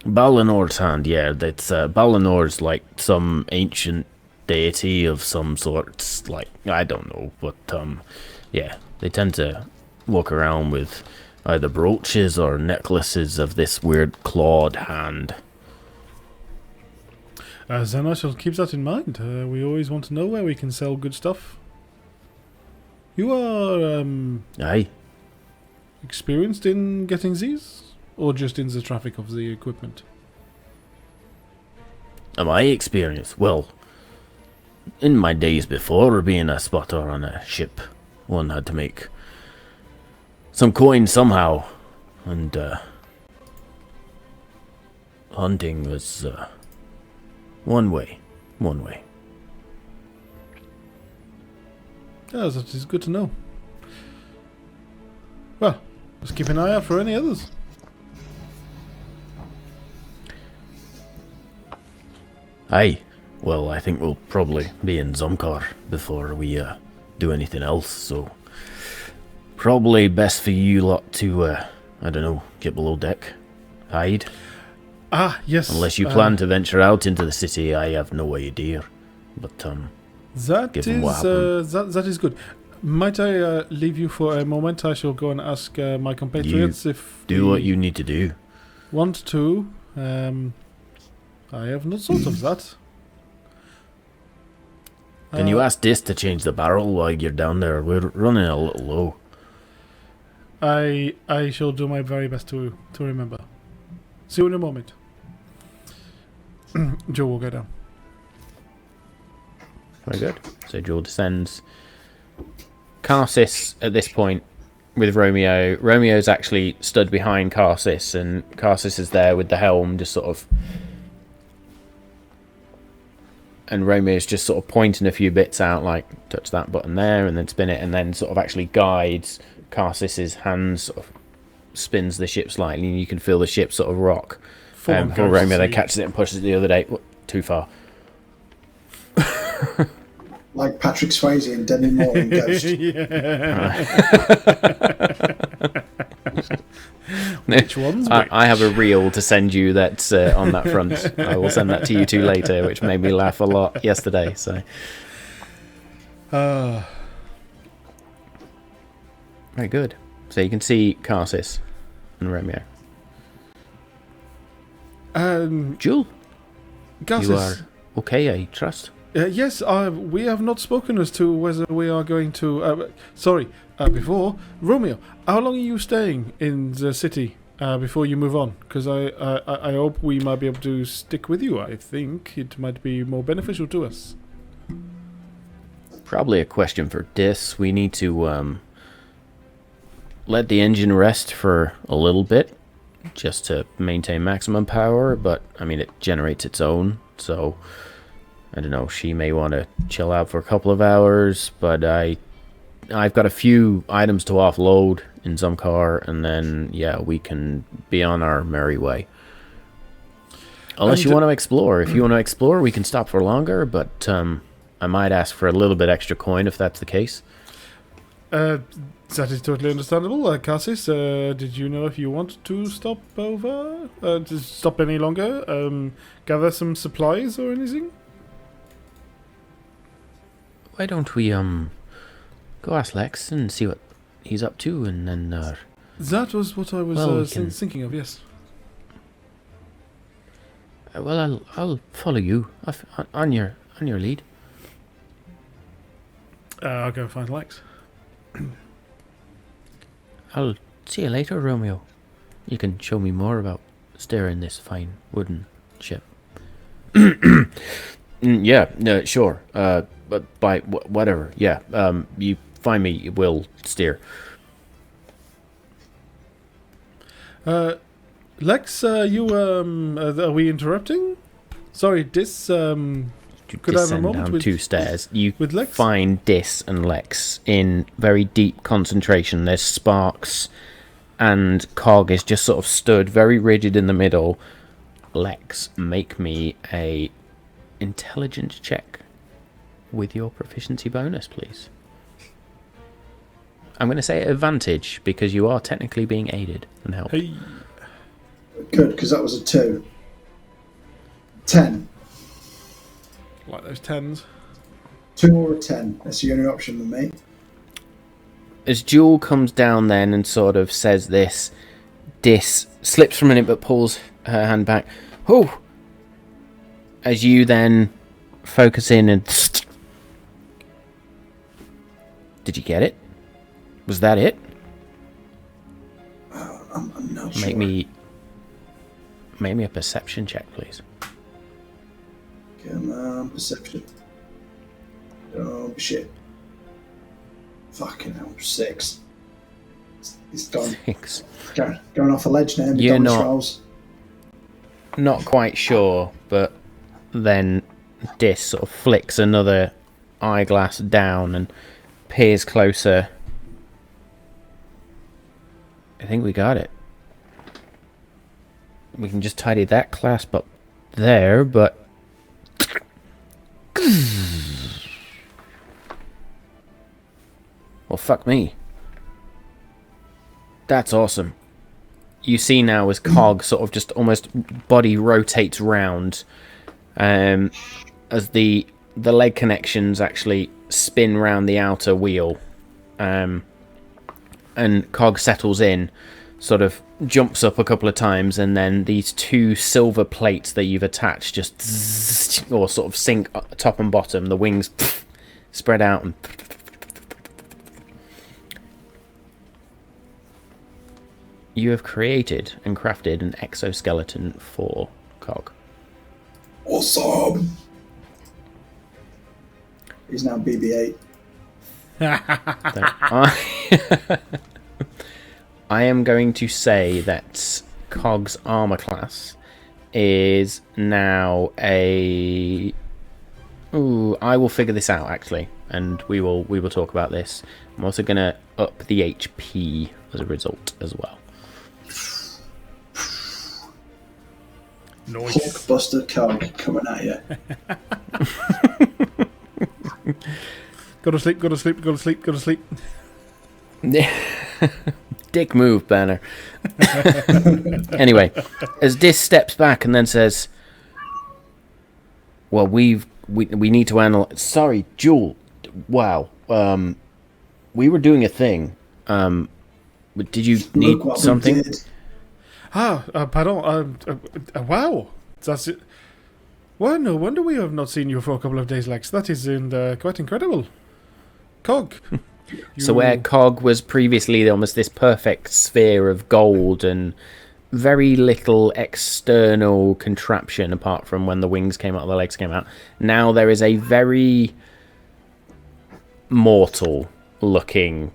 Balinor's Hand, yeah. That's Balinor's like some ancient deity of some sort. Like, I don't know, but yeah, they tend to walk around with either brooches or necklaces of this weird clawed hand. Then I shall keep that in mind. We always want to know where we can sell good stuff. You are Aye. experienced in getting these? Or just in the traffic of the equipment? Am I experienced? Well, in my days before being a spotter on a ship, one had to make some coin somehow, and hunting was one way. Yeah, that is good to know. Well, let's keep an eye out for any others. Aye. Well, I think we'll probably be in Zomkar before we do anything else, so probably best for you lot to, I don't know, get below deck, hide. Ah, yes. Unless you plan to venture out into the city, I have no idea. But, that given what happened. that is good. Might I leave you for a moment? I shall go and ask my compatriots if do what you need to do. Want to. I have not thought of that. Can you ask Dis to change the barrel while you're down there? We're running a little low. I shall do my very best to remember. See you in a moment. Joe will go down. Very good. So Joel descends. Karsis at this point with Romeo. Romeo's actually stood behind Karsis, and Karsis is there with the helm, just sort of. And Romeo's just sort of pointing a few bits out, like touch that button there, and then spin it, and then sort of actually guides Carsis's hand sort of spins the ship slightly, and you can feel the ship sort of rock. Before goes Romeo to then sea. catches it and pushes it the other day. Too far. Like Patrick Swayze and Demi Moore in Ghost. Which one's which? I have a reel to send you that's on that front. I will send that to you two later, which made me laugh a lot yesterday. So very good. So you can see Carsis and Romeo. Jewel, Gus you is- are okay, I trust. yes, we have not spoken as to whether we are going to. Before Romeo, how long are you staying in the city before you move on? Because I hope we might be able to stick with you. I think it might be more beneficial to us. Probably a question for Dis. We need to let the engine rest for a little bit, just to maintain maximum power. But I mean, it generates its own, so I don't know. She may want to chill out for a couple of hours, but I've got a few items to offload in some car, and then we can be on our merry way. Unless you want to explore. If you want to explore, we can stop for longer, but I might ask for a little bit extra coin if that's the case. That is totally understandable. Cassis, did you know if you want to stop over? To stop any longer? Gather some supplies or anything? Why don't we go ask Lex and see what he's up to, and then That was what I was Well, we can- thinking of, yes. well, I'll follow you on your lead. I'll go find Lex. I'll see you later, Romeo. You can show me more about steering this fine wooden ship. Yeah, sure. But by whatever, yeah. You find me, we'll steer. Lex, you are we interrupting? Sorry, this You Could I have a descend moment down with- 2 stairs. You with Lex? find Dis and Lex in very deep concentration. There's sparks, and Cog is just sort of stood very rigid in the middle. Lex, make me a intelligence check with your proficiency bonus, please. I'm going to say advantage because you are technically being aided and helped. Hey, Good, because that was a 2. 10. like those tens. 2 or a 10. That's the only option with me. As Jewel comes down then and sort of says this, Dis slips for a minute but pulls her hand back. Oh! As you then focus in and... Did you get it? Was that it? I'm not sure. Make me a perception check, please. Come on, perception. Oh, shit. Fucking hell, 6. It's gone. 6. Going off a ledge now. You're McDonald's not- rolls. Not quite sure, but then Dis sort of flicks another eyeglass down and peers closer. I think we got it. We can just tidy that clasp up there, but... Well, fuck me. That's awesome. You see now as Cog sort of just almost body rotates round, as the leg connections actually spin round the outer wheel, and Cog settles in, sort of jumps up a couple of times, and then these 2 silver plates that you've attached just or sort of sink top and bottom. The wings spread out and you have created and crafted an exoskeleton for Cog. Awesome! He's now BB-8. I am going to say that Cog's armor class is now a Ooh, I will figure this out actually, and we will talk about this. I'm also gonna up the HP as a result as well. Nice. Hulkbuster Cog coming at you. Go to sleep, go to sleep, go to sleep, go to sleep. Dick move, Banner. Anyway, as Dis steps back and then says, "Well, we need to analyze." Sorry, Jewel. Wow. We were doing a thing. Did you need Look what we something? did. Pardon. Wow. That's it. Well, no wonder we have not seen you for a couple of days, Lex. That is quite incredible. Cog. So where Cog was previously almost this perfect sphere of gold and very little external contraption apart from when the wings came out, the legs came out, now there is a very mortal-looking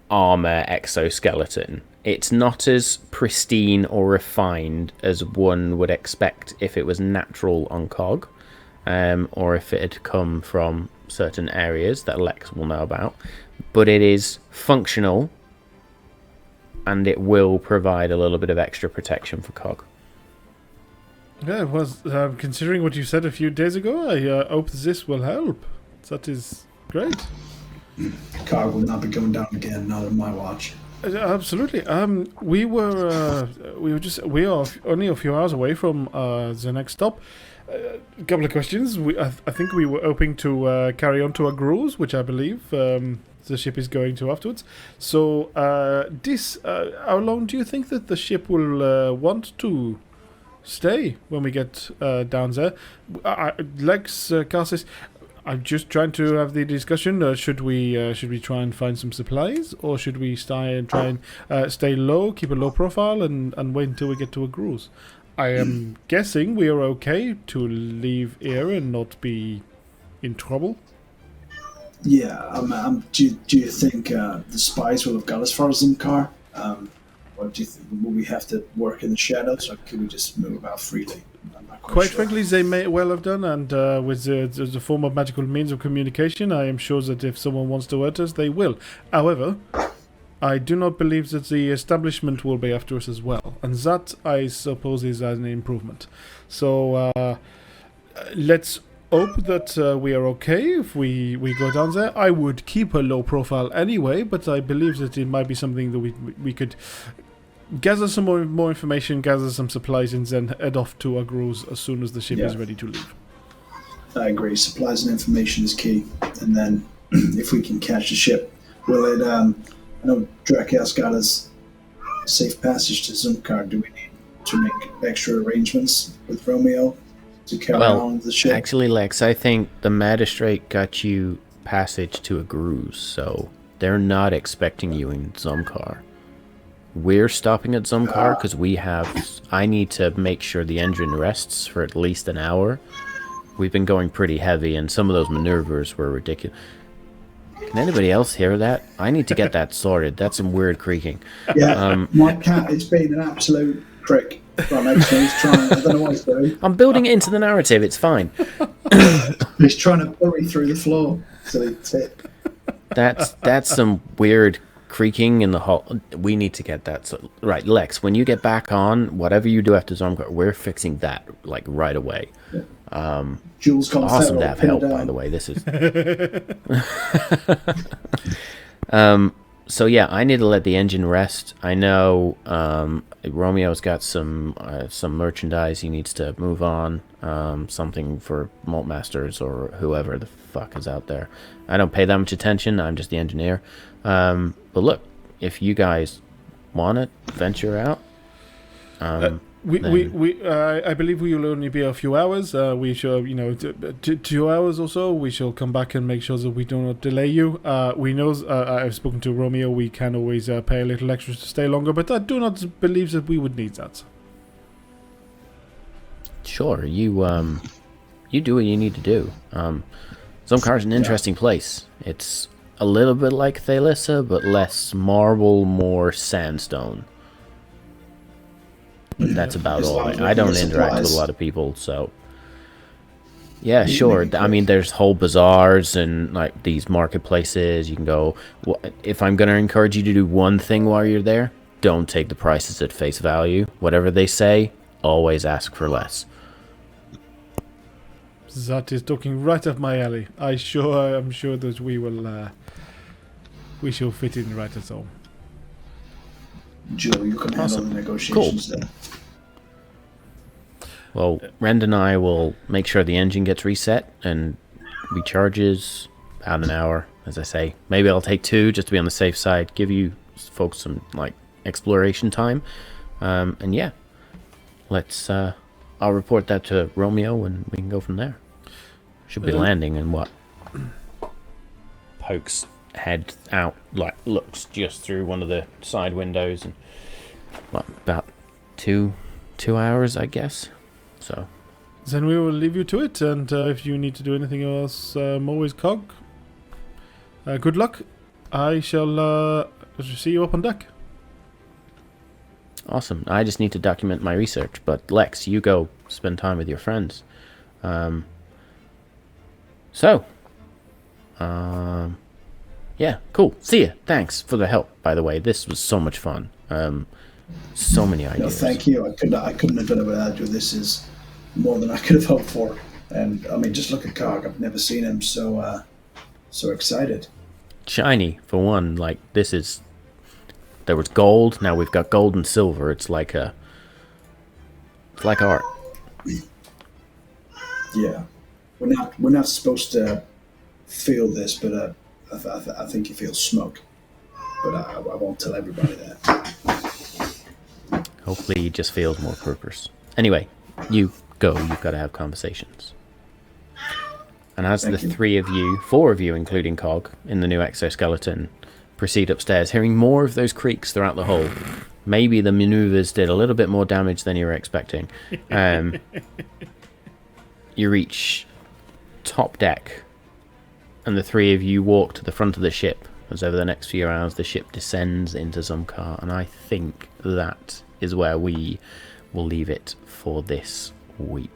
armor exoskeleton. It's not as pristine or refined as one would expect if it was natural on Cog, or if it had come from certain areas that Lex will know about. But it is functional, and it will provide a little bit of extra protection for Cog. Yeah, it was. Considering what you said a few days ago, I hope this will help. That is great. Cog will not be going down again, not on my watch. Absolutely. We are only a few hours away from the next stop. A couple of questions. I think we were hoping to carry on to a cruise, which I believe the ship is going to afterwards. So, how long do you think that the ship will want to stay when we get down there? Lex Cassis, I'm just trying to have the discussion. Should we try and find some supplies, or should we try and stay low, keep a low profile, and wait until we get to a cruise? I am guessing we are okay to leave here and not be in trouble. Yeah, do you think the spies will have got as far as Zimcar? Or do you think, will we have to work in the shadows, or can we just move about freely? I'm not Quite sure. frankly, they may well have done, and with the form of magical means of communication, I am sure that if someone wants to hurt us, they will. However, I do not believe that the establishment will be after us as well, and that, I suppose, is an improvement. So, let's hope that we are okay if we go down there. I would keep a low profile anyway, but I believe that it might be something that we could gather some more information, gather some supplies, and then head off to our cruise as soon as the ship is ready to leave. I agree. Supplies and information is key, and then if we can catch the ship, will it? I know Drakias got us safe passage to Zumkar. Do we need to make extra arrangements with Romeo to carry on the ship? Actually, Lex, I think the magistrate got you passage to a cruise, so they're not expecting you in Zumkar. We're stopping at Zumkar because I need to make sure the engine rests for at least an hour. We've been going pretty heavy, and some of those maneuvers were ridiculous. Can anybody else hear that? I need to get that sorted. That's some weird creaking. Yeah, my cat is being an absolute prick. Right next to me. He's trying. I don't know what he's doing. I'm building it into the narrative. It's fine. He's trying to bury through the floor. Silly tit. That's some weird creaking in the hull. We need to get that. So, right, Lex, when you get back on, whatever you do after Zomgar, we're fixing that like right away. Yeah. Jules Awesome to have help, by the way. This is. So yeah, I need to let the engine rest. I know Romeo's got some merchandise he needs to move on. Something for Malt Masters or whoever the fuck is out there. I don't pay that much attention. I'm just the engineer. But look, if you guys want to venture out, I believe we will only be a few hours. We shall, 2 hours or so. We shall come back and make sure that we do not delay you. We know, I've spoken to Romeo, we can always pay a little extra to stay longer, but I do not believe that we would need that. Sure, you do what you need to do. Zomkar's an interesting place. It's a little bit like Thalissa, but less marble, more sandstone. That's about all. I don't interact with a lot of people, so Yeah, Make sure. it I mean, quick. there's whole bazaars and like these marketplaces. You can go. If I'm going to encourage you to do one thing while you're there, don't take the prices at face value. Whatever they say, always ask for less. That is talking right up my alley. I'm sure that we shall fit in right at all. Joe, you can handle Awesome. the negotiations there. Well, Rend and I will make sure the engine gets reset and recharges about an hour, as I say. Maybe I'll take 2 just to be on the safe side. Give you folks some like exploration time, and yeah, let's. I'll report that to Romeo, and we can go from there. Should be landing in what? Pokes head out, like looks just through one of the side windows, and what about 2 hours, I guess. So Then we will leave you to it, and if you need to do anything else, always cog. Good luck. I shall see you up on deck. awesome. I just need to document my research, but Lex, you go spend time with your friends. Yeah, cool. See ya. Thanks for the help, by the way. This was so much fun. So many No, ideas. thank you. I couldn't have done it without you. This is more than I could have hoped for. And I mean, just look at Cog. I've never seen him so excited. Shiny, for one. Like, this is... There was gold, now we've got gold and silver. It's like a... It's like art. Yeah, we're not supposed to feel this, but I think you feel smoke. But I won't tell everybody that. Hopefully he just feels more purpose. Anyway, you go. You've got to have conversations. And as Thank the you. 4 of you, including Cog, in the new exoskeleton, proceed upstairs, hearing more of those creaks throughout the hull. Maybe the maneuvers did a little bit more damage than you were expecting. You reach top deck, and the 3 of you walk to the front of the ship, as over the next few hours the ship descends into Zumkar, and I think that is where we will leave it for this week.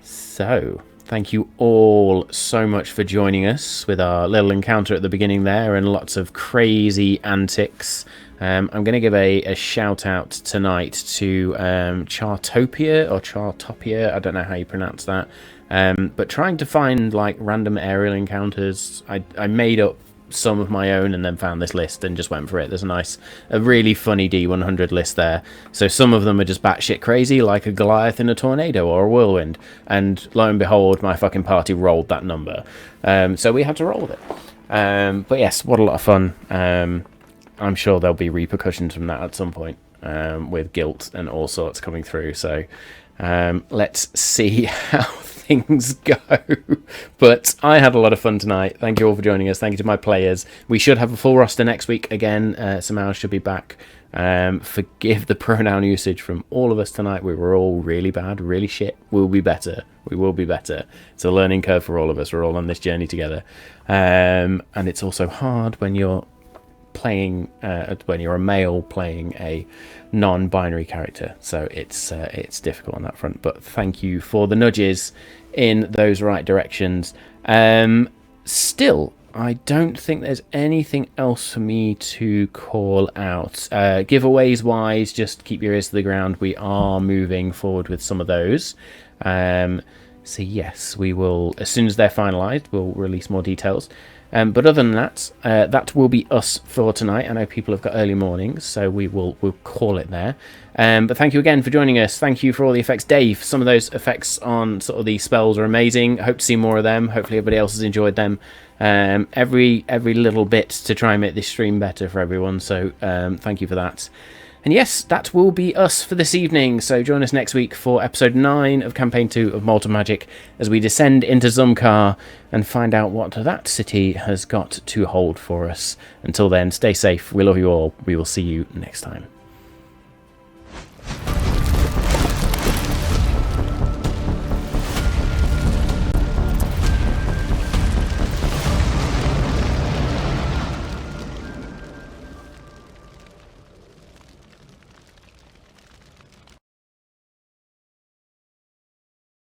So, thank you all so much for joining us with our little encounter at the beginning there and lots of crazy antics. I'm going to give a shout out tonight to Chartopia or Chartopia, I don't know how you pronounce that, but trying to find like random aerial encounters. I made up some of my own and then found this list and just went for it. There's a really funny D100 list there. So some of them are just batshit crazy, like a Goliath in a tornado or a whirlwind, and lo and behold, my fucking party rolled that number. So we had to roll with it. But yes, what a lot of fun. I'm sure there'll be repercussions from that at some point, with guilt and all sorts coming through. So let's see how things go. But I had a lot of fun tonight. Thank you all for joining us. Thank you to my players. We should have a full roster next week again. Samara should be back. Forgive the pronoun usage from all of us tonight. We were all really bad, really shit. We'll be better. We will be better. It's a learning curve for all of us. We're all on this journey together. And it's also hard when you're playing when you're a male playing a non-binary character, so it's difficult on that front, but thank you for the nudges in those right directions. Still, I don't think there's anything else for me to call out. Giveaways wise, just keep your ears to the ground. We are moving forward with some of those, so yes, we will, as soon as they're finalized, we'll release more details. But other than that, that will be us for tonight. I know people have got early mornings, so we'll call it there. But thank you again for joining us. Thank you for all the effects. Dave, some of those effects on sort of these spells are amazing. Hope to see more of them. Hopefully everybody else has enjoyed them. Every little bit to try and make this stream better for everyone. So thank you for that. And yes, that will be us for this evening. So join us next week for episode 9 of Campaign 2 of Malt and Magic as we descend into Zumkar and find out what that city has got to hold for us. Until then, stay safe. We love you all. We will see you next time.